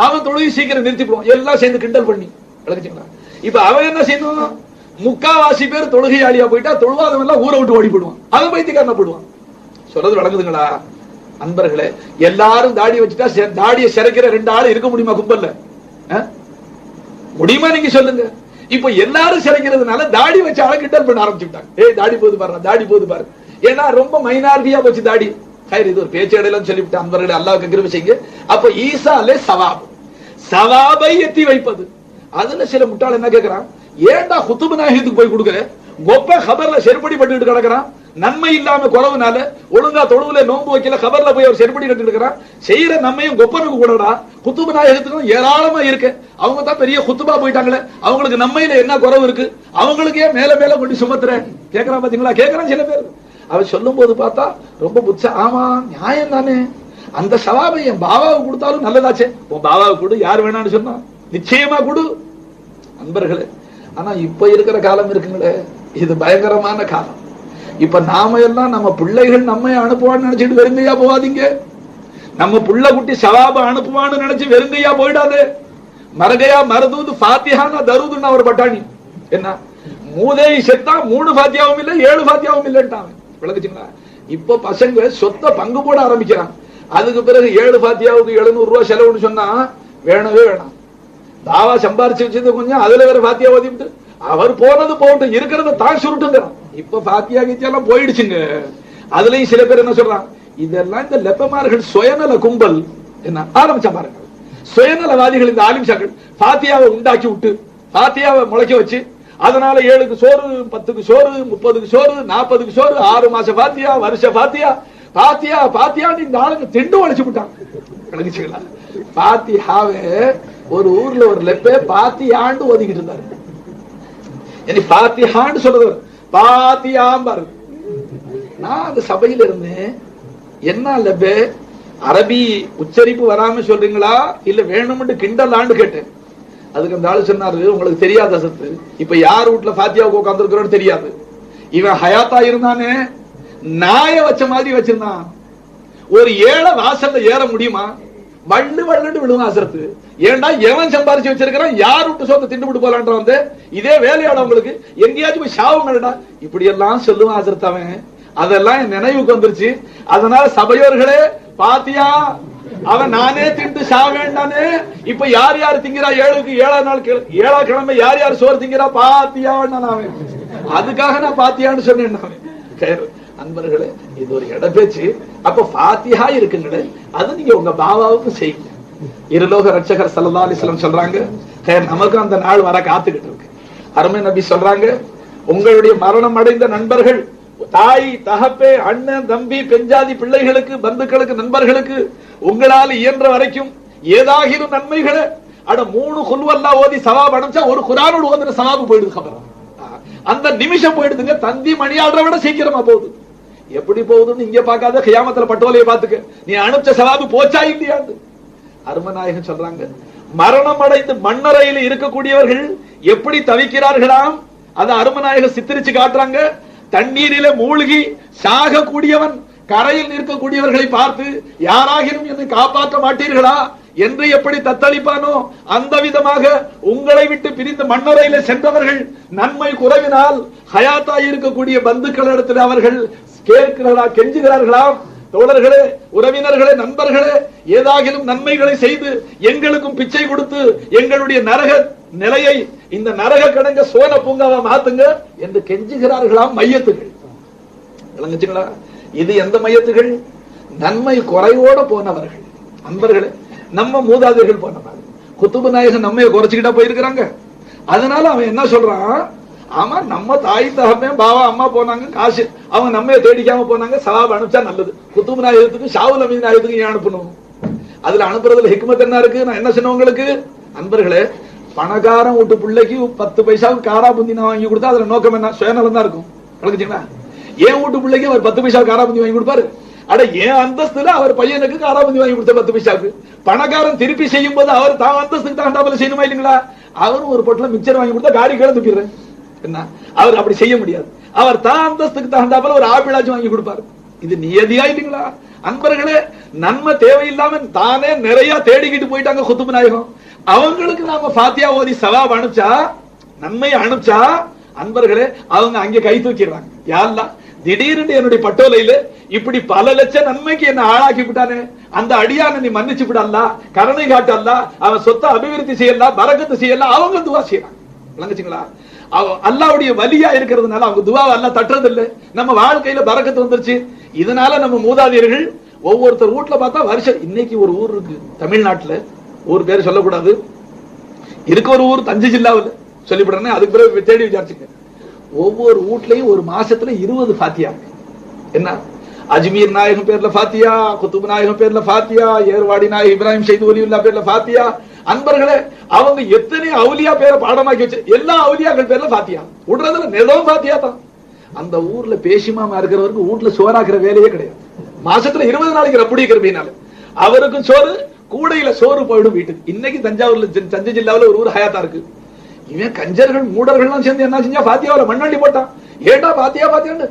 அவன் தொழுகை சீக்கிரம் நிறுத்தி போவான், எல்லாம் சேர்ந்து கிண்டல் பண்ணி விளக்குச்சுங்களா. இப்ப அவன் என்ன செய்யணும், முக்காவாசி பேர் தொழுகையாளியா போயிட்டா தொழுவாதவன் எல்லாம் ஊரை விட்டு ஓடி போடுவான், அவன் பைத்தியக்காரனா போடுவான். சொல்றது விளங்குதுங்களா அன்பர்களே? எல்லாரும் தாடி வச்சுட்டா தாடியை சிறைக்கிற 2 ஆள் இருக்க முடியுமா கும்பல்ல? முடியுமா நீங்க சொல்லுங்க. இப்ப எல்லாரும் சிறைக்கிறதுனால தாடி வச்சு ஆளை கிண்டல் பண்ண ஆரம்பிச்சுட்டாங்க. ஏய் தாடி போது பாரு, தாடி போது பாரு. ஏன்னா ரொம்ப மைனாரிட்டியா போச்சு தாடி. இது ஒரு பேச்சு இடையில சொல்லிவிட்டு அன்பர்களே அல்லாஹ்வுக்கு கிருபை செய்யுங்க. அப்ப ஈசாலே சவாப், சவாபை எத்தி வைப்பது. அதுல சில முட்டாள் என்ன கேட்கிறான், ஏன்டா குத்துபு நாயகத்துக்கு போய் கொடுக்குற, கொப்ப கபர்ல செருப்படி பட்டுக்கிட்டு கிடக்குறான், நன்மை இல்லாம குறவுனால ஒழுங்கா தொழுவுல நோன்பு வைக்கல, கபர்ல போய் அவர் செருப்படி கட்டு இருக்கிறான், செய்யற நன்மையும் கொப்பனுக்கு கூடடா, குத்துபு நாயகத்துக்கும் ஏராளமா இருக்கு, அவங்க தான் பெரிய குத்துபா போயிட்டாங்களே, அவங்களுக்கு நன்மையில என்ன குறவு இருக்கு, அவங்களுக்கு ஏன் மேல மேல கொண்டு சுமத்துற கேட்கறான். பாத்தீங்களா, கேட்கறான் சில பேர். அவர் சொல்லும் போது பார்த்தா ரொம்ப புச்ச, ஆமா நியாயம் தானே, அந்த சவாபை என் பாபாவுக்கு கொடுத்தாலும் நல்லதாச்சே, உன் பாபாவுக்கு கொடு, யார் வேணான்னு சொன்னா நிச்சயமா கொடு அன்பர்களே. ஆனா இப்ப இருக்கிற காலம் இருக்குங்களே, இது பயங்கரமான காலம். இப்ப நாம எல்லாம் நம்ம பிள்ளைகள் நம்ம அனுப்புவான்னு நினைச்சிட்டு வெறுங்கையா போவாதீங்க. நம்ம புள்ள குட்டி சவாப அனுப்புவான்னு நினைச்சு வெறுங்கையா போயிடாது. மரகையா மருதூது ஃபாத்திஹானா தருதுன்னு அவர் பட்டாணி என்ன மூதேவி செத்தா 3 ஃபாத்தியாவும் இல்ல 7 ஃபாத்தியாவும் இல்லன்ட்டாங்க விளக்குச்சுங்களா. இப்ப பசங்க சொத்தை பங்கு போட ஆரம்பிக்கிறான். அதுக்கு பிறகு 7 ஃபாத்தியாவுக்கு 700 ரூபாய் செலவுன்னு சொன்னா வேணவே வேணாம். தாவா சம்பாரிச்சு வச்சது கொஞ்சம், அதுல வேற ஃபாத்தியா ஓதிட்டு அவர் போனது போகட்டும், இருக்கிறத தான் சுருட்டுங்கிறான். இப்ப ஃபாத்தியா கீத்தியெல்லாம் போயிடுச்சுங்க. அதுலயும் சில பேர் என்ன சொல்றான், இதெல்லாம் இந்த லெப்பமார்கள் சுயநல கும்பல் என்ன ஆரம்பிச்சா பாருங்க. சுயநலவாதிகள் இந்த ஆலிம்ஷாக்கள் ஃபாத்தியாவை உண்டாக்கி விட்டு ஃபாத்தியாவை முளைக்க வச்சு அதனால 7க்கு சோறு 10க்கு சோறு 30க்கு சோறு 40க்கு சோறு 6 மாச பாத்தியா வருஷ பாத்தியா பாத்தியா பாத்தியான்னு இந்த ஆளுங்க திண்டு வளைச்சு விட்டாங்க. விளங்குச்சுங்களா? பாத்தியாவே ஒரு ஊர்ல ஒரு லெப்பே பாத்தியாண்டு ஒதுக்கிட்டு இருந்தாரு. பாத்தியாண்டு சொல்றது பாத்தியாம்பாரு. நான் அந்த சபையில இருந்தேன், என்ன லெப்பே அரபி உச்சரிப்பு வராம சொல்றீங்களா இல்ல வேணும்னு கிண்டலான்னு கேட்டேன். அதுக்கு அந்த ஆளு சொன்னாரு, உங்களுக்கு தெரியாத சத்து, இப்ப யார் வீட்டுல ஃபாத்தியாவுக்கு உட்கார்ந்து இருக்கிறோன்னு தெரியாது. இவன் ஹயாத்தா இருந்தானே நாய வச்ச மாதிரி வச்சிருந்தான். ஒரு ஏழை வாசல்ல ஏற முடியுமா? வள்ளு வள்ளுன்னு விழுவும் அசரத்து. ஏன்டா எவன் சம்பாரிச்சு வச்சிருக்கிறான், யார் விட்டு சொந்த திண்டு விட்டு போலான்ற வந்து இதே வேலையாட உங்களுக்கு எங்கேயாச்சும் போய் சாவுங்கடா இப்படி எல்லாம் சொல்லுவான் அசரத்து. அவன் அதெல்லாம் என் நினைவுக்கு வந்துருச்சு. அதனால சபையோர்களே பாத்தியா, அவன் நானே திண்டு சாவேண்டானே. இப்ப யார் யார் திங்கிறா, 7 நாள் 7 கிழமை யார் யார் சோறு திங்கிறா பாத்தியான்னு அவன். அதுக்காக நான் பாத்தியான்னு சொன்னேன். அன்பர்களே, இது ஒரு இடப்பேச்சு. அப்ப ஃபாத்திஹா இருக்குங்களே, அது நீங்க உங்க பாபாவுக்கு செய்யுங்க. இருலோக ரட்சகர் ஸல்லல்லாஹு அலைஹி வஸல்லம் சொல்றாங்க, நமக்கு அந்த நாள் வர காத்துக்கிட்டு இருக்கு. அருமை நபி சொல்றாங்க, உங்களுடைய மரணம் அடைந்த நண்பர்கள், தாய் தகப்பே அண்ணன் தம்பி பெஞ்சாதி பிள்ளைகளுக்கு பந்துக்களுக்கு நண்பர்களுக்கு உங்களால் இயன்ற வரைக்கும் ஏதாகிலும் நன்மைகளை 3 குல்வல்லாஹ் ஓதி சவாப் அனுப்பிச்சா ஒரு குர்ஆனோடு ஓதுற சவாபு போயிடுது. கபர் அந்த நிமிஷம் போயிடுதுங்க. தந்தி மணியாடுற விட சீக்கிரமா போகுது. எப்படி போகுதுன்னு இங்க பார்க்காத, கியாமத்துல பட்டோலையை பார்த்துக்க, நீ அனுப்பிச்ச சவாபு போச்சா இல்லையாண்டு. அருமநாயகன் சொல்றாங்க, மரணம் அடைந்து மண்ணறையில் இருக்கக்கூடியவர்கள் எப்படி தவிக்கிறார்களாம், அத அருமநாயகன் சித்தரிச்சு காட்டுறாங்க. தண்ணீரில மூழ்கி சாகக்கூடியவன் கரையில் நிற்கக்கூடியவர்களை பார்த்து யாராகிலும் என்னை காப்பாற்ற மாட்டீர்களா என்று எப்படி தத்தளிப்பானோ அந்த விதமாக உங்களை விட்டு பிரிந்து மண்ணறையில சென்றவர்கள் நன்மை குறைவினால் ஹயாத்தா இருக்கக்கூடிய பந்துக்களிடத்தில் அவர்கள் கேட்கிறார்களா, கெஞ்சுகிறார்களாம், தோழர்களே உறவினர்களே நண்பர்களே ஏதாகிலும் நன்மைகளை செய்து எங்களுக்கும் பிச்சை கொடுத்து எங்களுடைய நரக நிலையை இந்த நரக கடங்க சோன பூங்காவா மாத்துங்க என்று கெஞ்சுகிறார்களாம் மையத்துகள். விளங்குச்சுங்களா? இது எந்த மையத்துகள்? நன்மை குறைவோட போனவர்கள். அன்பர்களே, நம்ம மூதாதையர்கள் போனவர்கள். குத்துபு நாயகன் நம்மைய குறைச்சுக்கிட்டா போயிருக்கிறாங்க. அதனால அவன் என்ன சொல்றான், ஆமா நம்ம தாய் தகப்பன் பாவா அம்மா போனாங்க, காசு அவங்க நம்ம தேடிக்காம போனாங்க, சவாப் அனுப்பிச்சா நல்லது. குத்துபு நாயகத்துக்கு ஷாவுல் அமீன் நாயகத்துக்கு ஏன் அனுப்பணும்? அதுல அனுப்புறதுல ஹிக்மத் என்ன இருக்கு? நான் என்ன சொன்ன உங்களுக்கு அன்பர்களே, பணக்காரன் வீட்டு பிள்ளைக்கு 10 பைசாவுக்கு காரா புந்தி நான் வாங்கி கொடுத்தா அதுல நோக்கம் என்ன? சுயநலம் தான் இருக்கும். விளக்குச்சுங்களா? ஏன் வீட்டு பிள்ளைக்கு அவர் 10 பைசா காரா புந்தி வாங்கி கொடுப்பாரு? அட ஏன் அந்தஸ்துல அவர் பையனுக்கு காராபந்தி வாங்கி கொடுத்த 10 பைசாவுக்கு பணக்காரன் திருப்பி செய்யும் போது அவர் தான் அந்தஸ்துக்கு தகுந்தாப்புல செய்யணுமா இல்லைங்களா? அவரும் ஒரு பொட்டல மிச்சர் வாங்கி கொடுத்தா காடி கீழே துப்பிடுறேன் என்ன? அவர் அப்படி செய்ய முடியாது. அவர் தான் அந்தஸ்துக்கு தகுந்தாப்புல ஒரு ஆப்பிளாச்சும் வாங்கி கொடுப்பாரு. இது நியதியாயிட்டீங்களா அன்பர்களே? நன்மை தேவையில்லாம தானே நிறைய தேடிக்கிட்டு போயிட்டாங்க குத்துபு நாயகம். அவங்களுக்கு நாம ஃபாத்தியா ஓதி சவாப் அனுப்பிச்சா, நன்மை அனுப்பிச்சா, அன்பர்களே அவங்க அங்க கை தூக்கிடுறாங்க. யாரெல்லாம் திடீர்னு என்னுடைய பட்டோலையில இப்படி பல லட்சம் நன்மைக்கு என்ன ஆளாக்கி விட்டானே, அந்த அடியான நீ மன்னிச்சு விடல்ல, கருணை காட்டல்ல, அவன் சொத்தை அபிவிருத்தி செய்யலாம், பரக்கத்து செய்யலாம், அவங்க துவா செய்யறாங்க. விளங்குச்சுங்களா? அல்லாவுடைய வலியா இருக்கிறதுனால அவங்க துவாவை எல்லாம் தட்டுறது இல்லை. நம்ம வாழ்க்கையில பரக்கத்து வந்துருச்சு. இதனால நம்ம மூதாதையர்கள் ஒவ்வொருத்தர் வீட்டுல பார்த்தா வருஷம், இன்னைக்கு ஒரு ஊர் இருக்கு தமிழ்நாட்டுல, ஊர் பேர் சொல்லக்கூடாது, இருக்க ஒரு ஊர் தஞ்சை ஜில்லாவில் சொல்லிவிடுறேன், அதுக்கு பிறகு தேடி விசாரிச்சுக்க. ஒவ்வொரு வீட்லயும் ஒரு மாசத்துல 20 ஃபாத்தியா. என்ன அஜ்மீர் நாயகம் பேர்ல ஃபாத்தியா, குத்துபு நாயகம் பேர்ல ஃபாத்தியா, ஏர்வாடி நாயகம் இப்ராஹிம் ஷைது வலியுல்லா பேர்ல ஃபாத்தியா. அன்பர்களே அவங்க எத்தனை அவுலியா பேரை பாடமாக்கி வச்சு எல்லா அவுலியாக்கள் பேர்ல ஃபாத்தியா விடுறதுல நிலம் ஃபாத்தியா தான். அந்த ஊர்ல பேசிமாமா இருக்கிறவருக்கு வீட்டுல சோறாக்குற வேலையே கிடையாது. மாசத்துல 20 நாளைக்கு ரப்புடி கிருபினால அவருக்கும் சோறு, கூடையில சோறு போயிடும் வீட்டுக்கு. இன்னைக்கு தஞ்சாவூர்ல தஞ்சை ஜில்லாவில் ஒரு ஊர் ஹயாத்தா இருக்கு. இவன் கஞ்சர்கள் மூடர்கள்லாம் சேர்ந்து என்ன செஞ்சா ஃபாத்தியாவில மண்ணாண்டி போட்டான். ஏடா பாத்தியா பாத்தியான்னு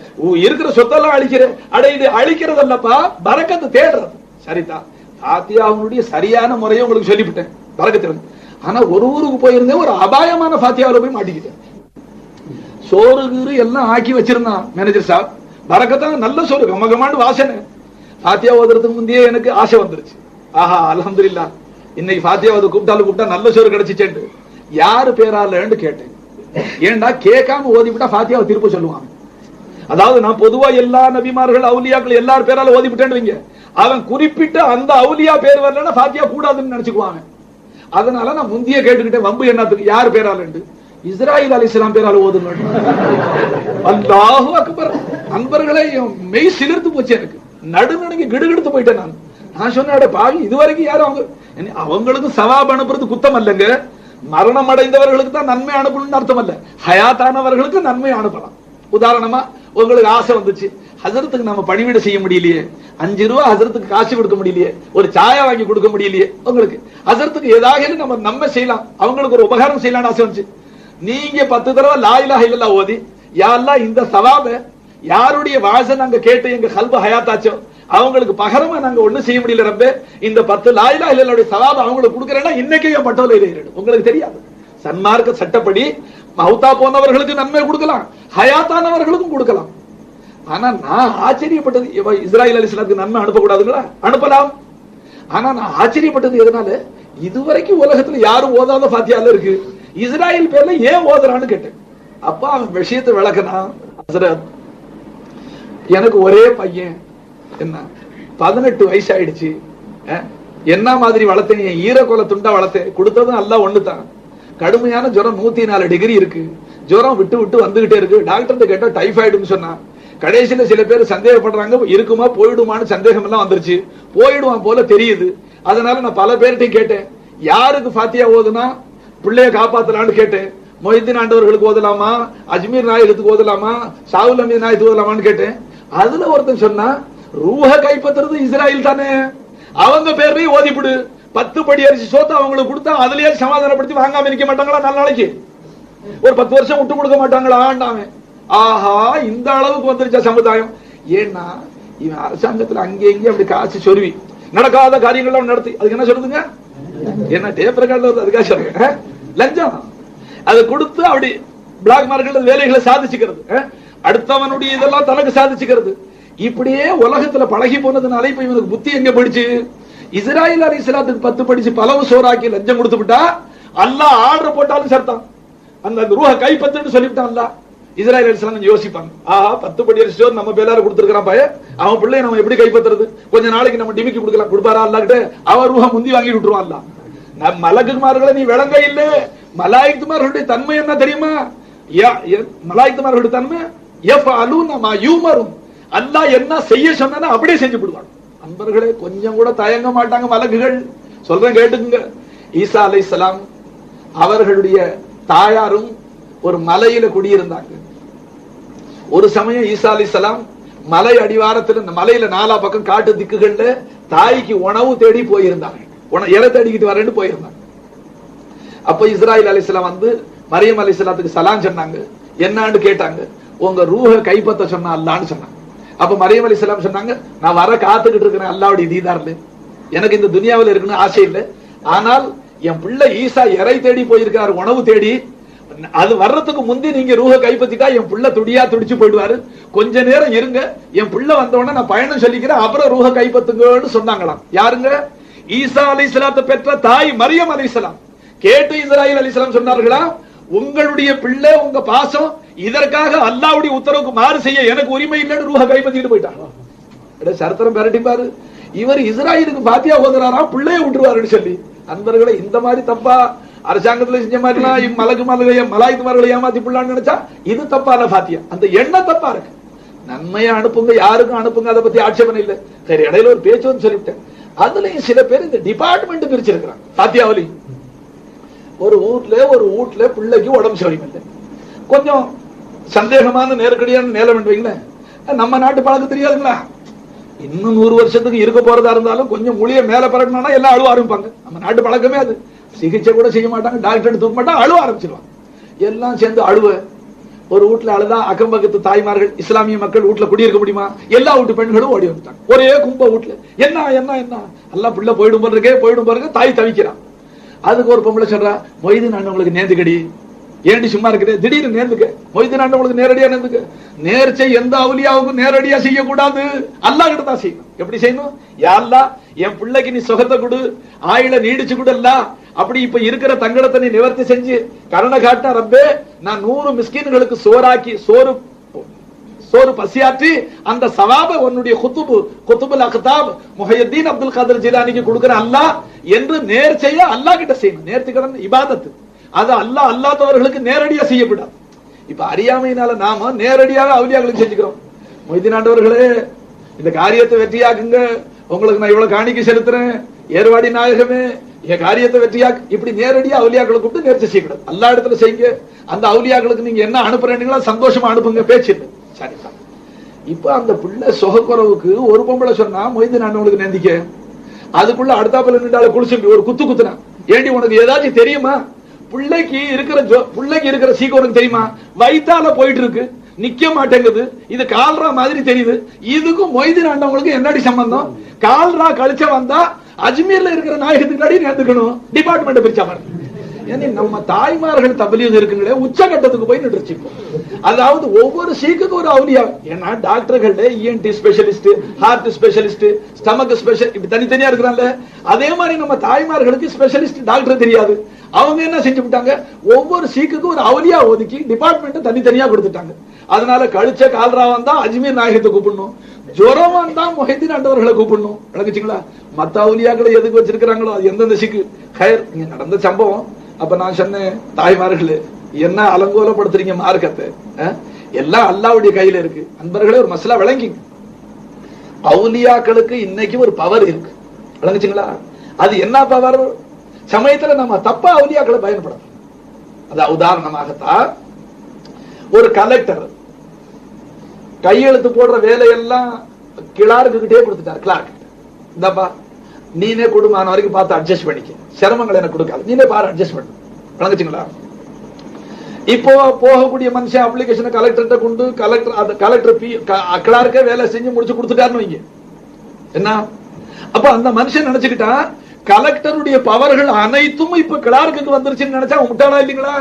இருக்கிற சொத்தெல்லாம் அழிக்கிற. அட இது அழிக்கிறதல்லப்பா, பரக்கத்து தேடுறது. சரிதான், ஃபாத்தியா அவங்களுடைய சரியான முறையை உங்களுக்கு சொல்லிவிட்டேன், பரக்கத்து. ஆனா ஒரு ஊருக்கு போயிருந்தேன், ஒரு அபாயமான ஃபாத்தியாவில போய் மாட்டிக்கிட்டேன். சோறு கீறு எல்லாம் ஆக்கி வச்சிருந்தான் மேனேஜர் சாப், பரக்கத்தான் நல்ல சோறு, கமகமாண்டு வாசனை. ஃபாத்தியா ஓதுறதுக்கு முந்தையே எனக்கு ஆசை வந்துருச்சு. ஆஹா அல்ஹம்துலில்லாஹ், இன்னைக்கு ஃபாத்தியா ஓத கூப்பிட்டா நல்ல சோறு கிடைச்சிச்சேன்னு யாரு பேராலன்னு கேட்டேன். ஏண்டா கேட்காம ஓதிவிட்டா ஃபாத்தியாவை திருப்ப சொல்லுவாங்க. அதாவது நான் பொதுவா எல்லா நபிமார்கள் அவுலியாக்கள் எல்லாரும் பேரால ஓதிவிட்டேன்னு வைங்க, அவன் குறிப்பிட்ட அந்த அவுலியா பேர் வரலன்னா ஃபாத்தியா கூடாதுன்னு நினைச்சுக்குவாங்க. அதனால நான் முந்திய கேட்டுக்கிட்டேன், வம்பு என்னத்துக்கு, யார் பேராலன்னு. இஸ்ராயில் அலைஹிஸ்ஸலாம் பேரால ஓதுங்க. அல்லாஹு அக்பர். அன்பர்களே மெய் சிலிர்த்து போச்சு எனக்கு, நடுநடுங்கி கிடுகிடுத்து போயிட்டேன். நான் சொன்னேன் பாவி, இதுவரைக்கும் யாரும் அவங்களுக்கு சவாப் அனுப்புறது குத்தம் அல்லங்க, மரணம் அடைந்தவர்களுக்கு தான் நன்மை அனுப்பணும்னு அர்த்தம் அல்ல, ஹயாத்தானவர்களுக்கு நன்மை அனுப்பலாம். உதாரணமா உங்களுக்கு ஆசை வந்துச்சு, ஹசரத்துக்கு நம்ம பணிவிட செய்ய முடியலையே, 5 ரூபா ஹசரத்துக்கு காசு கொடுக்க முடியலையே, ஒரு சாயா வாங்கி கொடுக்க முடியலையே, உங்களுக்கு ஹசரத்துக்கு ஏதாவது நம்ம செய்யலாம், அவங்களுக்கு ஒரு உபகாரம் செய்யலாம்னு ஆசை வந்துச்சு. நீங்க 10 தடவை லா இலாஹ இல்லல்லாஹ் ஓதி, யா அல்லாஹ் இந்த சவாபை யாருடைய வாசை நாங்க கேட்டு எங்க கல்ப ஹயாத்தாச்சோ அவங்களுக்கு பகரமா நாங்க ஒண்ணு செய்ய முடியல ரப்பே, இந்த 10 லா இலாஹ இல்லல்லாஹ்வுடைய சவாபை அவங்களுக்கு கொடுக்கறேன்னா இன்னைக்கே என் பட்டோல ஏறிடும். உங்களுக்கு தெரியாது, சன்மார்க்க சட்டப்படி மௌத்தா போனவர்களுக்கு நன்மை கொடுக்கலாம், ஹயாத்தானவர்களுக்கும் கொடுக்கலாம். ஆனா நான் ஆச்சரியப்பட்டது, இஸ்ராயில் அலைஹிஸ்ஸலாத்துக்கு நன்மை அனுப்பக்கூடாதுங்களா? அனுப்பலாம். ஆனா நான் ஆச்சரியப்பட்டது எதனால, இதுவரைக்கும் உலகத்துல யாரும் ஓதாத ஃபாத்தியால இருக்கு, இஸ்ராயில் பேர்ல ஏன் ஓதுறான்னு கேட்டேன். அப்பா அவன் விஷயத்தை விளக்கனா, ஹஸ்ரத் எனக்கு ஒரே பையன், என்ன 18 வயசு ஆயிடுச்சு, என்ன மாதிரி வளர்த்தேன், என் ஈரக்கொலை துண்டா வளர்த்தேன், கொடுத்ததும் எல்லாம் ஒண்ணுதான். கடுமையான ஜுரம் 104 டிகிரி இருக்கு, ஜுரம் விட்டு விட்டு வந்துகிட்டே இருக்கு. டாக்டர் கேட்டா டைபாய்டுன்னு சொன்னா. கடைசியில சில பேர் சந்தேகப்படுறாங்க, இருக்குமா போயிடுமான்னு சந்தேகம் எல்லாம் வந்துருச்சு. போயிடுவான் போல தெரியுது. அதனால நான் பல பேர்கிட்டையும் கேட்டேன், யாருக்கு ஃபாத்தியா ஓதுனா பிள்ளைய காப்பாத்தலான்னு கேட்டேன். மொஹிதீன் ஆண்டவர்களுக்கு ஓதலாமா, அஜ்மீர் நாயகத்துக்கு ஓதலாமா, சாவுல் அமீர் நாயகத்துக்கு ஓதலாமான்னு கேட்டேன். அதுல ஒருத்தன் சொன்னா, ரூஹ கைப்பற்றுறது இஸ்ராயில் தானே, அவங்க பேர்லயும் ஓதிப்பிடு, 10 படி அரிசி சோத்து அவங்களுக்கு கொடுத்தா அதுலயே சமாதானப்படுத்தி வாங்காம இருக்க மாட்டாங்களா? நல்ல நாளைக்கு ஒரு 10 வருஷம் விட்டு கொடுக்க மாட்டாங்களா? ஆண்டாமே. ஆஹா, இந்த அளவுக்கு வந்துருச்சா சமுதாயம். ஏன்னா இவன் அரசாங்கத்துல அங்கே இங்கே அப்படி காசு சொருவி நடக்காத காரியங்கள்லாம் நடத்தி, அதுக்கு என்ன சொல்லுதுங்க, என்ன டேப் ரெக்கார்ட்ல அதுக்காக சொல்லுங்க, லஞ்சம் அதை கொடுத்து அப்படி பிளாக் மார்க்கெட்ல வேலைகளை சாதிச்சுக்கிறது, அடுத்தவனுடைய இதெல்லாம் தனக்கு சாதிச்சுக்கிறது. இப்படியே உலகத்துல பழகி போனதுனால இப்ப இவனுக்கு புத்தி எங்க போயிடுச்சு. இஸ்ராயில் அலைஹிஸ்ஸலாத்துக்கு 10 படிச்சு பலவு சோறாக்கி லஞ்சம் கொடுத்து விட்டா அல்லாஹ் ஆர்டர் போட்டாலும் சர்த்தான், அந்த ரூஹ கைப்பற்றுன்னு சொல்லிவிட்டான் அல்லாஹ். இஸ்ராயில் அலைஹிஸ்ஸலாம் யோசிப்பாங்க, ஆஹா 10 படி அரிசி சோறு நம்ம பேரால கொடுத்துருக்கான் பைய, அவன் பிள்ளைய நம்ம எப்படி கைப்பற்றுறது, கொஞ்ச நாளைக்கு நம்ம டிமிக்கி கொடுக்கலாம், கொடுப்பாரா அல்லாஹ் கிட்ட, அவர் ரூஹ முந்தி வாங்கி விட்டுருவான் அல்லாஹ். மலக்குமார்களை நீ விளங்க இல்ல, மலாயிக்மார்களுடைய தன்மை என்ன தெரியுமா? மலாயிக்மார்களுடைய தன்மை யஃபஅலூன மா யுமரும், அல்லாஹ் என்ன செய்ய சொன்னா அப்படியே செஞ்சு விடுவாங்க. அன்பர்களே கொஞ்சம் கூட தயங்க மாட்டாங்க மலக்குகள். சொல்றேன் கேட்டுக்குங்க. ஈசா அலைஹிஸ்ஸலாம் அவர்களுடைய தாயாரும் ஒரு மலையில குடியிருந்தாங்க. ஒரு சமயம் ஈசா அலைஹிஸ்ஸலாம் மலை அடிவாரத்தில், இந்த மலையில 4 பக்கம் காட்டு திக்குகள்ல தாய்க்கு உணவு தேடி போயிருந்தாங்க, இலை தேடிக்கிட்டு வரேன்னு போயிருந்தாங்க. அப்ப இஸ்ராயில் அலைஹிஸ்ஸலாம் வந்து மரியம் அலைஹிஸ்ஸலாத்துக்கு சலாம் சொன்னாங்க. என்னான்னு கேட்டாங்க. உங்க ரூஹ கைப்பற்ற சொன்னா அல்லான்னு சொன்னாங்க. அப்ப மரியம் அலைஹிஸ்ஸலாம் சொன்னாங்க, நான் வர காத்துக்கிட்டு இருக்கிறேன் அல்லாஹ்வுடைய தீதார்ல, எனக்கு இந்த துனியாவில் இருக்குன்னு ஆசை இல்லை. ஆனால் என் பிள்ளை ஈசா இறை தேடி போயிருக்காரு, உணவு தேடி. அது வர்றதுக்கு முந்தி நீங்க ரூஹ கைப்பற்றிட்டா என் பிள்ளை துடியா துடிச்சு போயிடுவாரு. கொஞ்ச நேரம் இருங்க, என் பிள்ளை வந்தவொடனே நான் பயணம் சொல்லிக்கிறேன், அப்புறம் ரூஹ கைப்பற்றுங்கன்னு சொன்னாங்களாம். யாருங்க? ஈசா அலைஹிஸ்ஸலாத்தை பெற்ற தாய் மரியம் அலைஹிஸ்ஸலாம். கேட்டு இஸ்ராயீல் அலைஹிஸ்ஸலாம் சொன்னார்களா, உங்களுடைய பிள்ளை உங்க பாசம் இதற்காக அல்லாஹ்வுடைய உத்தரவுக்கு மாறு செய்ய எனக்கு உரிமை இல்லைன்னு ரூஹ கைப்பற்றிட்டு போயிட்டாங்க. சரித்திரம் பெரட்டி பாரு. இவர் இஸ்ராயலுக்கு பாத்தியா ஓதுறாரா, பிள்ளைய விட்டுருவாருன்னு சொல்லி. அன்பர்களை இந்த மாதிரி தப்பா அரசாங்கத்துல செஞ்ச மாதிரிலாம் மலாய்க்குமார்களை ஏமாத்தி பிள்ளான்னு நினைச்சா இது தப்பான பாத்தியா. அந்த எண்ணம் தப்பா இருக்கு. நன்மையா அனுப்புங்க, யாருக்கும் அனுப்புங்க, அதை பத்தி ஆட்சேபனை இல்லை. சரி, இடையில ஒரு பேச்சு வந்து சொல்லிவிட்டேன். அதுலயும் சில பேர் இந்த டிபார்ட்மெண்ட் பிரிச்சிருக்கிறாங்க. பாத்தியாவலி ஒரு வீட்டுல பிள்ளைக்கு உடம்பு சரியில்லை, கொஞ்சம் சந்தேகமான நெருக்கடியான நேரம் வைங்களேன். நம்ம நாட்டு பழக்கம் தெரியாதுங்களா? இன்னும் 100 வருஷத்துக்கு இருக்க போறதா இருந்தாலும் கொஞ்சம் மொழிய மேல பரட்டினா எல்லாம் அழுவ ஆரம்பிப்பாங்க. நம்ம நாட்டு பழக்கமே அது. சிகிச்சை கூட செய்ய மாட்டாங்க, டாக்டர் தூக்க மாட்டாங்க, அழுவ ஆரம்பிச்சிருவாங்க. எல்லாம் சேர்ந்து அழுவ. ஒரு வீட்டுல அழுதா அக்கம் பக்கத்து தாய்மார்கள், இஸ்லாமிய மக்கள் வீட்டுல குடியிருக்க முடியுமா? எல்லா வீட்டு பெண்களும் ஓடி வந்துட்டாங்க. ஒரே கும்ப வீட்டுல என்ன என்ன என்ன எல்லாம் பிள்ளை போயிடும் பாருங்க. தாய் தவிக்கிறான். அதுக்கு ஒரு பொம்பளை சொல்றா, மொய்தீன் அண்ணன் உங்களுக்கு நேர்ந்துக்கடி, ஏண்டி சும்மா இருக்குது, திடீர்னு நேர்ந்துக்க. மொய்தீன் அண்ணன் உங்களுக்கு நேரடியா நேர்ந்துக்க. நேர்ச்சை எந்த அவுலியாவுக்கும் நேரடியா செய்யக்கூடாது, அல்லாஹ் கிட்ட தான் செய்யணும். எப்படி செய்யணும்? யா அல்லாஹ், என் பிள்ளைக்கு நீ சுகத்தை கொடு, ஆயில நீடிச்சு கொடுல்ல, அப்படி இப்ப இருக்கிற தங்கடத்தை நீ நிவர்த்தி செஞ்சு கருணை காட்ட ரப்பே, நான் 100 மிஸ்கீன்களுக்கு சோறு பசியாற்றி அந்த சவாப உன்னுடைய குத்துபுல் அக்தாப் முஹையத்தீன் அப்துல் காதர் ஜிலானிக்கு கொடுக்கிற அல்லாஹ் என்று நேர்ச்சைய அல்லாஹ் கிட்ட செய்யணும். நேர்த்திக்கடன் இபாதத்து. அது அல்லாதவர்களுக்கு நேரடியா செய்யக்கூடாது. இப்ப அறியாமையினால நாம நேரடியாக அவுலியாக்களுக்கு செஞ்சுக்கிறோம். மொய்தீன் ஆண்டவர்களே, இந்த காரியத்தை வெற்றியாக்குங்க, உங்களுக்கு நான் இவ்வளவு காணிக்கை செலுத்துறேன், ஏர்வாடி நாயகமே என் காரியத்தை வெற்றியாக்கு, இப்படி நேரடியா அவுலியாக்களை கூப்பிட்டு நேர்ச்சி செய்யக்கூடாது. எல்லா இடத்துல செய்யுங்க. அந்த அவுலியாக்களுக்கு நீங்க என்ன அனுப்புறீங்களோ சந்தோஷமா அனுப்புங்க, பேச்சு இல்லை. சரிதான். இப்ப அந்த பிள்ளை சுகக்குறவுக்கு ஒரு பொம்பளை சொன்னா, மொய்தீன் ஆண்டவங்களுக்கு நேர்ந்திக்க. அதுக்குள்ள அடுத்தாப்புல நின்றால குளிச்சு ஒரு குத்துனா, ஏண்டி உனக்கு ஏதாச்சும் தெரியுமா? பிள்ளைக்கு இருக்கிற சீக்கு உனக்கு தெரியுமா? வயித்தால போயிட்டு இருக்கு, நிக்க மாட்டேங்குது, இது கால்ரா மாதிரி தெரியுது. இதுக்கும் மொய்தீன் ஆண்டவங்களுக்கு என்னடி சம்பந்தம்? கால்ரா கழிச்ச வந்தா அஜ்மீர்ல இருக்கிற நாயகத்துக்கு நேர்ந்துக்கணும். டிபார்ட்மெண்ட் பிரிச்சா பாருங்க. நம்ம தாய்மார்கள் தபலீக் இருக்குங்களே உச்சகட்டத்துக்கு போய் நின்றுச்சு. அதாவது ஒவ்வொரு சீக்குக்கு ஒரு அவுலியா. ஏன்னா டாக்டர்கள் ENT specialist, heart specialist, stomach special, இப்படி தனித்தனியா இருக்கிறாங்க. அதே மாதிரி நம்ம தாய்மார்களுக்கு ஸ்பெஷலிஸ்ட் டாக்டர் தெரியாது. அவங்க என்ன செஞ்சு விட்டாங்க, ஒவ்வொரு சீக்குக்கு ஒரு அவுலியா ஒதுக்கி டிபார்ட்மெண்ட் தனித்தனியா கொடுத்துட்டாங்க. அதனால கழிச்ச கால்ரா வந்தா அஜ்மீர் நாயகத்தை கூப்பிடணும், ஜுரம் வந்தா முஹைதீன் ஆண்டவர்களை கூப்பிடணும். விளங்குச்சுங்களா? மத்த அவுலியாக்களை எதுக்கு வச்சிருக்கிறாங்களோ அது எந்தெந்த சீக்கு கயர். இங்க நடந்த சம்பவம். அப்ப நான் சொன்னேன், தாய்மார்களே என்ன அலங்கோலப்படுத்துறீங்க மார்க்கத்தை? எல்லாம் அல்லாஹ்வுடைய கையில இருக்கு. அன்பர்களே, ஒரு மசலா விளங்கிங்க. அவுலியாக்களுக்கு இன்னைக்கு ஒரு பவர் இருக்கு. விளங்குச்சுங்களா? அது என்ன பவர்? சமயத்துல நம்ம தப்பா அவுலியாக்களை பயன்படுத்தணும். அதான் உதாரணமாகத்தான் ஒரு கலெக்டர் கையெழுத்து போடுற வேலையெல்லாம் கிளார்க்கிட்டே கொடுத்துட்டார். கிளார்க், இந்தப்பா நீனே குடும்பமான வரைக்கும் பார்த்து அட்ஜஸ்ட் பண்ணிக்க, சிரமங்கள் எனக்கு கொடுக்காது, நீனே பாரு அட்ஜஸ்ட் பண்ணு. விளங்குச்சுங்களா? இப்போ போகக்கூடிய மனுஷன் அப்ளிகேஷனை கலெக்டர்கிட்ட கொண்டு கலெக்டர் கிளார்க்கே வேலை செஞ்சு முடிச்சு கொடுத்துட்டாருன்னு வைங்க. என்ன அப்ப அந்த மனுஷன் நினைச்சுக்கிட்டா கலெக்டருடைய பவர்கள் அனைத்தும் இப்ப கிளார்க்கு வந்துருச்சுன்னு நினைச்சா முட்டாளா இல்லைங்களா?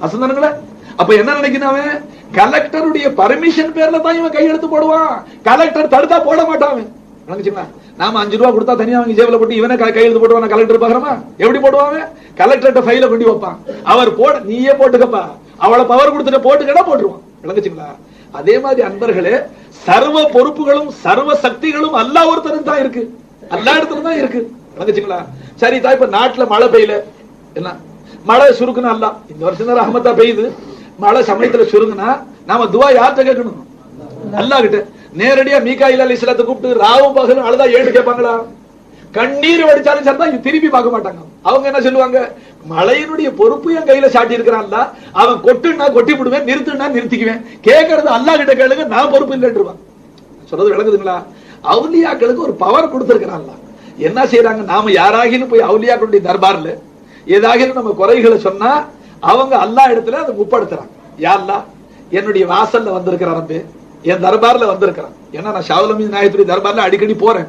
அசந்தானுங்களா? அப்ப என்ன நினைக்கிறான், கலெக்டருடைய பர்மிஷன் பேர்ல தான் இவன் கையெழுத்து போடுவான், கலெக்டர் தடுத்தா போட மாட்டான். நாம 5 ரூபா கொடுத்தா தனியா அவங்க ஜேபில் போட்டு இவனே கையெழுத்து போடுவான். கலெக்டர் பாக்குறமா எப்படி போடுவாங்க? கலெக்டர் ஃபைல கொண்டு வைப்பான். அவர் போட நீயே போட்டுக்கப்பா, அவளை பவர் கொடுத்துட்டு போட்டுக்கடா போட்டுருவான். விளங்குச்சுங்களா? அதே மாதிரி அன்பர்களே, சர்வ பொறுப்புகளும் சர்வ சக்திகளும் அல்லாஹ் ஒருத்தரும் தான் இருக்கு, எல்லா இடத்துல தான் இருக்கு. விளங்குச்சுங்களா? சரி தான், இப்ப நாட்டுல மழை பெய்யல, என்ன மழை சுருக்குனா அல்லாஹ். இந்த வருஷம் தான் ரஹமத்தா பெய்யுது. மழை சமயத்துல சுருங்குனா நாம துவா யார்கிட்ட கேட்கணும்? அல்லாஹ் கிட்ட. நேரடியா மீகாயில் அலைஹிஸ்ஸலாத்தை கூப்பிட்டு ராவும் பகலும் அழுதா ஏன்னு கேட்பாங்களா? கண்ணீர் வடிச்சாலும் சரிதான், திருப்பி பார்க்க மாட்டாங்க. அவங்க என்ன சொல்லுவாங்க, மழையினுடைய பொறுப்பு என் கையில சாட்டி இருக்கிறான்ல, அவன் கொட்டுனா கொட்டி விடுவேன், நிறுத்துனா நிறுத்திக்குவேன், கேட்கறது அல்லாஹ் கிட்ட கேளுங்க, நான் பொறுப்பு இல்லைன்றுவான். சொல்றது விளங்குதுங்களா? அவுலியாக்களுக்கு ஒரு பவர் கொடுத்திருக்கிறான்ல. என்ன செய்யறாங்க, நாம யாராகின்னு போய் அவுலியாக்களுடைய தர்பார்ல ஏதாகிலும் நம்ம குறைகளை சொன்னா அவங்க அல்லாஹ் இடத்துல அதை முப்படுத்துறாங்க. யா அல்லாஹ், என்னுடைய வாசல்ல வந்திருக்கிற ரப்பே, என் தர்பார்ல வந்திருக்கிறான். ஏன்னா நான் ஷாவுல் அமீது நாயகத்துடைய தர்பார்ல அடிக்கடி போறேன்.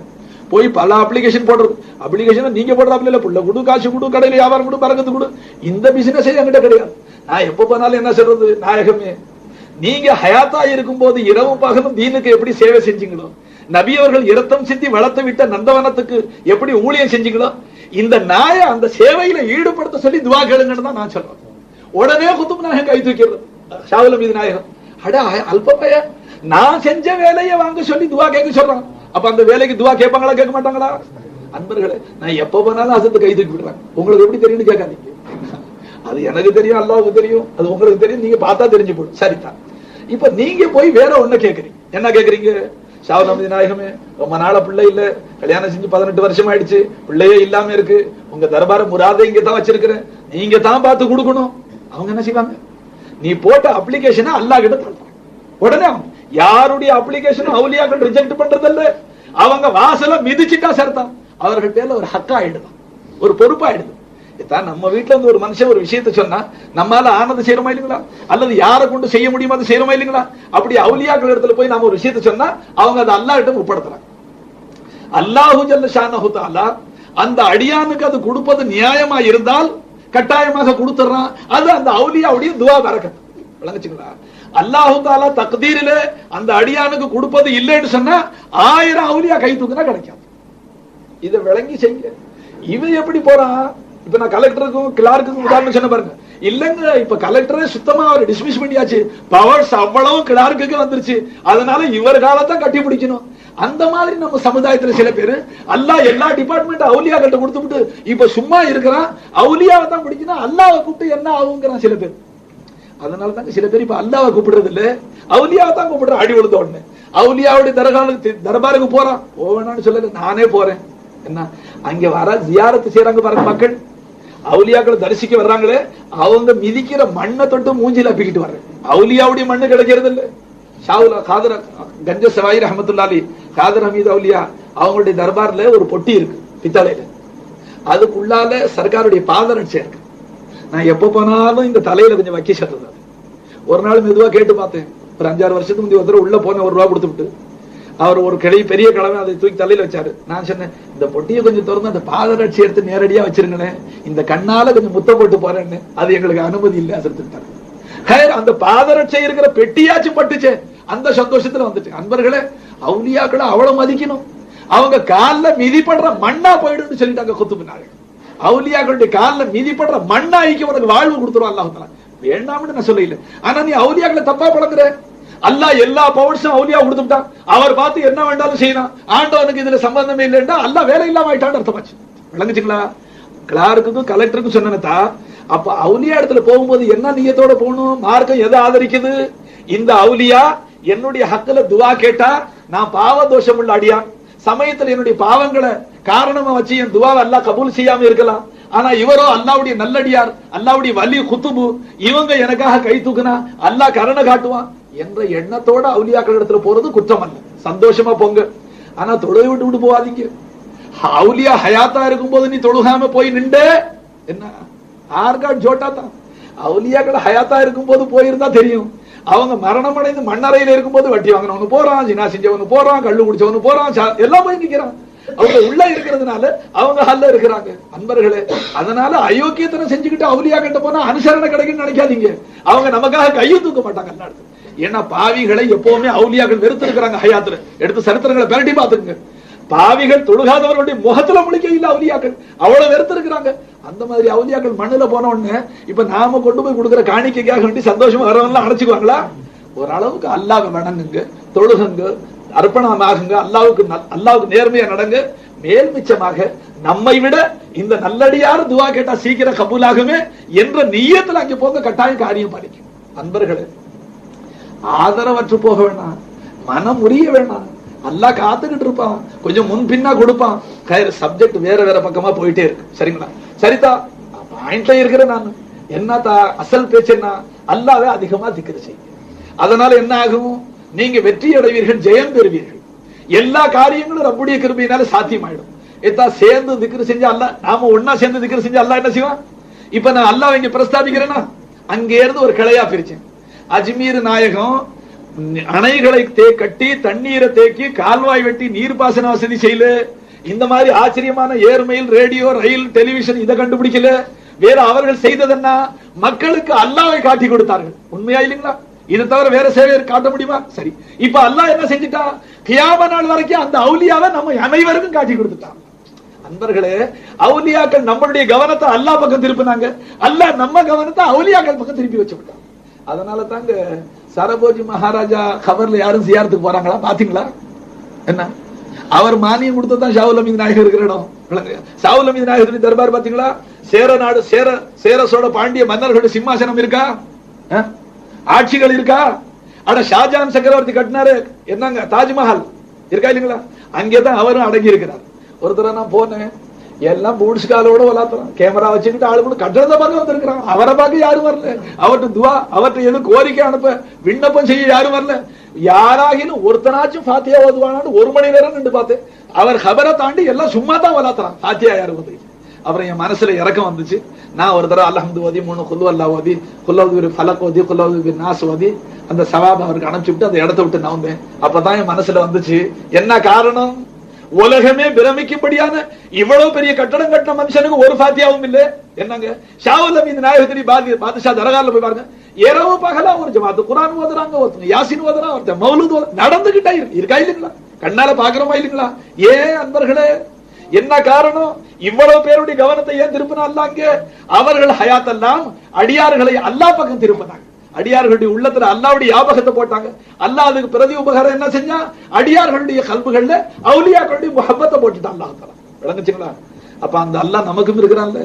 போய் பல அப்ளிகேஷன் போடுறது. அப்ளிகேஷன் நீங்க போடுறாப்ல இல்ல, புள்ள குடு, காசு குடு, கடையில வியாபாரம் குடு, பறக்கத்து குடு, இந்த பிசினஸ் என்கிட்ட கிடையாது. நான் எப்ப போனாலும் என்ன சொல்றது, நாயகமே நீங்க ஹயாத்தா இருக்கும் போது இரவும் பகலும் தீனுக்கு எப்படி சேவை செஞ்சீங்களோ, நபி அவர்கள் இரத்தம் சிந்தி வளர்த்து விட்ட நந்தவனத்துக்கு எப்படி ஊழியம் செஞ்சீங்களோ, இந்த நாய அந்த சேவையில ஈடுபடுத்த சொல்லி துவா கேளுங்கன்னு தான் நான் சொல்றேன். உடனே குத்துப் நாயகம் கை தூக்கிறது. ஷாவுல் அமீது நாயகம் அட அல்பப்பைய, நான் செஞ்ச வேலையை வாங்க சொல்லி துவா கேட்க சொல்றான். அப்ப அந்த வேலைக்கு துவா கேட்பாங்களா கேட்க மாட்டாங்களா? அன்பர்களே, நான் எப்ப போனாலும் அசத்து கை தூக்கி விடுறேன். உங்களுக்கு எப்படி தெரியும்னு கேட்காதீங்க. அது எனக்கு தெரியும், அல்லாஹ்வுக்கு தெரியும், அது உங்களுக்கு தெரியும், நீங்க பார்த்தா தெரிஞ்சு போடும். சரிதான். இப்ப நீங்க போய் வேற ஒண்ணு கேக்குறீங்க. என்ன கேக்குறீங்க? ஷாவுல் அமீது நாயகமே, ரொம்ப நாள பிள்ளை இல்ல, கல்யாணம் செஞ்சு 18 வருஷம் ஆயிடுச்சு, பிள்ளையே இல்லாம இருக்கு, உங்க தர்பார முராதை இங்க தான் வச்சிருக்கிறேன், நீங்க தான் பார்த்து கொடுக்கணும். அவங்க என்ன செய்வாங்க? நீ போட்ட அப்ளிகேஷனை அல்லாஹ் கிட்ட தள்ளுறாங்க. உடனே யாருடைய அப்ளிகேஷன் அவுலியாக்கள் ரிஜெக்ட் பண்றது இல்ல, அவங்க வாசல மிதிச்சிட்டா சேர்த்தான் அவர்கள் பேர்ல ஒரு ஹக்கா ஆயிடுதான், ஒரு பொறுப்பாயிடுது. நம்ம வீட்டுல இருந்து ஒரு மனுஷன் ஒரு விஷயத்தை சொன்னா நம்மால ஆனது செய்யறோமா இல்லைங்களா, அல்லது யாரை கொண்டு செய்ய முடியுமா அது செய்யறோமா இல்லைங்களா? அப்படி அவுலியாக்கள் இடத்துல போய் நாம ஒரு விஷயத்தை சொன்னா அவங்க அதை அல்லாஹ் கிட்ட ஒப்படைக்கிறாங்க. அல்லாஹு ஜல்ல ஷானஹு தஆலா அந்த அடியானுக்கு அது கொடுப்பது நியாயமா இருந்தால் கட்டாயமாக கொடுத்துறான். அது அந்த அவுலியாவுடைய துஆ பரக்கத். விளங்குச்சுங்களா? அல்லாஹு தஆலா தக்தீரில அந்த அடியானுக்கு கொடுப்பது இல்லைன்னு சொன்னா 1000 அவுலியா கை தூக்குனா கிடைக்காது. இதை விளங்கி செய்ய. இவன் எப்படி போறான்? இப்ப நான் கலெக்டருக்கும் கிளார்க்குக்கும் உதாரணம் சொன்ன பாருங்க. இல்லங்க, இப்ப கலெக்டரே சுத்தமா அவர் டிஸ்மிஸ் பண்ணியாச்சு, பவர்ஸ் அவ்வளவு கிளார்க்குக்கு வந்துருச்சு, அதனால இவர் காலத்தை கட்டி பிடிக்கணும். அந்த மாதிரி நம்ம சமுதாயத்துல சில பேரு அல்லாஹ் எல்லா டிபார்ட்மெண்ட் அவுலியாக்கிட்ட கொடுத்துட்டு இப்ப சும்மா இருக்கிறான், அவுலியாவை தான் பிடிக்கணும், அல்லாவை கூப்பிட்டு என்ன ஆகுங்கிறான் சில பேர். அதனால தாங்க சில பேர் இப்ப அல்லாவை கூப்பிடுறது இல்ல, அவுலியாவை தான் கூப்பிடுற. அடி விழுந்த உடனே அவுலியாவுடைய தர்பாருக்கு போறான், போவேனான்னு சொல்லல, நானே போறேன். என்ன அங்க வர ஜியாரத்து செய்யறாங்க பாருங்க மக்கள், அவுலியாக்களை தரிசிக்க வர்றாங்களே, அவங்க மிதிக்கிற மண்ணை தொட்டு மூஞ்சில அப்பிக்கிட்டு வர்றேன். அவுலியாவுடைய மண்ணு கிடைக்கிறது இல்ல. ஷாவுல் காதர் கஞ்ச சவாயி ரஹமத்துல்லாஹி காதர் ஹமீது அவுலியா அவங்களுடைய தர்பார்ல ஒரு பொட்டி இருக்கு பித்தளையில, அதுக்குள்ளால சர்க்காருடைய பாதரட்சை இருக்கு. நான் எப்ப போனாலும் இந்த தலையில கொஞ்சம் வைக்க சொல்றது. ஒரு நாள் மெதுவா கேட்டு பார்த்தேன், ஒரு 5-6 வருஷத்துக்கு முந்தைய ஒருத்தர் உள்ள போன 1 ரூபா கொடுத்துட்டு அவர் ஒரு பெரிய கிழமை அதை தூக்கி தலையில வச்சாரு. நான் சொன்னேன், இந்த பொட்டியை கொஞ்சம் திறந்து அந்த பாதரட்சி எடுத்து நேரடியா வச்சிருங்களேன், இந்த கண்ணால கொஞ்சம் முத்த போட்டு போறேன்னு. அது எங்களுக்கு அனுமதி இல்லை சொல்லிட்டாரு. அந்த பாதரட்சை இருக்கிற பெட்டியாச்சும் பட்டுச்சே, அந்த சந்தோஷத்துல வந்துட்டு. அன்பர்களே, அவுலியாக்களை அவ்வளவு மதிக்கணும். அவங்க கால்ல மிதிப்படுற மண்ணா போயிடுன்னு சொல்லிட்டாங்க குத்துபினாங்க. அவுலியாக்களுடைய கால்ல மிதிப்படுற மண்ணாய்க்கு உனக்கு வாழ்வு கொடுத்துருவோம் அல்லாஹ் தஆலா. வேண்டாம்னு நான் சொல்ல இல்லை, ஆனா நீ அவுலியாக்களை தப்பா பழங்குற. அல்லாஹ் எல்லா பவர்ஸும் அவுலியா கொடுத்துட்டான், அவர் பார்த்து என்ன வேண்டாலும் செய்யலாம், ஆண்டவனுக்கு இதுல சம்பந்தமே இல்லைன்னா அல்லாஹ் வேலை இல்லாம ஆயிட்டான்னு அர்த்தமாச்சு. விளங்குச்சுங்களா? கிளார்க்குக்கும் கலெக்டருக்கும் சொன்னதா. அப்ப அவுலியா இடத்துல போகும்போது என்ன நியத்தோட போகணும்? மார்க்கம் எதை ஆதரிக்குது? இந்த அவுலியா என்னுடைய ஹக்குல துவா கேட்டா நான் பாவ தோஷம் உள்ள அடியான், சமயத்துல என்னுடைய பாவங்களை காரணமா வச்சு என் துவாவை அல்லாஹ் கபூல் செய்யாம இருக்கலாம். ஆனா இவரோ அல்லாவுடைய நல்லடியார், அல்லாவுடைய வலி குத்துபு, இவங்க எனக்காக கை தூக்குனா அல்லாஹ் கருணை காட்டுவான் என்ற எண்ணத்தோட அவுலியாக்கள் இடத்துல போறது குற்றம் அல்ல, சந்தோஷமா போங்க. ஆனா தொழுகை விட்டு போவாதீங்க. அவுலியா ஹயாத்தா இருக்கும் போது நீ தொழுகாம போய் நின்ற என்ன ஆர்காட் ஜோட்டா தான். அவுலியாக்கள் ஹயாத்தா இருக்கும் போது போயிருந்தா தெரியும். அவங்க மரணம் அடைந்து மண்ணறையில இருக்கும் போது வட்டி வாங்கினவனு போறான், ஜினா செஞ்சவனு போறான், கள்ளு குடிச்சவனு போறான், எல்லாம் போய் நிக்கிறான். அவங்க உள்ள இருக்கிறதுனால அவங்க ஹல்ல இருக்கிறாங்க. அன்பர்களே, அதனால அயோக்கியத்தனம் செஞ்சுக்கிட்டு அவுலியாக்கிட்ட போனா அனுசரணை கிடைக்குன்னு நினைக்காதீங்க. அவங்க நமக்காக கையும் தூக்க மாட்டாங்க எல்லா இடத்துல. ஏன்னா பாவிகளை எப்பவுமே அவுலியாக்கள் வெறுத்து இருக்கிறாங்க. ஹயாத்துல எடுத்து சரித்திரங்களை பிரட்டி பாத்துங்க. பாவிகள் தொழுகாதவர்களுடைய முகத்துல முழிக்க இல்ல அவுலியாக்கள், அவ்வளவு வெறுத்து இருக்கிறாங்க. அந்த மாதிரி அவுலியாக்கள் மண்ணுல போன உடனே இப்ப நாம கொண்டு போய் கொடுக்குற காணிக்கைக்காக வேண்டி சந்தோஷமா வரவங்க அடைச்சுக்குவாங்களா? ஓரளவுக்கு அல்லாஹ்வை வணங்குங்க, தொழுகுங்க, அர்ப்பணமாகுங்க, அல்லாஹ்வுக்கு நேர்மையா நடங்க. மேல் மிச்சமாக நம்மை விட இந்த நல்லடியார் துவா கேட்டா சீக்கிரம் கபூலாகுமே என்ற நியத்துல அங்க போங்க, கட்டாயம் காரியம் படிக்கும். அன்பர்களே, ஆதரவற்று போக வேண்டாம், மனம் முறிய வேண்டாம். அல்லாஹ் காத்துக்கிட்டு இருப்பான், கொஞ்சம் முன் பின்னா கொடுப்பான். சப்ஜெக்ட் வேற வேற பக்கமா போயிட்டே இருக்கு. சரிங்களா? சரிதா, பாயிண்ட்ல இருக்கிற நான் என்னத்தா அசல் பேச்சுன்னா அல்லாஹ்வை அதிகமா திக்ர் செய்யுங்க. அதனால என்ன ஆகும்? நீங்க வெற்றி அடைவீர்கள், ஜெயம் பெறுவீர்கள். எல்லா காரியங்களும் ரப்புடைய கிருபையினால சாத்தியமாயிடும். ஏதா சேர்ந்து திக்ர் செஞ்சா அல்லாஹ், நாம ஒன்னா சேர்ந்து திக்ர் செஞ்சா அல்லாஹ் என்ன செய்வான்? இப்ப நான் அல்லாஹ் இங்க பிரஸ்தாபிக்கிறேன்னா அங்கே இருந்து ஒரு கிளையா பிரிச்சேன். அஜ்மீர் நாயகம் அணைகளை கட்டி தண்ணீரை தேக்கி கால்வாய் வெட்டி நீர்ப்பாசன வசதி செய்யல. இந்த மாதிரி ஆச்சரியமான ஏர்மெயில், ரேடியோ, ரயில், டெலிவிஷன் இதை கண்டுபிடிக்கல. வேற அவர்கள் செய்தது என்ன? மக்களுக்கு அல்லாஹ்வை காட்டி கொடுத்தார்கள். உண்மையா இல்லைங்களா? இதை தவிர வேற சேவையை காட்ட முடியுமா? சரி, இப்ப அல்லாஹ் என்ன செஞ்சுட்டா? கியாம நாள் வரைக்கும் அந்த அவுலியாவை நம்ம அனைவருக்கும் காட்டி கொடுத்துட்டான். அன்பர்களே, அவுலியாக்கள் நம்மளுடைய கவனத்தை அல்லாஹ் பக்கம் திருப்பினாங்க, அல்லாஹ் நம்ம கவனத்தை அவுலியாக்கள் பக்கம் திருப்பி வச்சு விட்டான். அதனால தாங்க சரபோஜி மகாராஜா கபர்ல யாரும் சியாரத்துக்கு போறாங்களா? பாத்தீங்களா? என்ன அவர் மானியம் கொடுத்ததான் ஷாவுல் அமீது நாயகர் இருக்கிற இடம். ஷாவுல் அமீது நாயகர் தர்பார் பாத்தீங்களா? சேர நாடு, சேர சோழ பாண்டிய மன்னர்களுடைய சிம்மாசனம் இருக்கா? ஆட்சிகள் இருக்கா? அட ஷாஜான் சக்கரவர்த்தி கட்டினாரு என்னங்க தாஜ்மஹால் இருக்கா இல்லைங்களா? அங்கேதான் அவரும் அடங்கி இருக்கிறார். ஒருத்தர நான் போனேன், எல்லாம் பூட்ஸ் காலோட வளர்த்துறான், கேமரா வச்சுக்கிட்டு ஆளுங்களும் கட்டணத்தை பார்க்க வந்திருக்கிறான். அவரை பார்க்க யாரும் வரல, அவர்கிட்ட துவா, அவர்கிட்ட எதுவும் கோரிக்கை அனுப்ப விண்ணப்பம் செய்ய யாரும் வரல. யாராகினும் ஒருத்தனாச்சும் ஃபாத்தியா ஓதுவானான்னு 1 மணி நேரம் நின்று பார்த்து அவர் ஹபரை தாண்டி எல்லாம் சும்மா தான் வளர்த்துறான். ஃபாத்தியா யாரும் வந்து அப்புறம் என் மனசுல இறக்கம் வந்துச்சு. நான் ஒரு தடவை அல்ஹம்து ஓதி, 3 குல்லு அல்லா ஓதி, குல்லவுது ஃபலக் ஓதி, குல்லவுது நாஸ் ஓதி அந்த சவாபை அவருக்கு அனுப்பிச்சு விட்டு அந்த இடத்த விட்டு நான் வந்தேன். அப்பதான் என் மனசுல வந்துச்சு, என்ன காரணம்? உலகமே பிரமிக்கும்படியான இவ்வளவு பெரிய கட்டடம் கட்டின மனுஷனுக்கு ஒரு ஃபாத்தியாவும் இல்ல. என்னங்க ஷாவுல் அமீது நாயகத்திரி பாதுஷா தரகால போய் பாருங்க, இரவு பகலா ஒரு ஜமாத்து குர்ஆன் ஓதுறாங்க, ஒருத்தர் யாசின் ஓதுறான், ஒருத்தர் மௌலூத் நடந்துகிட்டே இருக்கா இல்லைங்களா? கண்ணால பாக்குறோமா இல்லைங்களா? ஏன் அன்பர்களே, என்ன காரணம்? இவ்வளவு பேருடைய கவனத்தை ஏன் திருப்பினா அல்லாஹ்? அவர்கள் ஹயாத்தெல்லாம் அடியார்களை அல்லாஹ் பக்கம் திருப்பினாங்க. அடியார்களுடைய உள்ளத்துல அல்லாஹ்வுடைய ஞாபகத்தை போட்டாங்க. அல்லாஹ் அதுக்கு பிரதி உபகாரம் என்ன செஞ்சா? அடியார்களுடைய கல்புகள்ல அவுலியாக்களுடைய முஹப்பத்தை போட்டுட்டான் அல்லாஹ் தஆலா. விளங்குச்சுங்களா? அப்ப அந்த அல்லாஹ் நமக்கும் இருக்கிறான்ல.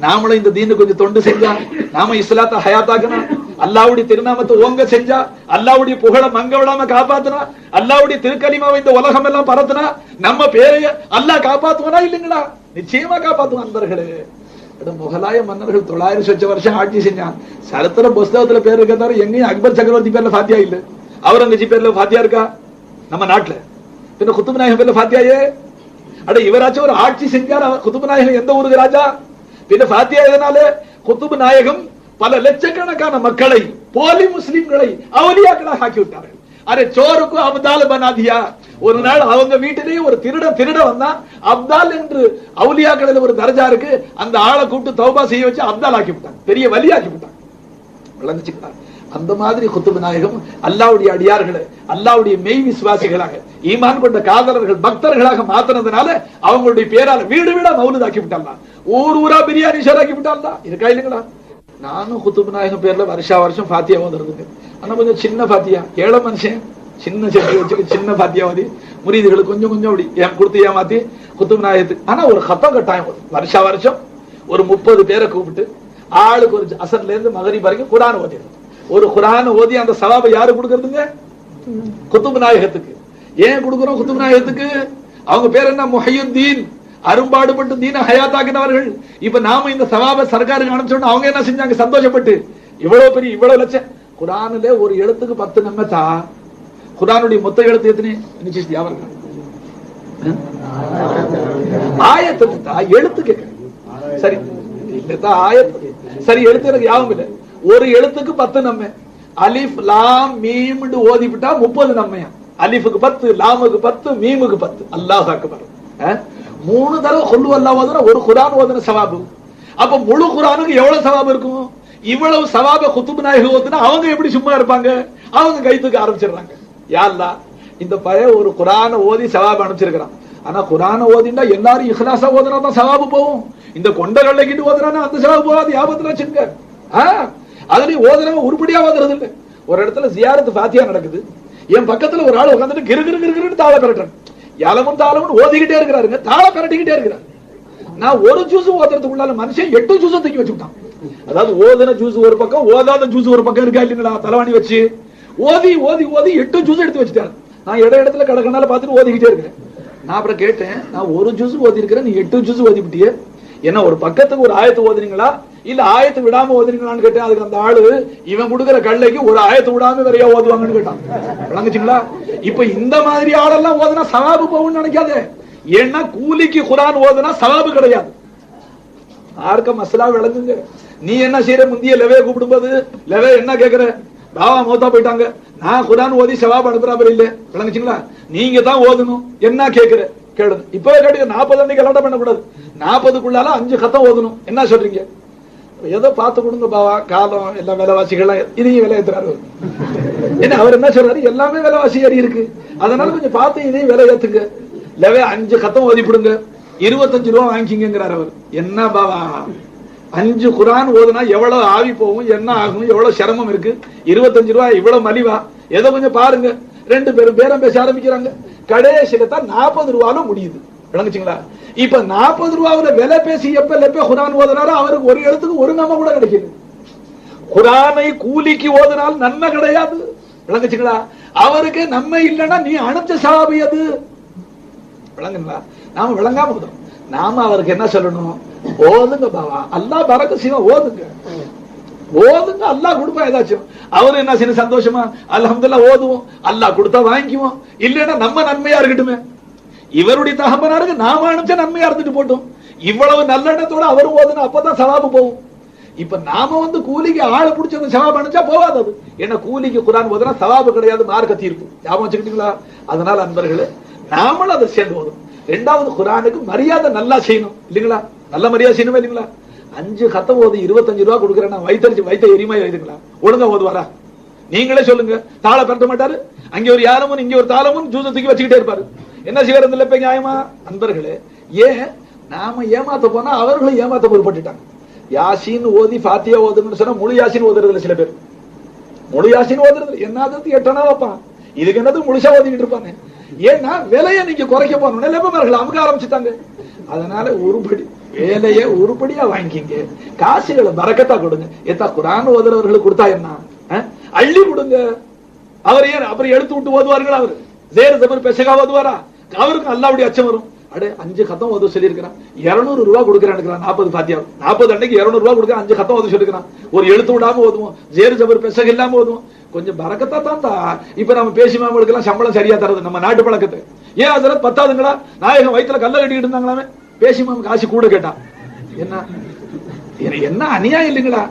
நாமளும் இந்த தீனுக்கு கொஞ்சம் தொண்டு செஞ்சா, நாம இஸ்லாத்தை ஹயாத்தாக்குனா, அல்லாஹ்வுடைய திருநாமத்தை ஓங்க செஞ்சா, அல்லாஹ்வுடைய புகழ மங்க விடாம காப்பாத்துனா, அல்லாஹ்வுடைய திருக்கலிமாவை இந்த உலகம் எல்லாம் பரத்துனா, நம்ம பேரைய அல்லாஹ் காப்பாத்துவானா இல்லைங்களா? நிச்சயமா காப்பாத்துவான். நண்பர்களே, முகலாய மன்னர்கள் 900 வருஷம் ஆட்சி செஞ்சான். சரித்திர புஸ்தகத்துல பேர் இருக்க தவிர எங்கேயும் அக்பர் சக்கரவர்த்தி பேர்ல ஃபாத்தியா இல்ல, அவுரங்கஜீப் பேர்ல ஃபாத்தியா இருக்கா நம்ம நாட்டுல? பின்ன குத்துப் நாயகம் பேர்ல ஃபாத்தியாயே? அட இவராச்சும் ஒரு ஆட்சி செஞ்சார். குத்துப் நாயகம் எந்த ஊருக்கு ராஜா? பின்ன ஃபாத்தியா எதனால? குத்துப் நாயகம் பல லட்சக்கணக்கான மக்களை, போலி முஸ்லிம்களை அவுலியாக்களாக ஆக்கி விட்டார்கள். அரே சோருக்கு அப்தால் பனாதியா. ஒரு நாள் அவங்க வீட்டிலேயே ஒரு திருட வந்தா, அப்தால் என்று அவுலியாக்களில் ஒரு தர்ஜா இருக்கு, அந்த ஆளை கூப்பிட்டு தௌபா செய்ய வச்சு அப்தால் ஆக்கி விட்டாங்க, பெரிய வலி ஆக்கி விட்டாங்க. விளங்குச்சுங்களா? அந்த மாதிரி குத்துப் நாயகம் அல்லாஹ்வுடைய அடியார்களை அல்லாஹ்வுடைய மெய் விசுவாசிகளாக, ஈமான் கொண்ட காதலர்கள், பக்தர்களாக மாத்தினதுனால அவங்களுடைய பேரால வீடு வீடா மௌலூத் ஆக்கி விட்டாங்க, ஊர் ஊரா பிரியாணி ஷேர் ஆக்கி விட்டாங்க. இருக்கா இல்லைங்களா? நானும் குத்துப் நாயகம் பேர்ல வருஷம் ஃபாத்தியா ஓதுறதுங்க. ஆனா கொஞ்சம் சின்ன ஃபாத்தியா, ஏழை மனுஷன், சின்ன செடி வச்சு சின்ன ஃபாத்தியாவதி முரீதுகளுக்கு கொஞ்சம் கொஞ்சம் அப்படி கொடுத்து ஏமாத்தி குத்துப் நாயகத்துக்கு. ஆனா ஒரு கத்தம் கட்டாயம் வருஷம் ஒரு 30 பேரை கூப்பிட்டு ஆளுக்கு ஒரு அசர்ல இருந்து மகரிப் வரைக்கும் குர்ஆன் ஓதிடுறது. ஒரு குர்ஆன் ஓதி அந்த சவாபை யாரு கொடுக்கறதுங்க? குத்துப் நாயகத்துக்கு. ஏன் கொடுக்கிறோம் குத்துப் நாயகத்துக்கு? அவங்க பேர் என்ன? முஹையுத்தீன், அரும்பாடுபட்டு தீன ஹயாத்தாக்கினவர்கள். இப்ப நாம இந்த சவாபை சர்க்காருக்கு அனுப்பிச்சோம். அவங்க என்ன செஞ்சாங்க? சந்தோஷப்பட்டு இவ்வளவு லட்சம் குர்ஆன்ல ஒரு எழுத்துக்கு 10 நன்மை. குர்ஆனுடைய மொத்த எழுத்து எத்தனை? ஆயத்து எழுத்து கேட்க சரி ஆயத்து சரி, எழுத்து எனக்கு யாவும் இல்லை. ஒரு எழுத்துக்கு 10 நன்மை. அலிஃப் லாம் மீம் ஓதிவிட்டா 30 நன்மையா? அலிஃபுக்கு 10, லாமுக்கு 10, மீமுக்கு 10. அல்லாஹ் அக்பர். 3 தடவை கொல்லு அல்லாஹ் ஓதுனா ஒரு குர்ஆன் ஓதுன சவாபு. அப்ப முழு குர்ஆனுக்கு எவ்வளவு சவாபு இருக்கும்? இவ்வளவு சவாப குத்துப் நாயகம் ஓதுனா அவங்க எப்படி சும்மா இருப்பாங்க? அவங்க கைத்துக்கு ஆரம்பிச்சிடுறாங்க. யா அல்லாஹ், இந்த பைய ஒரு குர்ஆனை ஓதி சவாபு அனுப்பிச்சிருக்கிறான். ஆனா குர்ஆனை ஓதிண்டா எல்லாரும் இஹ்லாஸா ஓதுனா தான் சவாபு போகும். இந்த கொண்ட கல்லைக்கிட்டு ஓதுறானா அந்த சவாபு போகாது. ஞாபகத்துல வச்சுங்க. அதுலயும் ஓதுறவன் உருப்படியா ஓதுறது இல்லை. ஒரு இடத்துல ஜியாரத்து ஃபாத்தியா நடக்குது, என் பக்கத்துல ஒரு ஆள் உட்காந்துட்டு கிரு தாள கரட்டுறேன். யாலமும் தாளமும் ஓதிக்கிட்டே இருக்கிறாருங்க, தாள கரட்டிக்கிட்டே இருக்கிறாரு. நான் ஒரு ஜூஸ் ஓதுறதுக்குள்ளால மனுஷன் 8 ஜூஸ் தூக்கி வச்சுட்டான். அதாவது ஓதுன ஜூஸ் ஒரு பக்கம், ஓதாத ஜூஸ் ஒரு பக்கம் இருக்கா இல்லைங்களா? தலைவாணி வச்சு ஓதி 8 ஜூஸ் எடுத்து வச்சுட்டாரு. நான் இடத்துல கடற்கனால பார்த்துட்டு ஓதிக்கிட்டே இருக்கிறேன். நான் அப்புறம் கேட்டேன், நான் ஒரு ஜூஸ் ஓதி இருக்கிறேன், நீ 8 ஜூஸ் ஓதிவிட்டியே, என்ன ஒரு பக்கத்துக்கு ஒரு ஆயத்து ஓதுறீங்களா இல்ல ஆயத்து விடாம ஓதுறீங்களான்னு கேட்டேன். அதுக்கு அந்த ஆளு இவன் கொடுக்கிற கல்லைக்கு ஒரு ஆயத்து விடாம வேறையா ஓதுவாங்கன்னு கேட்டான். விளங்குச்சுங்களா? இப்ப இந்த மாதிரி ஆளெல்லாம் ஓதுனா சவாபு போகும்னு நினைக்காதே. ஏன்னா கூலிக்கு குர்ஆன் ஓதுனா சவாபு கிடையாது. ஆர்க்க மசலா விளங்குங்க. நீ என்ன செய்யற? முந்திய லெவே கூப்பிடும் போது லெவே என்ன கேட்கிற? பாபா மௌத்தா போயிட்டாங்க, நான் குரான் ஓதி சவாப் அனுப்புறாரு இல்ல, விளங்குச்சுங்களா? நீங்க தான் ஓதணும். என்ன கேக்குற கேளுங்க. இப்பவே கேட்டு 40 அன்னைக்கு கலாட்டா பண்ணக்கூடாது. 40க்குள்ளால 5 கத்தம் ஓதணும். என்ன சொல்றீங்க? ஏதோ பார்த்து கொடுங்க பாவா, காலம் எல்லாம் விலைவாசிகள் இதையும் விலை ஏத்துறாரு. ஏன்னா அவர் என்ன சொல்றாரு, எல்லாமே விலைவாசி ஏறி இருக்கு, அதனால கொஞ்சம் பார்த்து இதையும் விலை ஏத்துங்க. இல்லவே 5 கத்தம் ஓதிப்பிடுங்க, 25 ரூபா வாங்கிக்கிங்கிறார் அவர். என்ன பாவா, 5 குரான் ஓதுனா எவ்வளவு ஆவி போகும், என்ன ஆகும், எவ்வளவு சிரமம் இருக்கு. 25 ரூபாய் இவ்வளவு மலிவா? ஏதோ கொஞ்சம் பாருங்க. 2 பேரும் பேரம் பேச ஆரம்பிக்கிறாங்க. கடைசியில தான் 40 ரூபால முடியுது. விளங்குச்சுங்களா? இப்ப 40 ரூபாவில விலை பேசி எப்ப குரான் ஓதுனாரோ அவருக்கு ஒரு எழுத்துக்கு ஒரு நன்மை கூட கிடைக்குது. குரானை கூலிக்கு ஓதுனால் நன்மை கிடையாது. விளங்குச்சுங்களா? அவருக்கு நன்மை இல்லைன்னா நீ அனுப்பிச்ச சாபி அது. விளங்குங்களா? நாம விளங்காம போதும். நாம அவருக்கு என்ன சொல்லணும்? ஓதுங்க பாவா, அல்லாஹ் பரக்கத் செய்வான், ஓதுங்க ஓதுங்க, அல்லாஹ் கொடுப்பா ஏதாச்சும். அவரு என்ன செய்ய சந்தோஷமா அல்ஹம்துலில்லாஹ் ஓதுவோம், அல்லாஹ் கொடுத்தா வாங்கிக்குவோம், இல்லைன்னா நம்ம நன்மையா இருக்கட்டுமே. இவருடைய தகப்பனாருக்கு நாம அனுப்பிச்ச நன்மையா இருந்துட்டு போட்டோம். இவ்வளவு நல்லெண்ணத்தோட அவரு ஓதுனா அப்பதான் சவாபு போகும். இப்ப நாம கூலிக்கு ஆளை பிடிச்ச சவாபு அனுப்பிச்சா போகாது அது. ஏன்னா கூலிக்கு குரான் ஓதுனா சவாபு கிடையாது, மார்க்க தீர்ப்பு. ஞாபகம் வச்சுக்கிட்டீங்களா? அதனால அன்பர்களே, நாமளும் அதை சேர்ந்து ஓதும். 2வது குரானுக்கு மரியாதை நல்லா செய்யணும் இல்லைங்களா? நல்ல மரியாதை செய்யணுமே இல்லைங்களா? 5 கத்தம் ஓது 25 ரூபா கொடுக்குறேன், வைத்த எரிமை எழுதுங்களா? ஒழுங்கா ஓதுவாரா? நீங்களே சொல்லுங்க. தாள பரட்ட மாட்டாரு, அங்க ஒரு யாரமும் இங்க ஒரு தாளமும் ஜூச தூக்கி வச்சுக்கிட்டே இருப்பாரு. என்ன செய்யறது இல்ல இப்ப நியாயமா? அன்பர்களே, ஏன் நாம ஏமாத்த போனா அவர்களும் ஏமாத்த பொறுப்பட்டுட்டாங்க. யாசின் ஓதி ஃபாத்தியா ஓதுன்னு சொன்னா முழு யாசின் ஓதுறதுல சில பேர் முழு யாசின் ஓதுறது என்னது 8 அணா வைப்பான், இதுக்கு என்னது முழுசா ஓதிக்கிட்டு இருப்பாங்க. ஏன்னா விலையை நீங்க குறைக்க போனோம் நிலைமைகள் அமுக ஆரம்பிச்சுட்டாங்க. அதனால உருப்படி வேலையை உருப்படியா வாங்கிக்கிங்க, காசுகளை பரக்கத்தா கொடுங்க. எத்தா குரான் ஓதுறவர்களுக்கு கொடுத்தா என்ன, அள்ளி கொடுங்க. அவர் ஏன் அப்புறம் எடுத்து விட்டு ஓதுவார்கள்? அவரு ஜேர் ஜபர் பெசகா ஓதுவாரா? அவருக்கு அல்லாஹ்வுடைய அச்சம் வரும். அடே 5 கத்தம் ஓத சொல்லி இருக்கிறான், 200 ரூபா கொடுக்குறான். 40 பாத்தியா 40 அன்னைக்கு 200 ரூபா கொடுக்க 5 கத்தம் ஓத சொல்லிருக்கான். ஒரு எழுத்து விடாம ஓதுவோம், ஜேர் ஜபர் பெசக இல்லாம ஓதுவோம். கொஞ்சம் பரக்கத்தா தான். இப்ப நம்ம பேசி மாமலுக்கெல்லாம் சம்பளம் சரியா தரது நம்ம நாட்டு பழக்கத்தை. ஏன் அதெல்லாம் பத்தாதுங்களா? நாயகம் வயிற்றுல கல்ல கட்டிக்கிட்டு இருந்தாங்களாமே, பேசி மாமுக்கு காசு கூட கேட்டான். என்ன அநியாயம் இல்லைங்களா?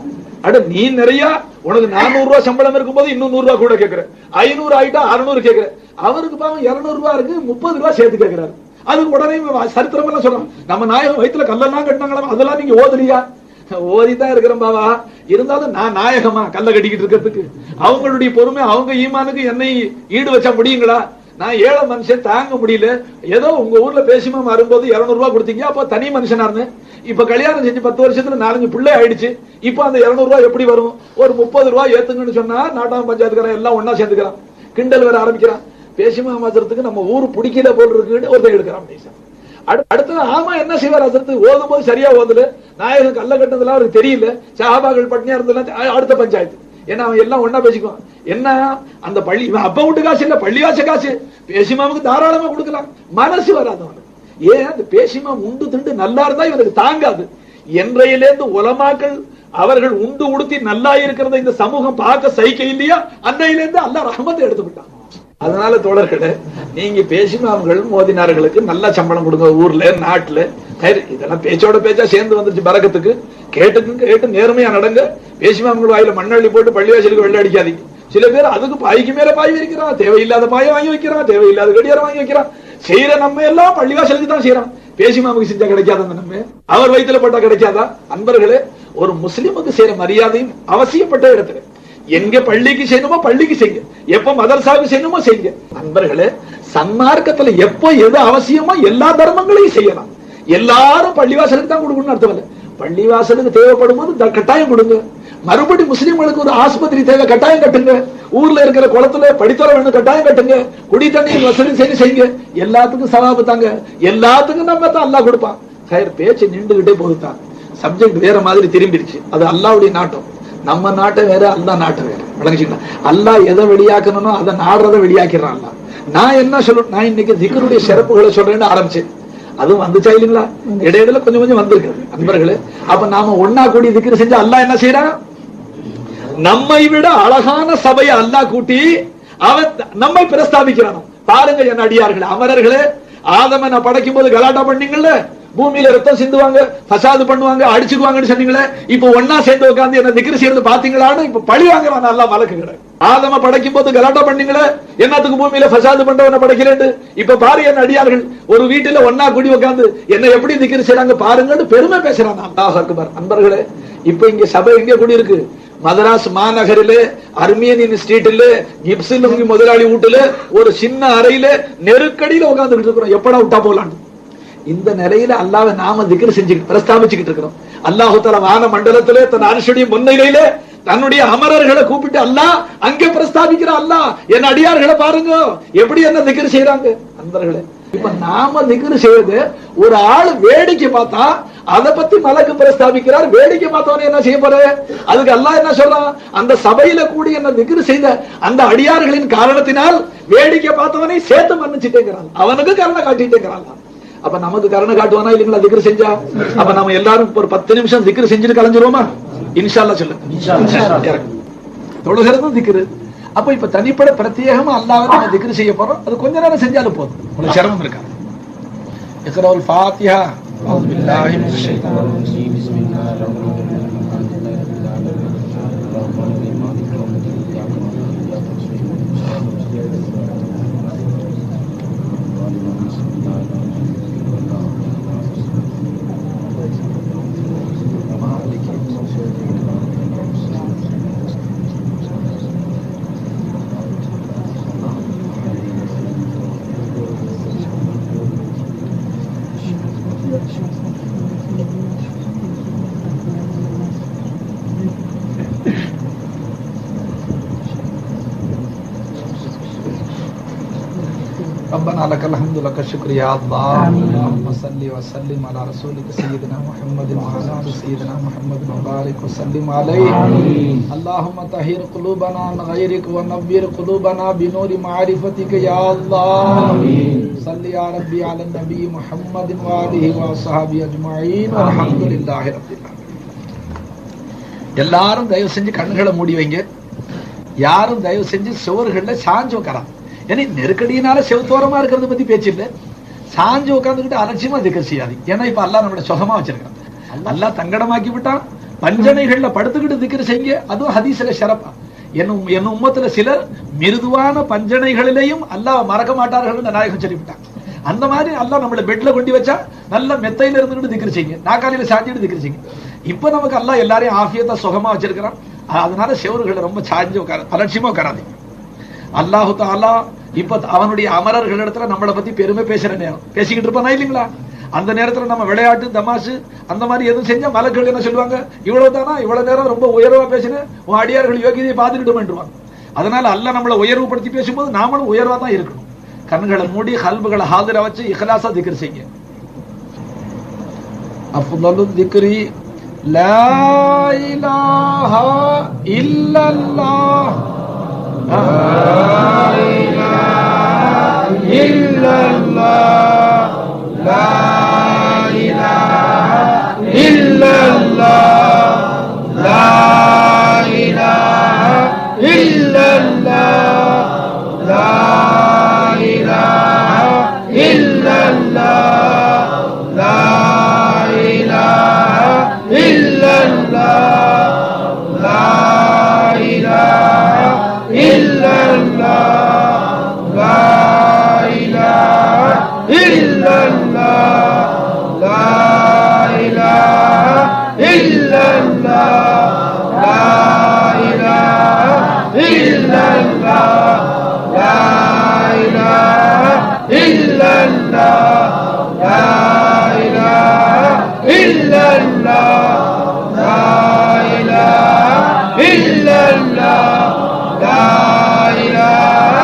அட நீ நிறைய உனக்கு 400 ரூபாய் சம்பளம் இருக்கும் போது இன்னும் 100 ரூபாய் கூட கேட்கிற, 500 ஆயிட்டா 600 கேட்கிற. அவருக்கு பாவம் 200 ரூபாய் இருக்கு, 30 ரூபாய் சேர்த்து கேட்கிறாரு. அதுக்கு உடனே சரித்திரம் எல்லாம் சொல்றான், நம்ம நாயகம் வயிற்றுல கல்லெல்லாம் கட்டினாங்களா, அதெல்லாம் நீங்க ஓதலியா? ஓதிதான் இருக்கிறேன் பாவா, இருந்தாலும் நான் நாயகமா கல்ல கட்டிக்கிட்டு இருக்கிறதுக்கு? அவங்களுடைய பொறுமை, அவங்க ஈமானுக்கு என்னை ஈடு வச்சா முடியுங்களா? நான் ஏழை மனுஷன், தாங்க முடியல. ஏதோ உங்க ஊர்ல பேசிமா வரும்போது 200 ரூபாய் கொடுத்தீங்க, அப்ப தனி மனுஷனா இருந்தேன். இப்ப கல்யாணம் செஞ்சு 10 வருஷத்துல 4 பிள்ளை ஆயிடுச்சு. இப்ப அந்த 200 ரூபாய் எப்படி வரும்? ஒரு 30 ரூபாய் ஏத்துங்கன்னு சொன்னா நாட்டாம் பஞ்சாயத்துக்காரன் எல்லாம் ஒன்னா சேர்ந்துக்கிறான், கிண்டல் வேற ஆரம்பிக்கிறான். பேசிமா மாத்திரத்துக்கு நம்ம ஊர் பிடிக்கல போல் இருக்குன்னு ஒருத்தர் எடுக்கிறான். அடுத்தது ஆமா என்ன செய்வார்? அதற்கு ஓதும் போது சரியா ஓதுல, நாயகம் கல்ல கட்டினதுல அவருக்கு தெரியல, சஹாபாக்கள் பட்னியா இருந்ததுல அடுத்த பஞ்சாயத்து. ஏன்னா அவன் எல்லாம் ஒன்னா பேசிக்குவான். என்ன அந்த பள்ளி அப்ப விட்டு காசு இல்ல, பள்ளிவாச காசு பேசிமாவுக்கு தாராளமா கொடுக்கலாம். மனசு வராது அவனுக்கு. ஏன்? அந்த பேசிமா உண்டு திண்டு நல்லா இருந்தா இவனுக்கு தாங்காது. என்றையிலேருந்து உலமாக்கள் அவர்கள் உண்டு உடுத்தி நல்லா இருக்கிறத இந்த சமூகம் பார்க்க சகிக்க இல்லையா, அன்னையிலேருந்து அல்லாஹ் ரஹ்மத்தை எடுத்து விட்டான். அதனால தோழர்களே, நீங்க பேசிமாம்கள் மோதினார்களுக்கு நல்ல சம்பளம் கொடுங்க. ஊர்ல நாட்டுல இதெல்லாம் பேச்சோட பேச்சா சேர்ந்து வந்துருச்சு பரக்கத்துக்கு. கேட்டு நேர்மையா நடங்க. பேசிமாம்கள் வாயில மண்ணள்ளி போட்டு பள்ளிவாசலுக்கு வெள்ள அடிக்காதீங்க. சில பேர் அதுக்கு பாய்க்கு மேல பாய் வைக்கிறான், தேவையில்லாத பாயை வாங்கி வைக்கிறான், தேவையில்லாத கடியாரம் வாங்கி வைக்கிறான். செய்யற நம்ம எல்லாம் பள்ளிவாசலுக்கு தான் செய்யறான். பேசிமாமுக்கு செஞ்சா கிடைக்காத நம்ம அவர் வயிற்றுல போட்டா கிடைக்காதா? அன்பர்களே, ஒரு முஸ்லிமுக்கு செய்யற மரியாதையும் அவசியப்பட்ட இடத்துல எங்க பள்ளிக்கு செய்யணுமோ பள்ளிக்கு செய்யுங்க, எப்ப மதரசாவுக்கு செய்யணுமோ செய்யுங்க. அன்பர்களே, சன்மார்க்கத்துல எப்போ எது அவசியமோ எல்லா தர்மங்களையும் செய்யலாம். எல்லாரும் பள்ளிவாசலுக்கு தான் கொடுக்கணும்னு அர்த்தம் இல்லை. பள்ளிவாசலுக்கு தேவைப்படும் போது கட்டாயம் கொடுங்க. மறுபடி முஸ்லிம்களுக்கு ஒரு ஆஸ்பத்திரி தேவை, கட்டாயம் கட்டுங்க. ஊர்ல இருக்கிற குளத்துல படித்தர வேணும், கட்டாயம் கட்டுங்க. குடி தண்ணீர் வசதி செய்யுங்க. எல்லாத்துக்கும் சவாபு தாங்க, எல்லாத்துக்கும் நம்ம தான் அல்லாஹ் கொடுப்பான். பேச்சு நின்றுகிட்டே போகுதான், சப்ஜெக்ட் வேற மாதிரி திரும்பிடுச்சு. அது அல்லாஹ்வுடைய நாட்டம். நம்ம நாட்டை வேற, அல்லாஹ் நாட்டை வேற. விளங்குச்சுங்களா? அல்லாஹ் எதை வெளியாக்கணும்னோ அதை நாடுறதை வெளியாக்கிறான் அல்லாஹ். நான் என்ன சொல்றேன், நான் இன்னைக்கு திக்ருடைய சிறப்புகளை சொல்றேன்னு ஆரம்பிச்சேன். அதுவும் வந்துச்சா இல்லைங்களா? இடையில கொஞ்சம் கொஞ்சம் வந்திருக்கு அன்பர்களே. அப்ப நாம ஒன்னா கூடி திக்ரு செஞ்சா அல்லாஹ் என்ன செய்யறான்? நம்மை விட அழகான சபையை அல்லாஹ் கூட்டி அவன் நம்மை பிரஸ்தாபிக்கிறான். பாருங்க என் அடியார்களே, அமரர்களே, ஆதம நான் படைக்கும் போது கலாட்டா பண்ணீங்கல்ல, பூமியில ரத்தம் சிந்துவாங்க, பசாது பண்ணுவாங்க, அடிச்சுக்குவாங்கன்னு சொன்னீங்களே, இப்ப ஒன்னா சேர்ந்து உட்கார்ந்து என்ன திக்ர் செய்யறது பாத்தீங்களான்னு இப்ப பழி வாங்குறான் நல்லா மலக்குகளை. ஆதம படைக்கும் போது கலாட்டா பண்ணீங்களே, என்னத்துக்கு பூமியில பசாது பண்றவன படைக்கிறேன், இப்ப பாரு என்ன அடியார்கள் ஒரு வீட்டுல ஒன்னா கூடி உட்கார்ந்து என்ன எப்படி திக்ர் செய்றாங்க பாருங்கன்னு பெருமை பேசுறான். அல்லாஹ் அக்பர். அன்பர்களே, இப்ப இங்க சபை எங்க கூடி இருக்கு? மதராஸ் மாநகரிலே, அர்மேனியன் ஸ்ட்ரீட்ல, கிப்சன் முதலாளி வீட்டுல ஒரு சின்ன அறையில நெருக்கடியில உட்கார்ந்துட்டு இருக்கிறோம். எப்படா விட்டா போலான்னு இந்த நிலையில அல்லாஹ்வை நாம திக்ர் செஞ்சு பிரஸ்தாபிச்சுக்கிட்டு இருக்கிறோம். அல்லாஹ் தஆலா வான மண்டலத்திலே தன் அரிசுடைய முன்னிலையில தன்னுடைய அமரர்களை கூப்பிட்டு அல்லாஹ் அங்கே பிரஸ்தாபிக்கிற, அல்லாஹ் என் அடியார்களை பாருங்க எப்படி என்ன திக்ர் செய்யறாங்க. அன்பர்களே, இப்ப நாம திக்ர் செய்வது ஒரு ஆள் வேடிக்கை பார்த்தா அதை பத்தி மலக்கு பிரஸ்தாபிக்கிறார். வேடிக்கை பார்த்தவனே என்ன செய்ய போற? அதுக்கு அல்லாஹ் என்ன சொல்றான்? அந்த சபையில கூடி என்ன திக்ர் செய்த அந்த அடியார்களின் காரணத்தினால் வேடிக்கை பார்த்தவனை சேர்த்து மன்னிச்சுட்டேங்கிறான், அவனுக்கு கருணை காட்டிட்டேங்கிறான். அப்ப நமக்கு கருணை காட்டுவானா இல்லைங்களா திக்ர் செஞ்சா? அப்ப நம்ம எல்லாரும் ஒரு 10 நிமிஷம் திக்ர் செஞ்சுட்டு கலைஞ்சிருவோமா? இன்ஷா அல்லாஹ் சொல்லுங்க. தொழுகிறதும் திக்ரு. அப்ப இப்ப தனிப்பட பிரத்யேகமா அல்லாஹ்வை நம்ம திக்ர் செய்ய போறோம். அது கொஞ்ச நேரம் செஞ்சாலும் போதும், உங்களுக்கு சிரமம் இருக்காது. இக்ராஉல் ஃபாத்திஹா. அஊது பில்லாஹி மினஷ் ஷைத்தானிர் ரஜீம். பிஸ்மில்லாஹிர் ரஹ்மானிர் ரஹீம். ربنا لك الحمد لك الشكر يا الله. اللهم صل وسلم على رسولك سيدنا محمد وعلى ال سيدنا محمد وبارك وسلم عليه. اللهم طهر قلوبنا عن غيرك ونور قلوبنا بنور معرفتك يا الله. صل يا ربي على النبي محمد وآله وصحبه أجمعين والحمد لله رب العالمين. எல்லாரும் தயவு செஞ்சு கண்களை மூடி வைங்க. யாரும் தயவு செஞ்சு சுவர்கள்ல சாஞ்சு உட்காராம். ஏன்னா நெருக்கடியினால செவுத்தோரமா இருக்கிறத பத்தி பேச்சு இல்லை. சாஞ்சு உட்காந்துக்கிட்டு அலட்சியமா திக்ர் செய்யாது. ஏன்னா இப்ப அல்லாஹ் நம்மளோட சுகமா வச்சிருக்கான். அல்லாஹ் தங்கடமாக்கி விட்டான். பஞ்சனைகள்ல படுத்துக்கிட்டு திக்ர் செய்ய, அதுவும் ஹதீஸ்ல ஷரப்பா. என் உம்மத்துல சிலர் மிருதுவான பஞ்சனைகளிலையும் அல்லாஹ் மறக்க மாட்டார்கள் நாயகம் சொல்லிவிட்டான். அந்த மாதிரி அல்லாஹ் நம்மள பெட்ல கொண்டு வச்சா நல்ல மெத்தையில இருந்துகிட்டு திக்ர் செய்யுங்க, நாக்காலியில சாஞ்சிட்டு திக்ர் செய்யுங்க. இப்ப நமக்கு அல்லாஹ் எல்லாரையும் ஆஃபியத்தா சுகமா வச்சிருக்கிறான். அதனால செவறுகளை ரொம்ப சாஞ்சு உட்கார, அலட்சியமா உட்காராதீங்க. அல்லாஹு தஆலா இப்ப அவனுடைய அமரர்கள் இடத்துல நம்மளை பத்தி பெருமை பேசுற நேரம் பேசிக்கிட்டு இருப்பானா இல்லைங்களா? அந்த நேரத்துல நம்ம விளையாட்டு தமாசு அந்த மாதிரி எதுவும் செஞ்சா மலக்குகள் என்ன சொல்லுவாங்க? இவ்வளவுதானா, இவ்வளவு நேரம் ரொம்ப உயர்வா பேசினேன், உன் அடியார்கள் யோகியதையை பார்த்துக்கிட்டு. அதனால அல்லாஹ் நம்மளை உயர்வுபடுத்தி பேசும்போது நாமளும் உயர்வா தான் இருக்கணும். கண்களை மூடி கல்புகளை ஹாதிரா வச்சு இஹ்லாஸா திக்ர் செய்யுங்க. அஃதலு திக்ரி லா இலாஹா இல்லல்லாஹ். La ilaha illallah, la ilaha illallah, la ilaha illallah, la ilaha illallah, la ilaha illallah, la ilaha illallah, la ilaha illallah, la ilaha illallah, la ilaha illallah, la ilaha illallah, la ilaha illallah, la ilaha illallah, la ilaha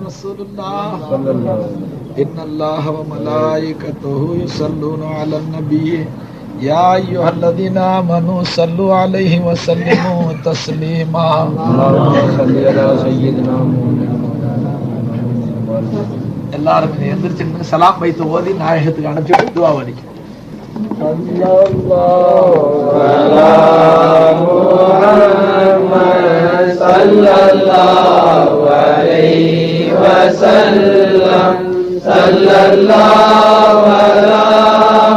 रसूलुल्लाह इन्नल्लाह व मलाइकतहु युसल्लूना Alan नबी या अय्युहल्लज़ीना आमनू सल्लु अलैहि व सल्लिमू तस्लीमा எல்லாரும் எந்திரிச்சு சலாம் வைத்து ஓதி நாயகத்துக்கு அனுப்பிட்டு துஆ வலிக்கும். सल्लल्लाहु अलैहि वसल्लम सल्लल्लाहु अला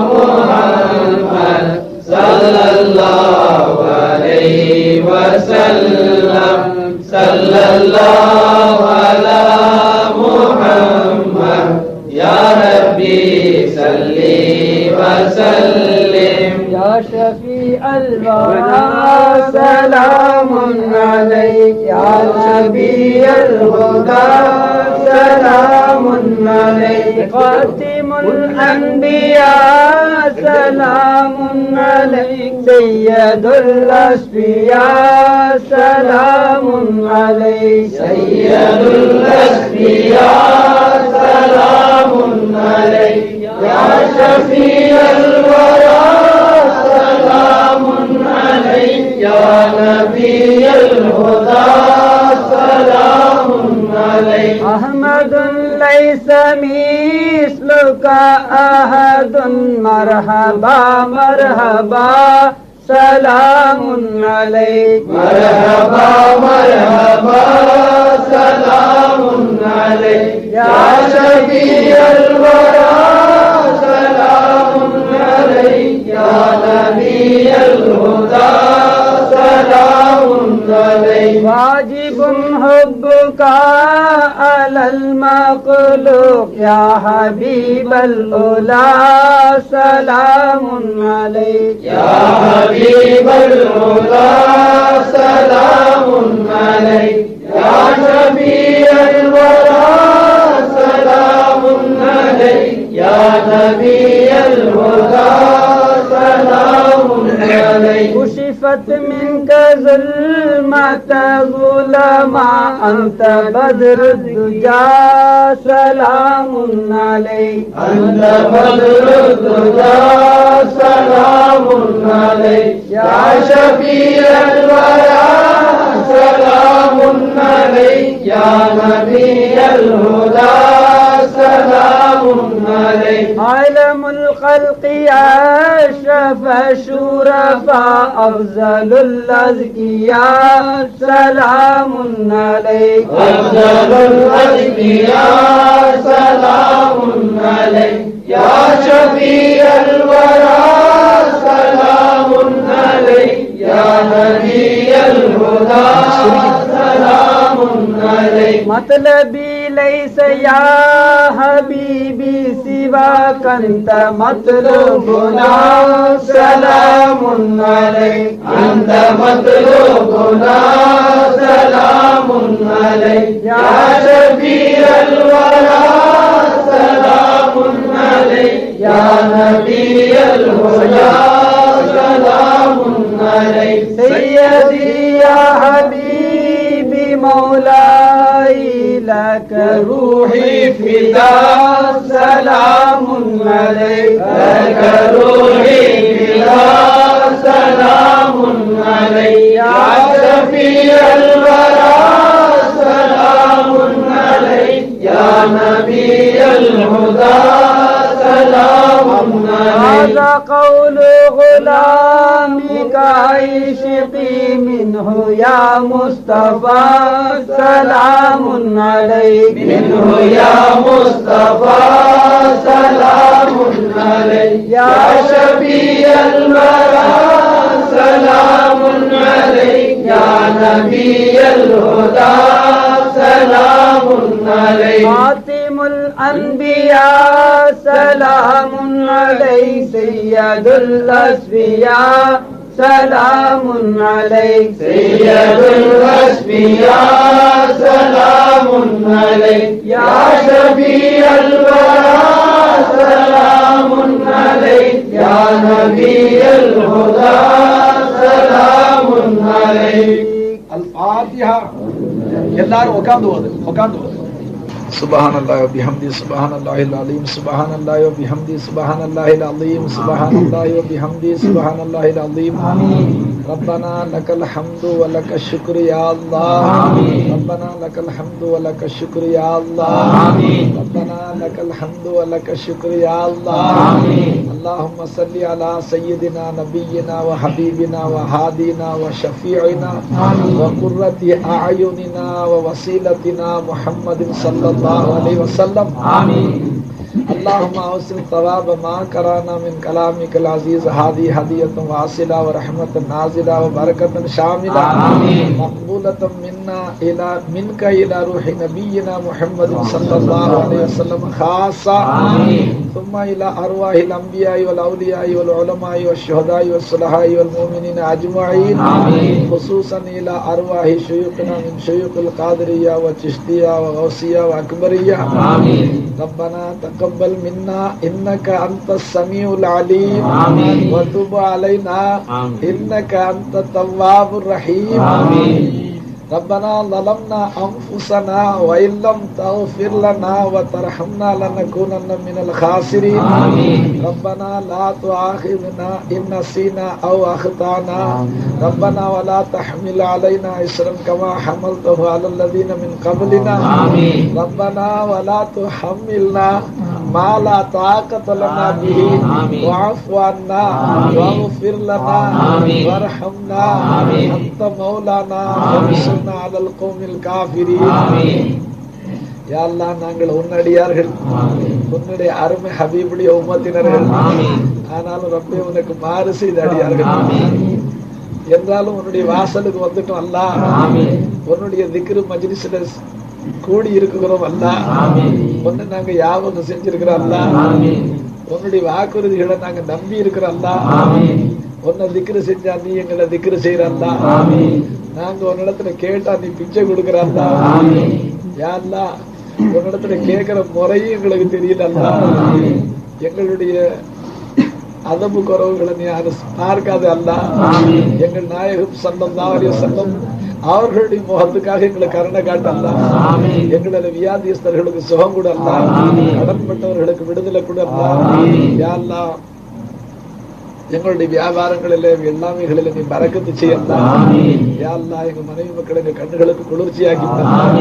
मुहम्मद सल्लल्लाहु अलैहि वसल्लम सल्लल्लाहु अला मुहम्मद या रब्बी सल्ली वसल्लिम या शफीअ अल-वरा सलामुन अलैक या नबीअल हुदा सलामुन अलैक खातिमुल अंबिया सलामुन अलैक सय्यदुल अस्फिया सलामुन अलैक सय्यदुल अस्फिया सलामुन अलैक या शफीअल वरा सलामुन अलैक या नबीअल हुदा सलामुन अलैक अहमदुन लैसा मिस्लुका अहदुन मरहबा मरहबा सलामुन अलैक मरहबा मरहबा सलामुन अलैक या शफीअल वरा सलामुन अलैक या नबीअल हुदा सलामुन अलैक वाजिबुन हुब्बुका अलल मखलूक या हबीबल उला सलामुन अलैक या हबीबल उला सलामुन अलैक या शफीअल वरा सलामुन अलैक या नबीअल हुदा सलामुन अलैक कुशिफत मिनका ज़ुल्मत ज़ुलमा अंत बद्रुद्दुजा सलामुन अलैक अंत बद्रुद्दुजा सलामुन अलैक या शफीअल वरा सलामुन अलैक या नबीअल हुदा सलामुन अलैक आलमुल खल्क़ि अशरफ शुरफा अफज़लुल अज़किया सलामुन अलैक अफज़लुल अज़किया सलामुन अलैक या शफीअल वरा सलामुन अलैक या नबीअल हुदा सलामुन अलैक मतलबी लैस या हबीबी सिवा कंत मतलूबुना सलामुन अलैक अंत मतलूबुना सलामुन अलैक या शफीअल वरा सलामुन अलैक या नबीअल हुदा सलामुन अलैक सय्यदी या हबीबी मौलाई लक रूही फिदा सलामुन अलैक लक रूही फिदा सलामुन अलैक या शफीअल वरा सलामुन अलैक या नबीअल हुदा सलामुन अलैक هذا قول غلامك عشقي منه يا مصطفى سلام عليك منه يا مصطفى سلام عليك يا شفيع الورى سلام عليك يا نبي الهدى سلام عليك خاتم الأنبياء سلام عليك سيد الأصفياء سلام عليك سيد الأصفياء سلام عليك يا شفيع الورى سلام عليك يا نبي الهدى سلام عليك الفاتحة எல்லாரும் உட்கார்ந்து ஓது Subhanallah wa bihamdi, subhanallahil azim, subhanallah wa bihamdi, subhanallahil azim, subhanallah wa bihamdi, subhanallahil azim. Rabbana lakal hamdu wa lakal shukru ya Allah. Rabbana lakal hamdu wa lakal shukru ya Allah. Rabbana lakal hamdu wa lakal shukru ya Allah. Allahumma salli ala sayyidina nabiyyina wa habibina wa hadina wa shafi'ina wa qurrati a'yunina wa wasilatina Muhammadin sallallahu alaihi wasallam. Allahumma awsil thawaba ma karana min kalamikal aziz hadi hadiyatan wasila wa rahmatan nazila wa barakatan shamila maqbulatan minka ila ruhi nabiyyina Muhammadin sallallahu alaihi wasallam khassa thumma ila arwahil anbiya'i wal awliya'i wal ulama'i wash shuhada'i was sulaha'i wal mu'minina ajma'in khususan ila arwahi shuyukhina min shuyukhil qadiriyya wa chishtiyya wa ghausiyya wa akbariyya. Rabbana taqabbal minna innaka antas samiul alim wa tub alayna innaka antat tawwabur rahim. ربنا ظلمنا أنفسنا وإن لم تغفر لنا وترحمنا لنكونن من الخاسرين. ربنا لا تؤاخذنا إن نسينا أو أخطأنا. ربنا ولا تحمل علينا إصرا كما حملته على الذين من قبلنا. ربنا ولا تحملنا ما لا طاقة لنا به واعف عنا واغفر لنا وارحمنا أنت مولانا وانصرنا على القوم الكافرين. யா அல்லாஹ், நாங்கள் உன்னடியார்கள், உன்னுடைய அருமை ஹபீபுடைய உம்மத்தினர்கள். ஆனாலும் ரப்பே உனக்கு மாறு செய்த அடியார்கள் என்றாலும் உன்னுடைய வாசலுக்கு வந்துட்டோம் அல்லாஹ். உன்னுடைய திக்ரு மஜ்லிஸ்ல கூடி இருக்குகிறோம் அல்லாஹ். ஒன்னு நாங்க யாபகம் செஞ்சிருக்கிறோம் அல்லாஹ். உன்னுடைய வாக்குறுதிகளை நாங்க நம்பி இருக்கிறோம் அல்லாஹ். உன்னை திக்ரு செஞ்சா நீ எங்களை திக்ரு செய்யற அல்லாஹ். நாங்க உன்னிடத்துல கேட்டா நீ பிச்சை கொடுக்கிற அல்லாஹ். யா அல்லாஹ், உன்னிடத்துல கேட்கிற முறையும் எங்களுக்கு தெரியல அல்லாஹ். எங்களுடைய அதபு குறவுகளை நீ பார்க்காத அல்லாஹ். எங்கள் நாயகம் ஸல்லல்லாஹு அலைஹி வஸல்லம் அவர்களுடைய முகத்துக்காக எங்களுக்கு கருணை காட்டலாம். எங்களோட வியாதியஸ்தர்களுக்கு சுகம் கூட அல்ல, கடன்பட்டவர்களுக்கு விடுதலை கூட அல்ல. யா அல்லாஹ், எங்களுடைய வியாபாரங்களில எல்லாமைகளில நீ பரக்கத்து செய்யலாம். யா அல்லாஹ், எங்க மனைவி மக்கள் எங்க கண்ணுகளுக்கு குளிர்ச்சியாக்கி தரலாம்.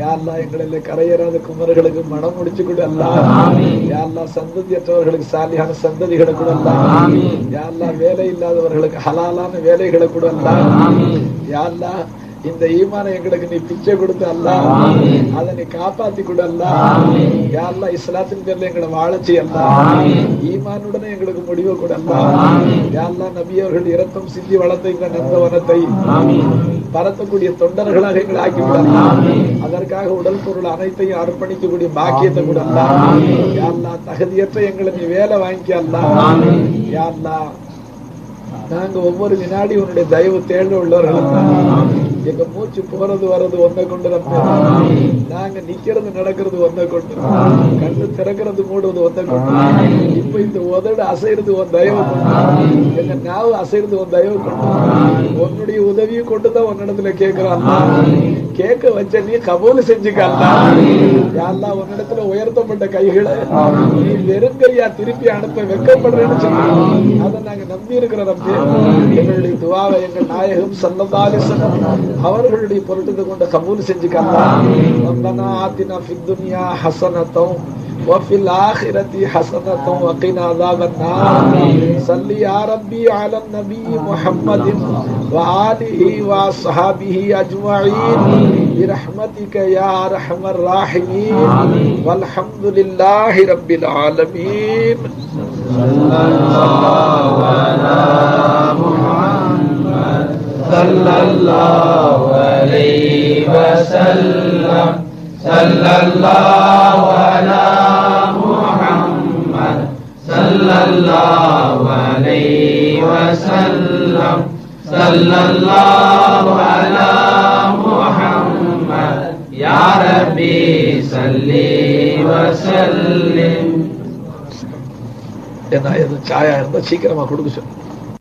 யா அல்லாஹ், எங்களில கரையேறாத குமர்களுக்கு மனம் முடிச்சு கூட அல்ல. யா அல்லாஹ், சந்ததியற்றவர்களுக்கு சாலியான சந்ததிகளை கூட அல்ல. யா அல்லாஹ், வேலை இல்லாதவர்களுக்கு ஹலாலான வேலைகளை கூட அல்ல. யா அல்லாஹ், இந்த ஈமான எங்களுக்கு நீ பிச்சை கொடுத்து அல்லாஹ், அதை நீ காப்பாத்தி கூட அல்லாஹ். யா அல்லாஹ், இஸ்லாத்தின் பேர்ல எங்களை வாழச்சி அல்லாஹ். ஈமானுடனே எங்களுக்கு முடிவு கூட அல்லாஹ். யா அல்லாஹ், நபி அவர்கள் இரத்தம் சிந்தி வளர்த்த இந்த நந்தவனத்தை பரத்தக்கூடிய தொண்டர்களாக எங்களை ஆக்கி விடலாம். அதற்காக உடல் பொருள் அனைத்தையும் அர்ப்பணிக்கக்கூடிய பாக்கியத்தை கூட அல்லாஹ். யா அல்லாஹ், தகுதியற்ற எங்களை நீ வேலை வாங்கி அல்லாஹ். யா அல்லாஹ், நாங்க ஒவ்வொரு வினாடி உன்னுடைய தயவு தேட உள்ளவர்கள். எங்க மூச்சு போறது வர்றது ஒன்றை கொண்டு நாங்க நிக்கிறது நடக்கிறது ஒன்றை கொண்டு, கண்ணு திறக்கிறது மூடுறது ஒன்றை கொண்டு, இப்ப இந்த உதடு அசைறது உன் தயவு கொண்டு, எங்க நாவு அசைறது உன் தயவு கொண்டு, உன்னுடைய உதவியை கொண்டுதான் உன்னிடத்துல கேட்கிறோம். கேட்க வச்ச நீ கபூல் செஞ்சுக்கலாம். யாரெல்லாம் உன்னிடத்துல உயர்த்தப்பட்ட கைகளை நீ வெறுங்கையா திருப்பி அனுப்ப வெக்கப்படுறேன்னு சொல்லி அதை நாங்க நம்பி இருக்கிறோம். எங்களுடைய துவாவை எங்கள் நாயகம் ஸல்லல்லாஹு அலைஹி வஸல்லம் அவர்களுடைய பொருட்டத்தை கொண்டு கபூல் செஞ்சுக்கலாம். ரப்பனா ஆத்தினா ஃபித் துன்யா ஹஸனத்தன் وفي الآخرة حسنة وقنا عذاب النار. صل يا ربي على النبي محمد وآله وصحبه أجمعين برحمتك يا أرحم الراحمين والحمد لله رب العالمين. صلى الله على محمد صلى الله عليه وسلم. صلى الله على محمد صلى الله عليه وسلم. صلى الله على محمد يا ربي صل وسلم. என்ன சாயா இருந்தா சீக்கிரமா கொடுக்க சொல்லு.